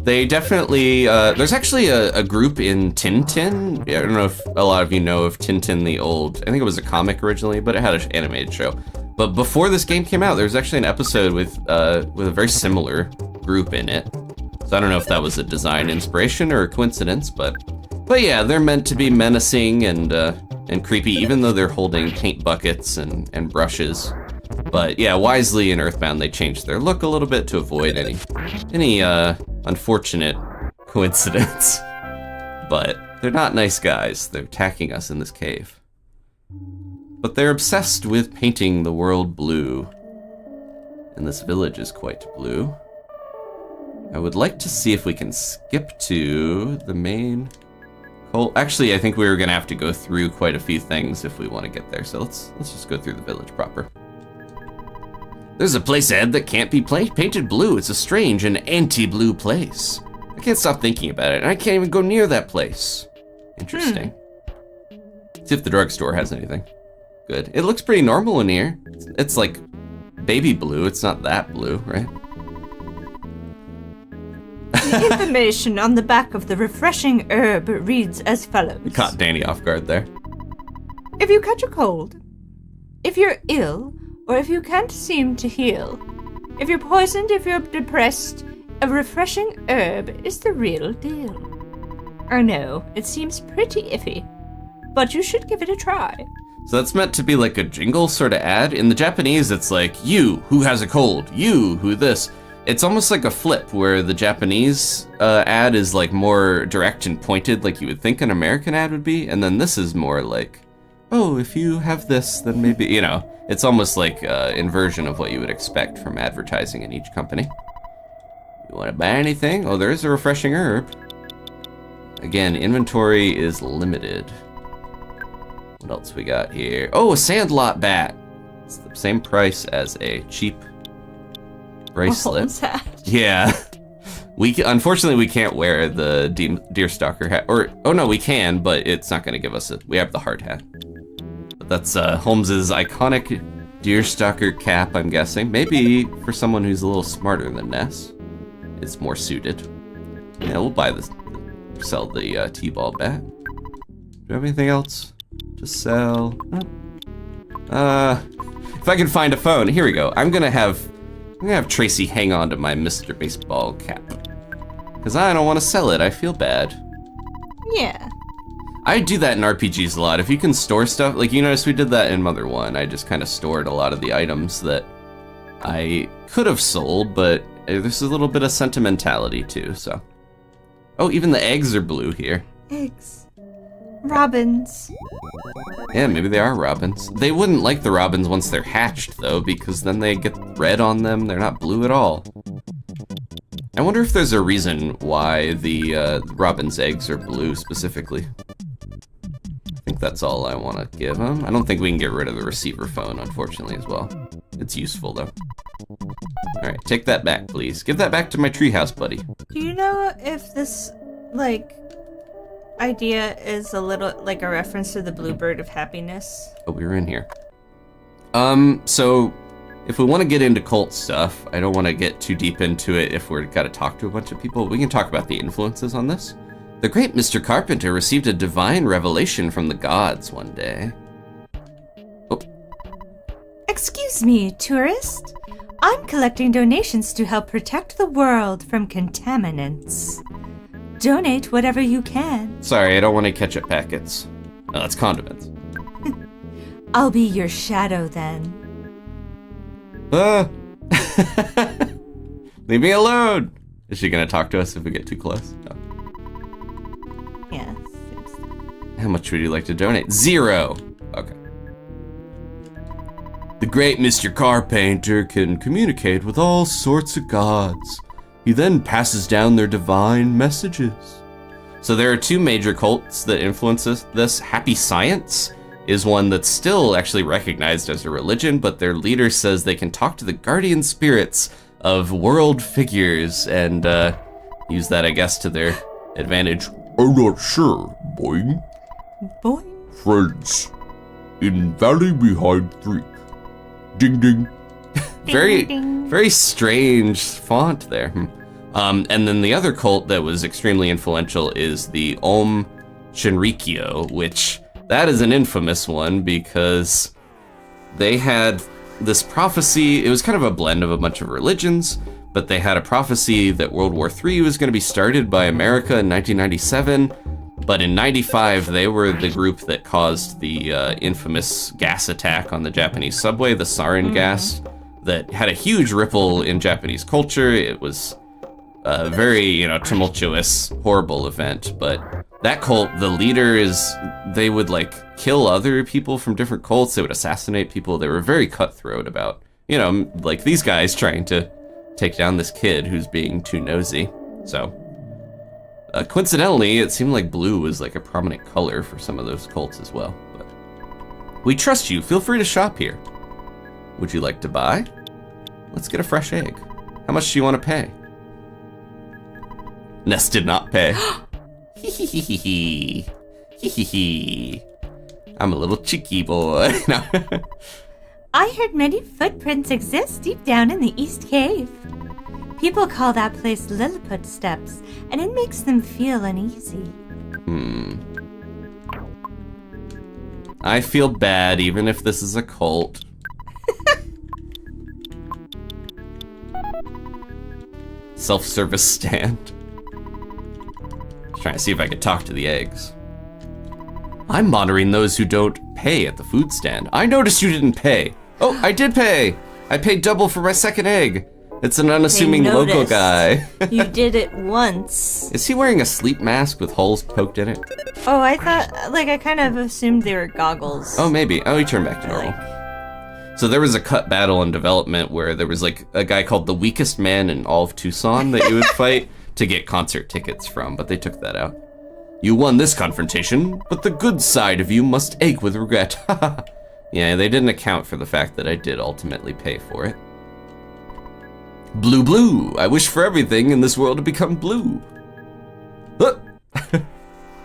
They definitely, there's actually a group in Tintin. I don't know if a lot of you know of Tintin the old, I think it was a comic originally, but it had an animated show. But before this game came out, there was actually an episode with a very similar group in it. So I don't know if that was a design inspiration or a coincidence, but yeah, they're meant to be menacing and creepy, even though they're holding paint buckets and brushes. But yeah, wisely in EarthBound, they changed their look a little bit to avoid any unfortunate coincidence. But they're not nice guys. They're attacking us in this cave. But they're obsessed with painting the world blue. And this village is quite blue. I would like to see if we can skip to the main... Oh, actually, I think we were gonna have to go through quite a few things if we want to get there. So let's just go through the village proper. There's a place ahead that can't be painted blue. It's a strange and anti-blue place. I can't stop thinking about it, and I can't even go near that place. Interesting. See if the drugstore has anything. Good. It looks pretty normal in here. It's like baby blue. It's not that blue, right? The information on the back of the refreshing herb reads as follows. We caught Dani off guard there. If you catch a cold, If you're ill, or if you can't seem to heal, if you're poisoned, if you're depressed, a refreshing herb is the real deal. I know, it seems pretty iffy, but you should give it a try. So that's meant to be like a jingle sort of ad. In the Japanese, it's like, you who has a cold, you who this. It's almost like a flip where the Japanese ad is like more direct and pointed like you would think an American ad would be. And then this is more like, oh, if you have this, then maybe, you know, it's almost like inversion of what you would expect from advertising in each company. You want to buy anything? Oh, there is a refreshing herb. Again, inventory is limited. What else we got here? Oh, a sandlot bat. It's the same price as a cheap bracelet. Yeah. Unfortunately, we can't wear the deerstalker hat. Or, oh no, we can, but it's not going to give us we have the hard hat. But that's Holmes's iconic deerstalker cap, I'm guessing. Maybe for someone who's a little smarter than Ness, it's more suited. Yeah, we'll buy this. Sell the T-ball bat. Do you have anything else to sell? If I can find a phone, here we go. I'm gonna have Tracy hang on to my Mr. Baseball cap, because I don't want to sell it. I feel bad. Yeah. I do that in RPGs a lot. If you can store stuff, like you notice we did that in Mother 1. I just kind of stored a lot of the items that I could have sold, but there's a little bit of sentimentality too, so. Oh, even the eggs are blue here. Eggs. Robins. Yeah, maybe they are robins. They wouldn't like the robins once they're hatched, though, because then they get red on them. They're not blue at all. I wonder if there's a reason why the robin's eggs are blue specifically. I think that's all I want to give them. I don't think we can get rid of the receiver phone, unfortunately, as well. It's useful, though. Alright, take that back, please. Give that back to my treehouse, buddy. Do you know if this, like, idea is a little like a reference to the bluebird of happiness? Oh, we were in here. So if we want to get into cult stuff, I don't want to get too deep into it if we're got to talk to a bunch of people. We can talk about the influences on this. The great Mr. Carpainter received a divine revelation from the gods one day. Oh. Excuse me, tourist. I'm collecting donations to help protect the world from contaminants. Donate whatever you can. Sorry, I don't want any ketchup packets. No, that's condiments. I'll be your shadow then. Leave me alone! Is she gonna talk to us if we get too close? No. Yes. How much would you like to donate? 0! Okay. The great Mr. Carpainter can communicate with all sorts of gods. He then passes down their divine messages. So there are two major cults that influence this. Happy Science is one that's still actually recognized as a religion, but their leader says they can talk to the guardian spirits of world figures and use that, I guess, to their advantage. I'm not sure, boy. Boy? Friends, in Valley Behind Freak. Ding ding. Very strange font there. And then the other cult that was extremely influential is the Om Shinrikyo, which that is an infamous one because they had this prophecy. It was kind of a blend of a bunch of religions, but they had a prophecy that World War III was going to be started by America in 1997. But in 95, they were the group that caused the infamous gas attack on the Japanese subway, the sarin gas, that had a huge ripple in Japanese culture. It was a very, tumultuous, horrible event. But that cult, the leaders, they would like kill other people from different cults. They would assassinate people. They were very cutthroat about, like these guys trying to take down this kid who's being too nosy. So coincidentally, it seemed like blue was like a prominent color for some of those cults as well. But we trust you. Feel free to shop here. Would you like to buy? Let's get a fresh egg. How much do you want to pay? Ness did not pay. Hee. I'm a little cheeky boy. No. I heard many footprints exist deep down in the East Cave. People call that place Lilliput Steps, and it makes them feel uneasy. I feel bad, even if this is a cult. Self-service stand. Trying to see if I could talk to the eggs. I'm monitoring those who don't pay at the food stand. I noticed you didn't pay. Oh, I did pay. I paid double for my second egg. It's an unassuming local guy. You did it once. Is he wearing a sleep mask with holes poked in it? Oh, I thought, like, I kind of assumed they were goggles. Oh, maybe. Oh, he turned back to normal. So there was a cut battle in development where there was like a guy called the weakest man in all of Tucson that you would fight to get concert tickets from, but they took that out. You won this confrontation, but the good side of you must ache with regret. Yeah, they didn't account for the fact that I did ultimately pay for it. Blue, blue. I wish for everything in this world to become blue.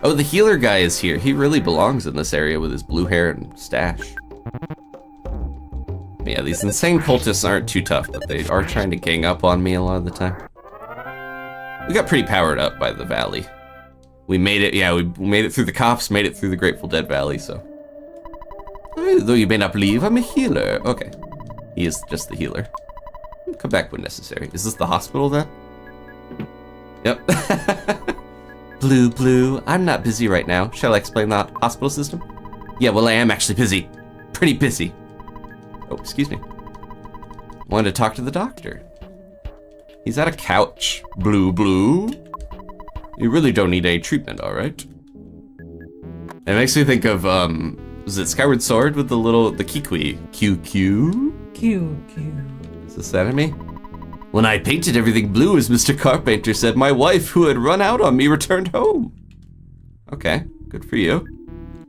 Oh, the healer guy is here. He really belongs in this area with his blue hair and stash. Yeah, these insane cultists aren't too tough, but they are trying to gang up on me a lot of the time. We got pretty powered up by the valley. We made it, yeah, we made it through the cops, made it through the Grateful Dead Valley, so. Though you may not believe, I'm a healer. Okay, he is just the healer. Come back when necessary. Is this the hospital then? Yep. Blue, blue, I'm not busy right now. Shall I explain the hospital system? Yeah, well, I am actually busy. Pretty busy. Oh, excuse me. Wanted to talk to the doctor. He's at a couch. Blue, blue. You really don't need any treatment, all right? It makes me think of, was it Skyward Sword with the Kikwi? QQ? QQ. Is this enemy? When I painted everything blue, as Mr. Carpainter said, my wife, who had run out on me, returned home. Okay, good for you.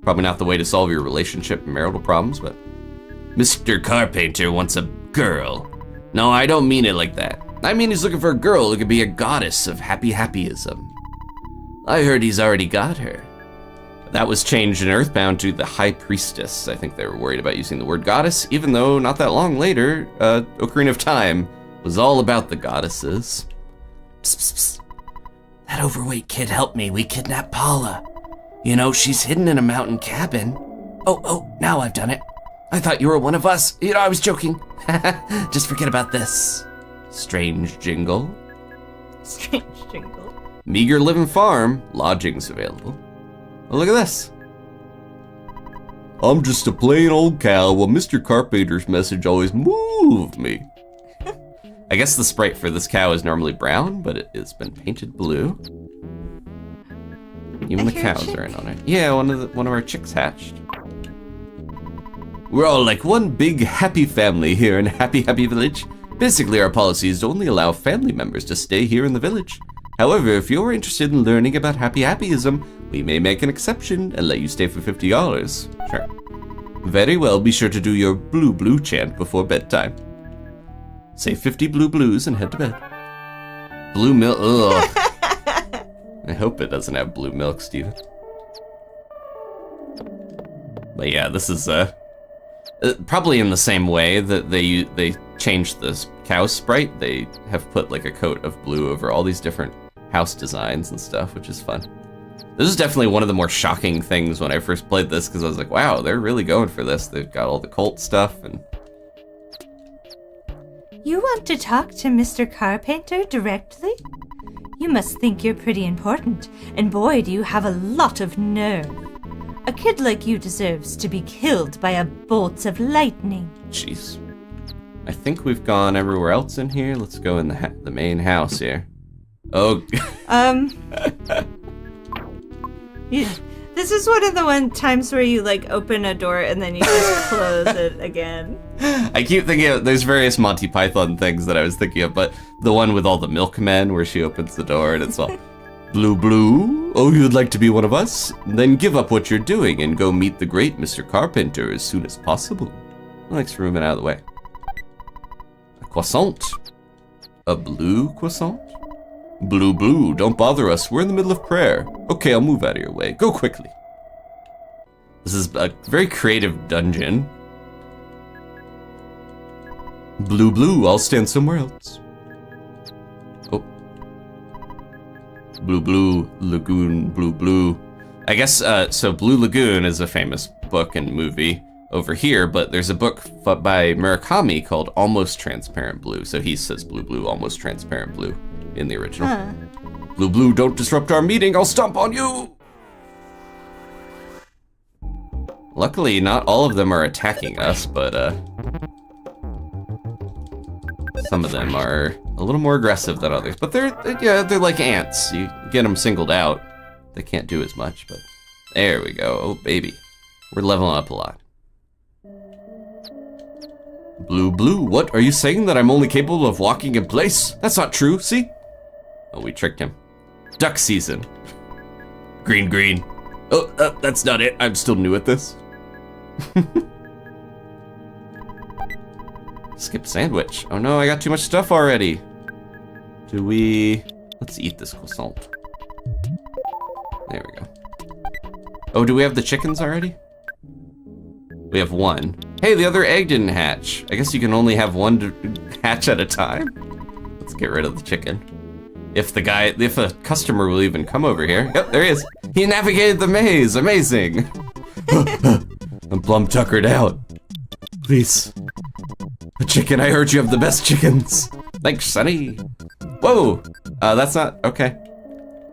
Probably not the way to solve your relationship and marital problems, but... Mr. Carpainter wants a girl. No, I don't mean it like that. I mean he's looking for a girl who could be a goddess of happyism. I heard he's already got her. That was changed in EarthBound to the High Priestess. I think they were worried about using the word goddess, even though not that long later, Ocarina of Time was all about the goddesses. Psst, psst, psst. That overweight kid helped me. We kidnapped Paula. You know, she's hidden in a mountain cabin. Oh, now I've done it. I thought you were one of us. You know, I was joking. Just forget about this. Strange jingle. Strange jingle. Meager living farm. Lodgings available. Oh, look at this. I'm just a plain old cow. Well, Mr. Carpainter's message always moved me. I guess the sprite for this cow is normally brown, but it has been painted blue. Even the cows are in on it. Yeah, one of our chicks hatched. We're all like one big happy family here in Happy Village. Basically, our policy is to only allow family members to stay here in the village. However, if you're interested in learning about happyism, we may make an exception and let you stay for $50. Sure. Very well, be sure to do your blue blue chant before bedtime. Say 50 blue blues and head to bed. Blue milk, ugh. I hope it doesn't have blue milk, Steven. But yeah, this is probably in the same way that they changed this cow sprite. They have put like a coat of blue over all these different house designs and stuff, which is fun. This is definitely one of the more shocking things when I first played this, because I was like, wow, they're really going for this. They've got all the cult stuff and... You want to talk to Mr. Carpainter directly? You must think you're pretty important, and boy, do you have a lot of nerve. A kid like you deserves to be killed by a bolt of lightning. Jeez. I think we've gone everywhere else in here. Let's go in the main house here. Oh. This is one of the times where you like open a door and then you just close it again. I keep thinking of, there's various Monty Python things that I was thinking of, but the one with all the milkmen where she opens the door and it's all blue blue. Oh, you'd like to be one of us? Then give up what you're doing and go meet the great Mr. Carpainter as soon as possible. Thanks for moving out of the way. A croissant. A blue croissant? Blue, blue, don't bother us. We're in the middle of prayer. Okay, I'll move out of your way. Go quickly. This is a very creative dungeon. Blue, blue, I'll stand somewhere else. Oh. Blue, blue, lagoon, blue, blue. I guess, so Blue Lagoon is a famous book and movie over here, but there's a book by Murakami called Almost Transparent Blue. So he says blue, blue, almost transparent blue in the original. Huh. Blue, blue, don't disrupt our meeting, I'll stomp on you! Luckily, not all of them are attacking us, but some of them are a little more aggressive than others. But they're like ants. You get them singled out, they can't do as much, but there we go. Oh, baby. We're leveling up a lot. Blue, blue, what? Are you saying that I'm only capable of walking in place? That's not true, see? Oh, we tricked him. Duck season. Green, green. Oh, that's not it. I'm still new at this. Skip sandwich. Oh no, I got too much stuff already. Let's eat this croissant. There we go. Oh, do we have the chickens already? We have one. Hey, the other egg didn't hatch. I guess you can only have one to hatch at a time. Let's get rid of the chicken. If a customer will even come over here. Yep, there he is. He navigated the maze, amazing. I'm plumb tuckered out. Please. A chicken, I heard you have the best chickens. Thanks, Sonny. Whoa, that's not, okay.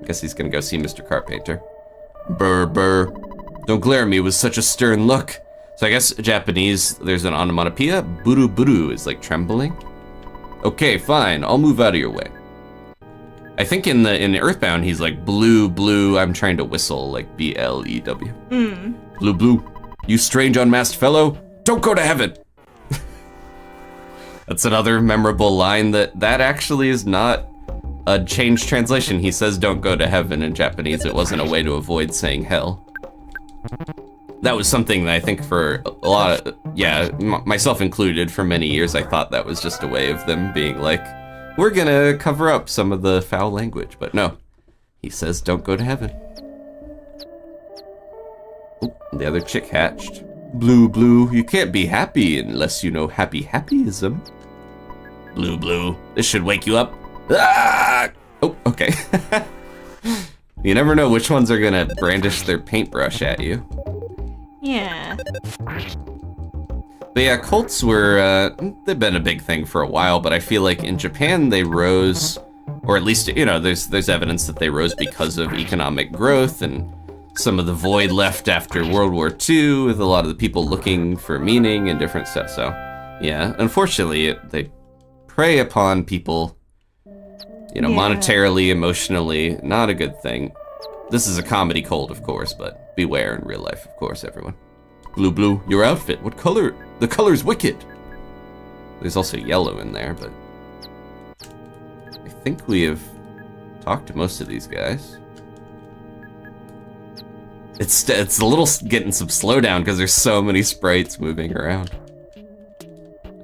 I guess he's gonna go see Mr. Carpainter. Brr, brr. Don't glare at me with such a stern look. So I guess Japanese, there's an onomatopoeia. Buru buru is like trembling. Okay, fine, I'll move out of your way. I think in EarthBound, he's like, blue, blue, I'm trying to whistle, like B-L-E-W. Blue, blue, you strange unmasked fellow, don't go to heaven. That's another memorable line that actually is not a changed translation. He says don't go to heaven in Japanese. It wasn't a way to avoid saying hell. That was something that I think for a lot of, myself included, for many years, I thought that was just a way of them being like, we're gonna cover up some of the foul language, but no. He says don't go to heaven. Oh, the other chick hatched. Blue, blue, you can't be happy unless you know happyism. Blue, blue, this should wake you up. Ah! Oh, okay. You never know which ones are gonna brandish their paintbrush at you. Yeah. But yeah, cults were, they've been a big thing for a while, but I feel like in Japan they rose, or at least, you know, there's evidence that they rose because of economic growth and some of the void left after World War II with a lot of the people looking for meaning and different stuff. So yeah, unfortunately, they prey upon people, you know, monetarily, emotionally, not a good thing. This is a comedy cult, of course, but beware in real life, of course, everyone. Blue, blue, your outfit, what color? The color's wicked. There's also yellow in there, but I think we have talked to most of these guys. It's a little getting some slowdown because there's so many sprites moving around.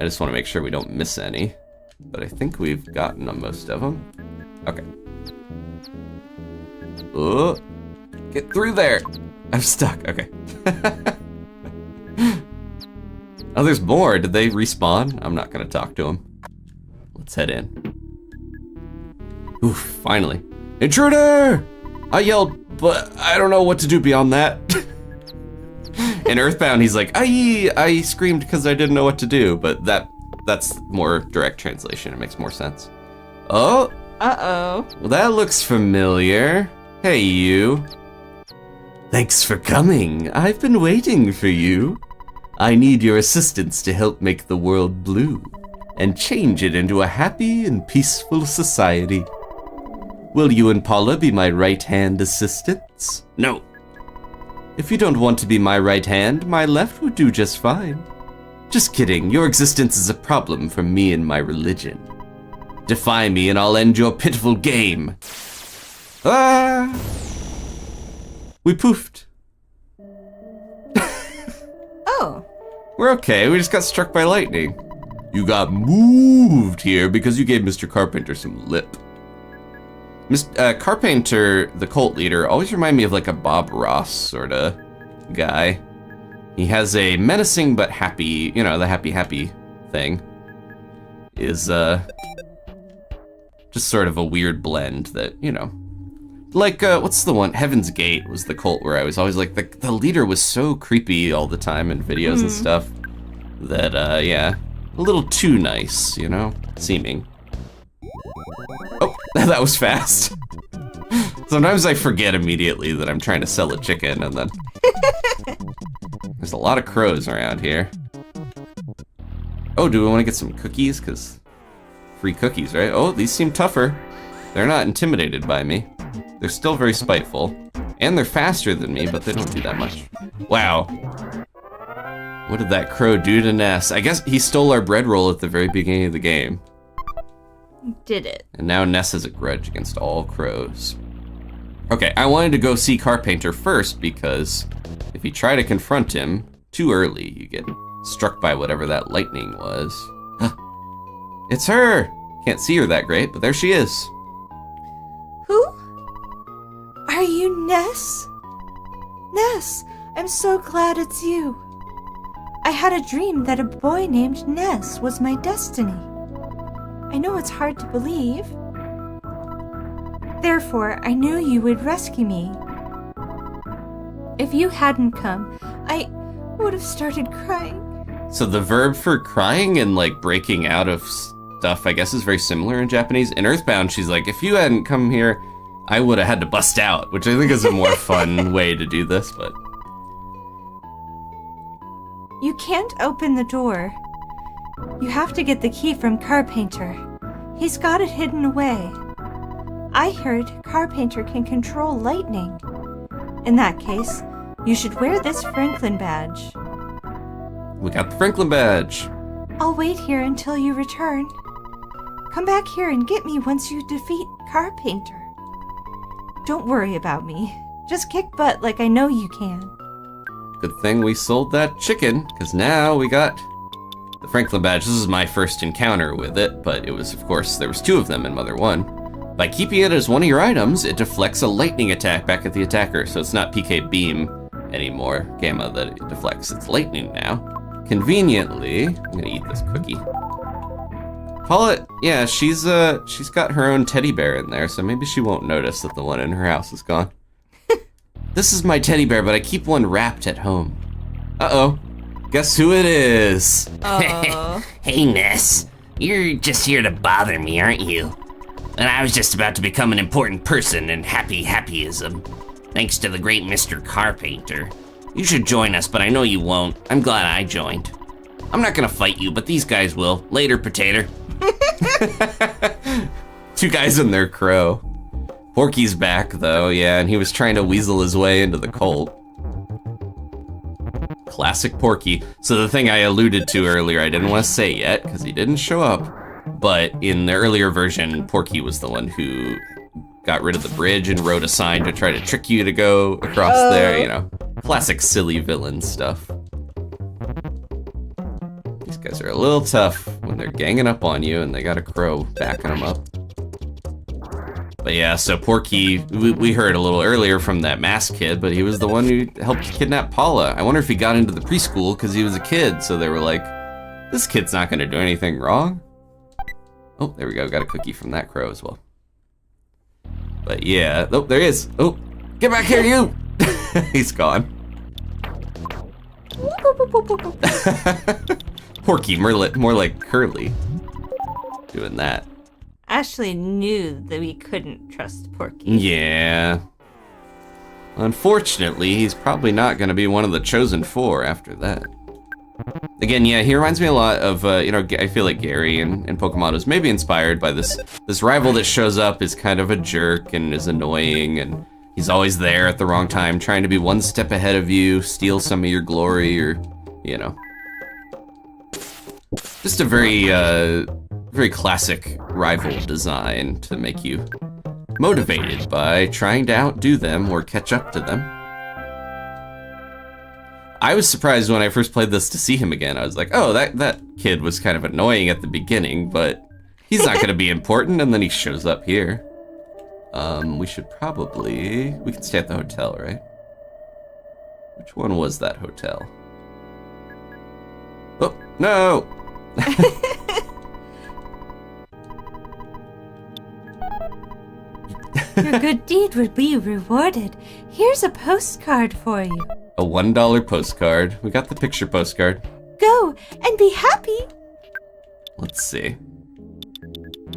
I just want to make sure we don't miss any, but I think we've gotten on most of them. Okay. Oh, get through there. I'm stuck, okay. Oh, there's more. Did they respawn? I'm not gonna talk to them. Let's head in. Oof, finally. Intruder! I yelled, but I don't know what to do beyond that. In EarthBound, he's like, I screamed because I didn't know what to do, but that's more direct translation. It makes more sense. Oh. Uh-oh. Well, that looks familiar. Hey, you. Thanks for coming. I've been waiting for you. I need your assistance to help make the world blue and change it into a happy and peaceful society. Will you and Paula be my right-hand assistants? No. If you don't want to be my right hand, my left would do just fine. Just kidding, your existence is a problem for me and my religion. Defy me and I'll end your pitiful game. Ah! We poofed. Oh. We're okay, we just got struck by lightning. You got moved here because you gave Mr. Carpainter some lip. Carpainter, the cult leader, always remind me of like a Bob Ross sort of guy. He has a menacing but happy, you know, the happy thing is just sort of a weird blend that, you know, like, what's the one? Heaven's Gate was the cult where I was always like, the leader was so creepy all the time in videos and stuff that, yeah, a little too nice, you know, seeming. Oh, that was fast. Sometimes I forget immediately that I'm trying to sell a chicken, and then there's a lot of crows around here. Oh, do we want to get some cookies? Because free cookies, right? Oh, these seem tougher. They're not intimidated by me. They're still very spiteful. And they're faster than me, but they don't do that much. Wow. What did that crow do to Ness? I guess he stole our bread roll at the very beginning of the game. Did it. And now Ness has a grudge against all crows. Okay, I wanted to go see Carpainter first because if you try to confront him too early, you get struck by whatever that lightning was. It's her! Can't see her that great, but there she is. Who? Are you Ness? Ness, I'm so glad it's you. I had a dream that a boy named Ness was my destiny. I know it's hard to believe. Therefore, I knew you would rescue me. If you hadn't come, I would have started crying. So the verb for crying and like breaking out of stuff, I guess, is very similar in Japanese. In EarthBound, she's like, if you hadn't come here, I would have had to bust out, which I think is a more fun way to do this, but... You can't open the door. You have to get the key from Carpainter. He's got it hidden away. I heard Carpainter can control lightning. In that case, you should wear this Franklin badge. We got the Franklin badge. I'll wait here until you return. Come back here and get me once you defeat Carpainter. Don't worry about me. Just kick butt like I know you can. Good thing we sold that chicken, because now we got the Franklin badge. This is my first encounter with it, but it was, of course, there was 2 of them in Mother 1. By keeping it as one of your items, it deflects a lightning attack back at the attacker, so it's not PK Beam anymore, Gamma, that it deflects. It's lightning now. Conveniently, I'm gonna eat this cookie. Paula, yeah, she's got her own teddy bear in there, so maybe she won't notice that the one in her house is gone. This is my teddy bear, but I keep one wrapped at home. Uh-oh. Guess who it is? Oh. Hey, Ness. You're just here to bother me, aren't you? And I was just about to become an important person in happyism, thanks to the great Mr. Carpainter. You should join us, but I know you won't. I'm glad I joined. I'm not gonna fight you, but these guys will. Later, potato. 2 guys and their crow. Porky's back, though, yeah, and he was trying to weasel his way into the cult. Classic Porky. So the thing I alluded to earlier, I didn't want to say yet, because he didn't show up, but in the earlier version, Porky was the one who got rid of the bridge and wrote a sign to try to trick you to go across there, you know. Classic silly villain stuff. These guys are a little tough when they're ganging up on you and they got a crow backing them up. But yeah, so Porky, we heard a little earlier from that masked kid, but he was the one who helped kidnap Paula. I wonder if he got into the preschool because he was a kid, so they were like, this kid's not gonna do anything wrong. Oh, there we go, got a cookie from that crow as well. But yeah, oh, there he is. Oh, get back here, you! He's gone. Porky, more like Curly, doing that. Ashley knew that we couldn't trust Porky. Yeah. Unfortunately, he's probably not going to be one of the chosen 4 after that. Again, yeah, he reminds me a lot of, you know, I feel like Gary in Pokemon was maybe inspired by this rival that shows up, is kind of a jerk and is annoying, and he's always there at the wrong time, trying to be one step ahead of you, steal some of your glory, or, you know. Just a very classic rival design to make you motivated by trying to outdo them or catch up to them. I was surprised when I first played this to see him again. I was like, oh, that kid was kind of annoying at the beginning, but he's not gonna be important, and then he shows up here. We can stay at the hotel, right? Which one was that hotel? Oh, no! Your good deed will be rewarded. Here's a postcard for you. A $1 postcard. We got the picture postcard. Go and be happy. Let's see.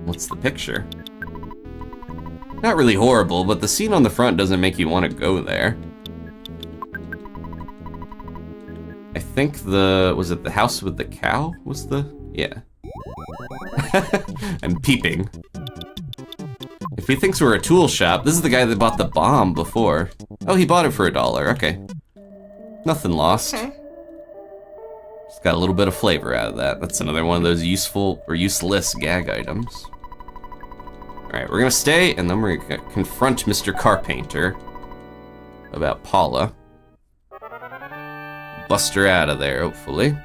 What's the picture? Not really horrible, but the scene on the front doesn't make you want to go there. I think was it the house with the cow? Yeah. I'm peeping. If he thinks we're a tool shop, this is the guy that bought the bomb before. Oh, he bought it for $1, okay. Nothing lost. Okay. Just got a little bit of flavor out of that. That's another one of those useful or useless gag items. Alright, we're gonna stay, and then we're gonna confront Mr. Carpainter about Paula. Bust her out of there, hopefully.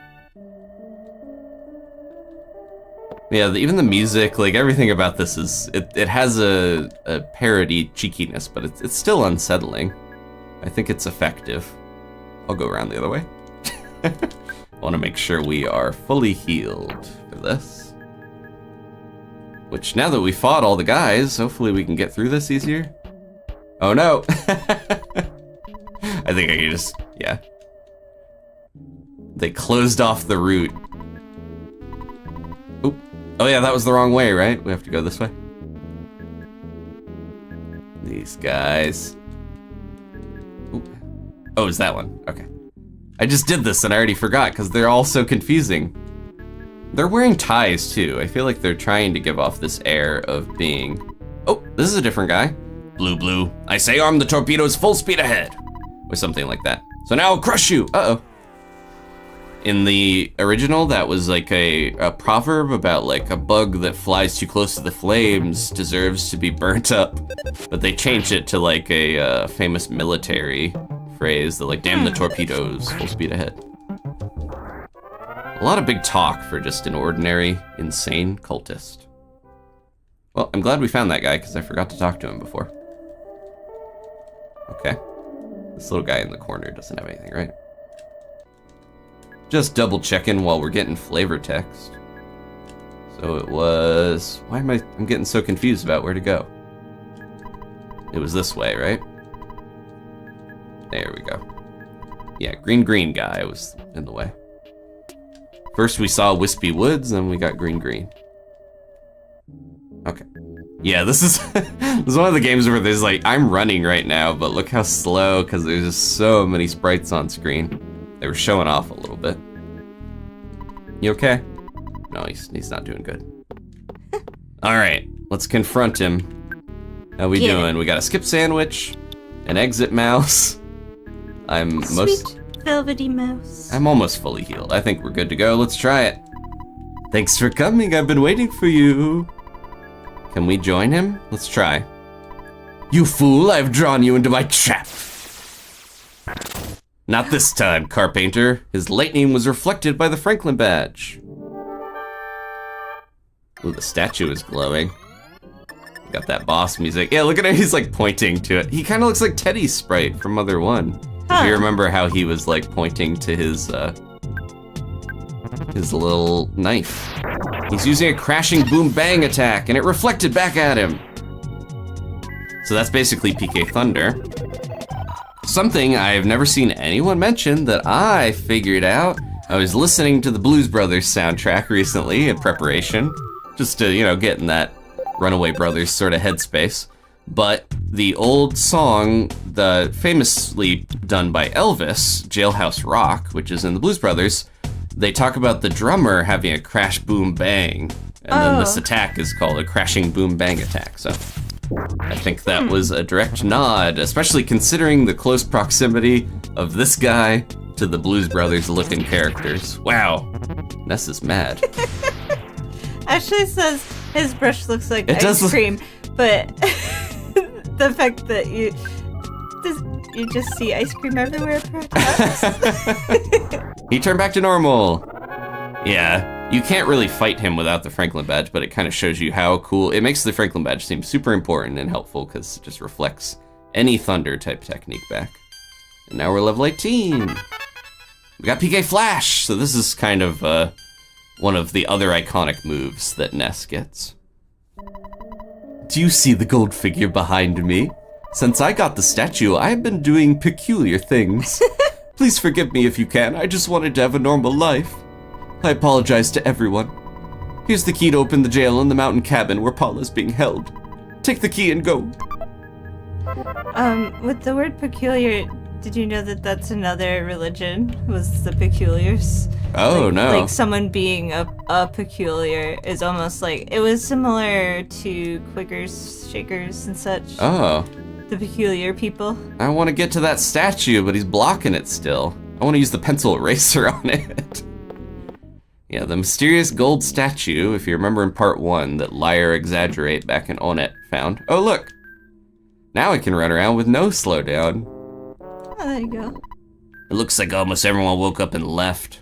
Yeah, even the music, like everything about this is, it has a parody cheekiness, but it's still unsettling. I think it's effective. I'll go around the other way. I want to make sure we are fully healed for this. Which, now that we fought all the guys, hopefully we can get through this easier. Oh no! I think I can just, yeah. They closed off the route. Oop. Oh yeah, that was the wrong way, right? We have to go this way. These guys. Oop. Oh, is that one? Okay. I just did this and I already forgot because they're all so confusing. They're wearing ties too. I feel like they're trying to give off this air of being... Oh, this is a different guy. Blue, blue. I say arm the torpedoes full speed ahead. Or something like that. So now I'll crush you. Uh-oh. In the original, that was like a proverb about like a bug that flies too close to the flames deserves to be burnt up. But they changed it to like a famous military phrase that like, damn the torpedoes, full speed ahead. A lot of big talk for just an ordinary, insane cultist. Well, I'm glad we found that guy because I forgot to talk to him before. Okay. This little guy in the corner doesn't have anything, right? Just double checking while we're getting flavor text. So it was, I'm getting so confused about where to go. It was this way, right? There we go. Yeah, green guy was in the way. First we saw Wispy Woods, then we got green. Okay. Yeah, this is this is one of the games where there's like, I'm running right now, but look how slow, because there's just so many sprites on screen. They were showing off a little bit. You okay? No, he's not doing good. Alright, let's confront him. How we doing? We got a skip sandwich, an exit mouse. Sweet velvety mouse. I'm almost fully healed. I think we're good to go. Let's try it. Thanks for coming. I've been waiting for you. Can we join him? Let's try. You fool, I've drawn you into my trap. Not this time, Carpainter. His lightning was reflected by the Franklin badge. Ooh, the statue is glowing. Got that boss music. Yeah, look at him, he's like pointing to it. He kind of looks like Teddy's sprite from Mother 1. Do you remember how he was like pointing to his little knife? He's using a crashing boom bang attack and it reflected back at him. So that's basically PK Thunder. Something I've never seen anyone mention that I figured out. I was listening to the Blues Brothers soundtrack recently in preparation, just to, you know, get in that Runaway Brothers sort of headspace. But the old song, the famously done by Elvis, Jailhouse Rock, which is in the Blues Brothers, they talk about the drummer having a crash boom bang, and then this attack is called a crashing boom bang attack. So I think that was a direct nod, especially considering the close proximity of this guy to the Blues Brothers looking characters. Wow, Ness is mad. Ashley says his brush looks like ice cream, but the fact that you just see ice cream everywhere, perhaps. He turned back to normal. Yeah, you can't really fight him without the Franklin badge, but it kind of shows you how cool. It makes the Franklin badge seem super important and helpful because it just reflects any thunder type technique back. And now we're level 18. We got PK Flash, so this is kind of one of the other iconic moves that Ness gets. Do you see the gold figure behind me? Since I got the statue, I have been doing peculiar things. Please forgive me if you can. I just wanted to have a normal life. I apologize to everyone. Here's the key to open the jail in the mountain cabin where Paula's being held. Take the key and go. With the word peculiar, did you know that that's another religion? Was the peculiars? Oh, no. Like someone being a peculiar is almost like, it was similar to Quakers, Shakers, and such. Oh. The peculiar people. I want to get to that statue, but he's blocking it still. I want to use the pencil eraser on it. Yeah, the mysterious gold statue, if you remember in part 1, that Liar Exaggerate back in Onett found. Oh, look. Now I can run around with no slowdown. Oh, there you go. It looks like almost everyone woke up and left.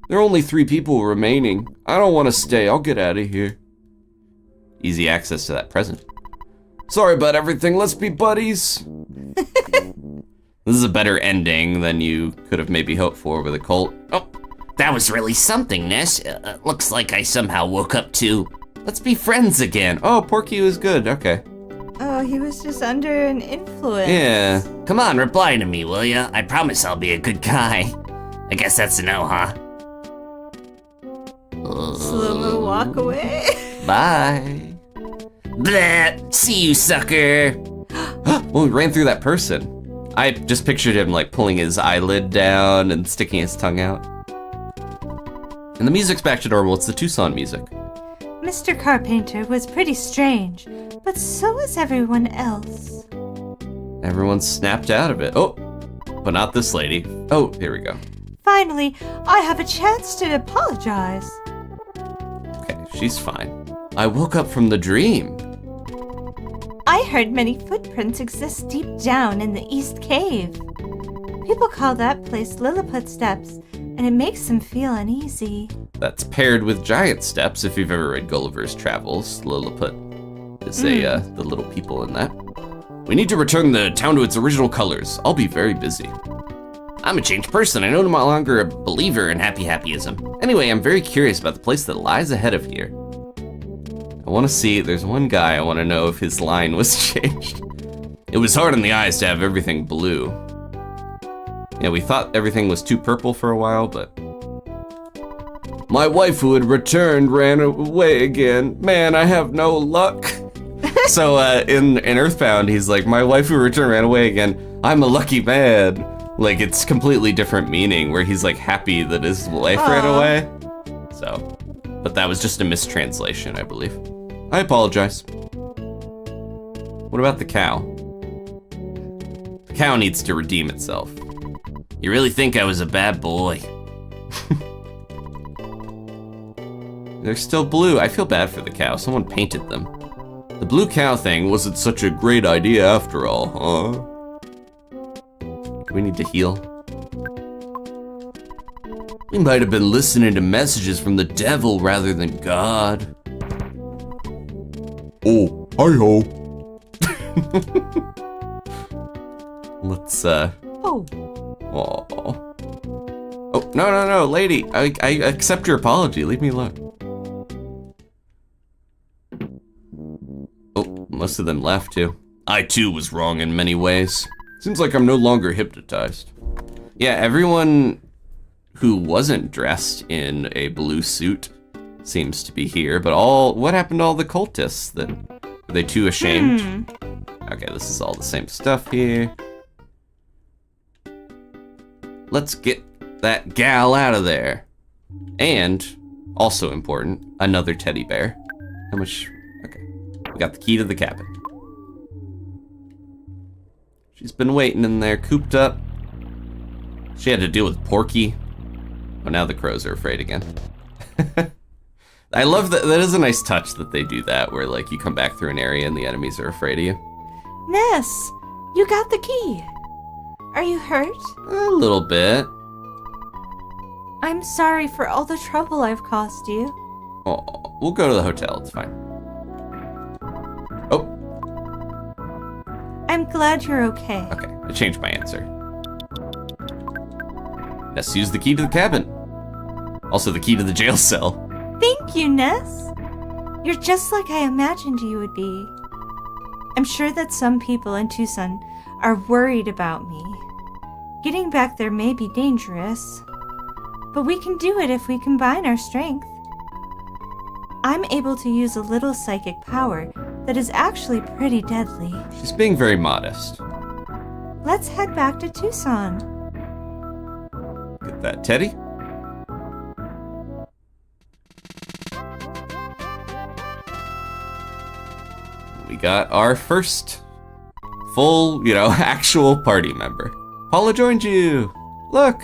There are only 3 people remaining. I don't want to stay. I'll get out of here. Easy access to that present. Sorry about everything. Let's be buddies. This is a better ending than you could have maybe hoped for with a cult. Oh, that was really something, Ness. Looks like I somehow woke up too. Let's be friends again. Oh, Porky was good. Okay. Oh, he was just under an influence. Yeah. Come on, reply to me, will ya? I promise I'll be a good guy. I guess that's a no, huh? Slow-mo walk away. Bye. Bleh, see you, sucker. Well, we ran through that person. I just pictured him like pulling his eyelid down and sticking his tongue out. And the music's back to normal. It's the Tucson music. Mr. Carpainter was pretty strange, but so was everyone else. Everyone snapped out of it. Oh, but not this lady. Oh, here we go. Finally, I have a chance to apologize. Okay, she's fine. I woke up from the dream. I heard many footprints exist deep down in the East Cave. People call that place Lilliput Steps, and it makes them feel uneasy. That's paired with giant steps. If you've ever read Gulliver's Travels, Lilliput is the little people in that. We need to return the town to its original colors. I'll be very busy. I'm a changed person. I no longer a believer in happyism. Anyway, I'm very curious about the place that lies ahead of here. I want to see, there's one guy I want to know if his line was changed. It was hard on the eyes to have everything blue. Yeah, we thought everything was too purple for a while, but... My wife who had returned ran away again. Man, I have no luck. So in EarthBound, he's like, my wife who returned ran away again. I'm a lucky man. Like, it's completely different meaning, where he's like happy that his wife ran away. So, but that was just a mistranslation, I believe. I apologize. What about the cow? The cow needs to redeem itself. You really think I was a bad boy? They're still blue. I feel bad for the cow. Someone painted them. The blue cow thing wasn't such a great idea after all, huh? Do we need to heal? We might have been listening to messages from the devil rather than God. Oh, hi-ho. Let's, Oh. Oh, no, lady. I accept your apology. Leave me alone. Oh, most of them left, too. I, too, was wrong in many ways. Seems like I'm no longer hypnotized. Yeah, everyone who wasn't dressed in a blue suit seems to be here, but what happened to all the cultists then? Were they too ashamed? Okay, this is all the same stuff here. Let's get that gal out of there. And, also important, another teddy bear. How much? Okay, we got the key to the cabin. She's been waiting in there, cooped up. She had to deal with Porky. Oh, now the crows are afraid again. I love that. That is a nice touch that they do that, where like you come back through an area and the enemies are afraid of you. Ness, you got the key. Are you hurt? A little bit. I'm sorry for all the trouble I've caused you. Oh, we'll go to the hotel. It's fine. Oh. I'm glad you're okay. Okay, I changed my answer. Let's use the key to the cabin. Also the key to the jail cell. Thank you, Ness. You're just like I imagined you would be. I'm sure that some people in Tucson are worried about me. Getting back there may be dangerous, but we can do it if we combine our strength. I'm able to use a little psychic power that is actually pretty deadly. She's being very modest. Let's head back to Tucson. Get that, Teddy? We got our first full, actual party member. Paula joined you! Look!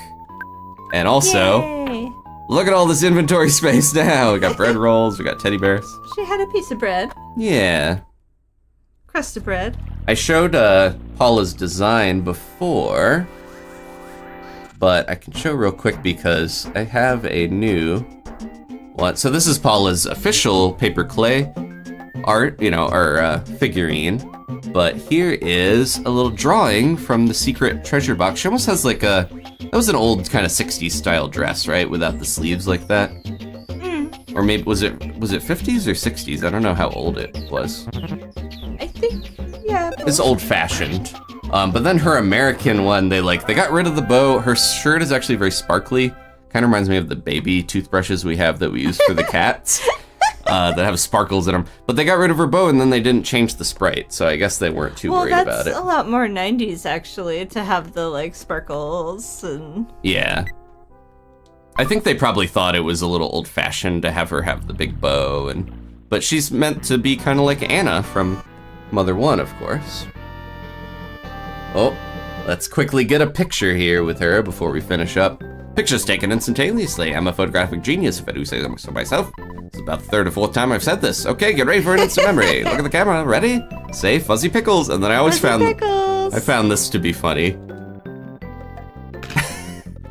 And also, Yay. look at all this inventory space now. We got bread rolls, we got teddy bears. She had a piece of bread. Yeah. Crust of bread. I showed Paula's design before, but I can show real quick because I have a new one. So this is Paula's official paper clay art, or figurine. But here is a little drawing from the secret treasure box. She almost has that was an old kind of 60s style dress, right? Without the sleeves like that. Or maybe, was it 50s or 60s? I don't know how old it was. I think, yeah. It's old fashioned. But then her American one, they got rid of the bow. Her shirt is actually very sparkly. Kind of reminds me of the baby toothbrushes we have that we use for the cats. That have sparkles in them. But they got rid of her bow and then they didn't change the sprite. So I guess they weren't too worried about it. Well, that's a lot more 90s actually, to have the sparkles and... Yeah. I think they probably thought it was a little old fashioned to have her have the big bow but she's meant to be kind of like Anna from Mother 1, of course. Oh, let's quickly get a picture here with her before we finish up. Pictures taken instantaneously. I'm a photographic genius, if I do say so myself. It's about the third or fourth time I've said this. Okay, get ready for an instant memory. Look at the camera. Ready? Say fuzzy pickles. And then I always found this to be funny.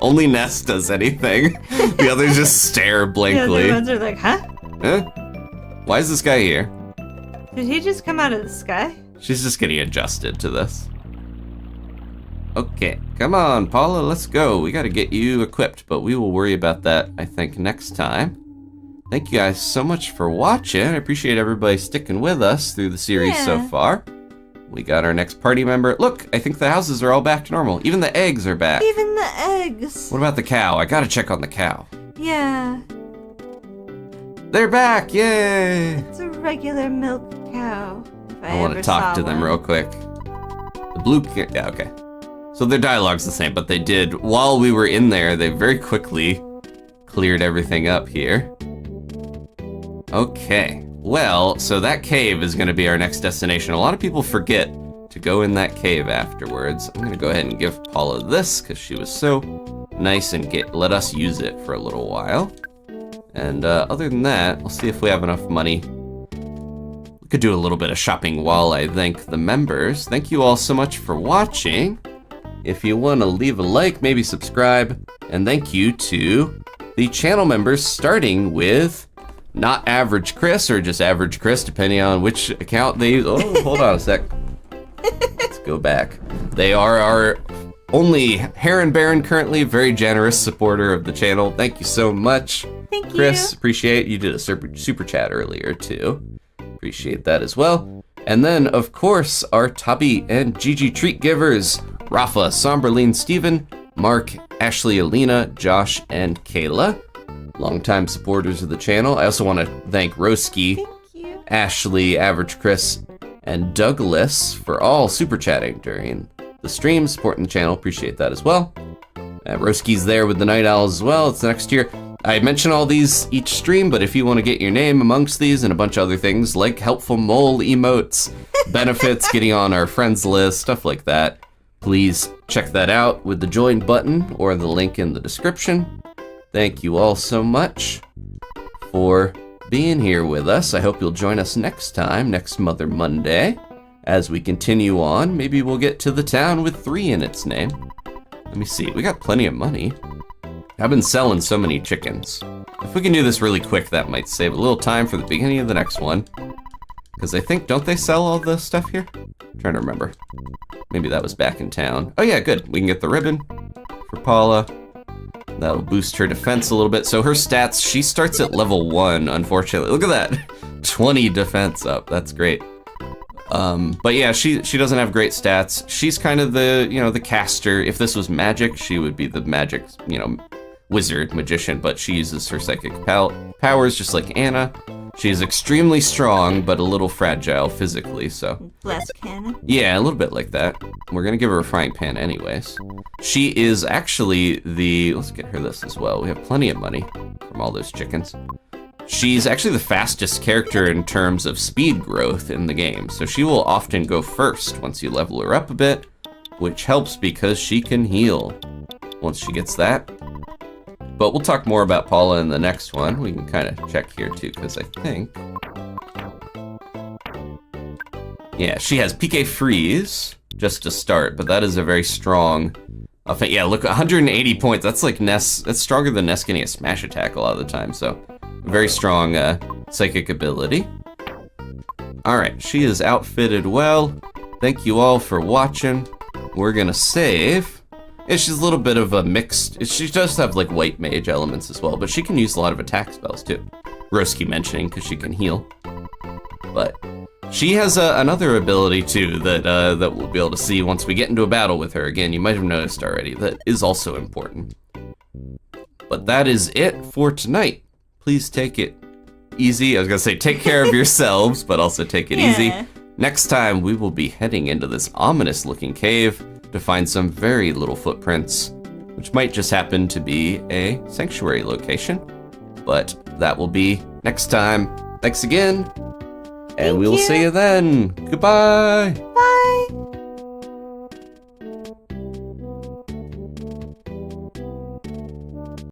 Only Ness does anything. The others just stare blankly. Yeah, the ones are like, huh? Huh? Why is this guy here? Did he just come out of the sky? She's just getting adjusted to this. Okay, come on, Paula, let's go. We gotta get you equipped, but we will worry about that, I think, next time. Thank you guys so much for watching. I appreciate everybody sticking with us through the series so far. We got our next party member. Look, I think the houses are all back to normal. Even the eggs are back. Even the eggs. What about the cow? I gotta check on the cow. Yeah. They're back, yay! It's a regular milk cow. I want to talk to them real quick. The blue, yeah, okay. So their dialogue's the same, but they did, while we were in there, they very quickly cleared everything up here. Okay, well, so that cave is gonna be our next destination. A lot of people forget to go in that cave afterwards. I'm gonna go ahead and give Paula this, because she was so nice and let us use it for a little while. And other than that, we'll see if we have enough money. We could do a little bit of shopping while I thank the members. Thank you all so much for watching. If you want to leave a like, maybe subscribe, and thank you to the channel members, starting with Not Average Chris, or just Average Chris, depending on which account they use. Oh, hold on a sec. Let's go back. They are our only Heron Baron currently, very generous supporter of the channel. Thank you so much. Thank you. Chris, appreciate you did a super chat earlier too. Appreciate that as well. And then, of course, our Tubby and Gigi treat givers, Rafa, Somberline, Steven, Mark, Ashley, Alina, Josh, and Kayla. Longtime supporters of the channel. I also want to thank Roski, Thank you. Ashley, Average Chris, and Douglas for all super chatting during the stream, supporting the channel. Appreciate that as well. Roski's there with the Night Owls as well. It's next year. I mention all these each stream, but if you want to get your name amongst these and a bunch of other things like helpful mole emotes, benefits, getting on our friends list, stuff like that, please check that out with the join button or the link in the description. Thank you all so much for being here with us. I hope you'll join us next time, next Mother Monday, as we continue on. Maybe we'll get to the town with 3 in its name. Let me see, we got plenty of money. I've been selling so many chickens. If we can do this really quick, that might save a little time for the beginning of the next one. Because I think, don't they sell all the stuff here? I'm trying to remember. Maybe that was back in town. Oh yeah, good. We can get the ribbon for Paula. That'll boost her defense a little bit. So her stats, she starts at level 1, unfortunately. Look at that. 20 defense up. That's great. But yeah, she doesn't have great stats. She's kind of the, the caster. If this was magic, she would be the magic, wizard, magician, but she uses her psychic powers just like Anna. She's extremely strong, but a little fragile physically, so. Less cannon. Yeah, a little bit like that. We're gonna give her a frying pan anyways. She is actually let's get her this as well. We have plenty of money from all those chickens. She's actually the fastest character in terms of speed growth in the game, so she will often go first once you level her up a bit, which helps because she can heal once she gets that. But we'll talk more about Paula in the next one. We can kind of check here too, because I think... Yeah, she has PK Freeze, just to start, but that is a very strong... Yeah, look, 180 points. That's like Ness. That's stronger than Ness getting a smash attack a lot of the time, so... Very strong psychic ability. Alright, she is outfitted well. Thank you all for watching. We're gonna save. Yeah, she's a little bit of a mixed... She does have, like, white mage elements as well, but she can use a lot of attack spells, too. Roski mentioning, because she can heal. But she has another ability, too, that we'll be able to see once we get into a battle with her. Again, you might have noticed already, that is also important. But that is it for tonight. Please take it easy. I was gonna say, take care of yourselves, but also take it easy. Next time, we will be heading into this ominous-looking cave to find some very little footprints, which might just happen to be a sanctuary location. But that will be next time. Thanks again, and we will see you then. Goodbye. Bye.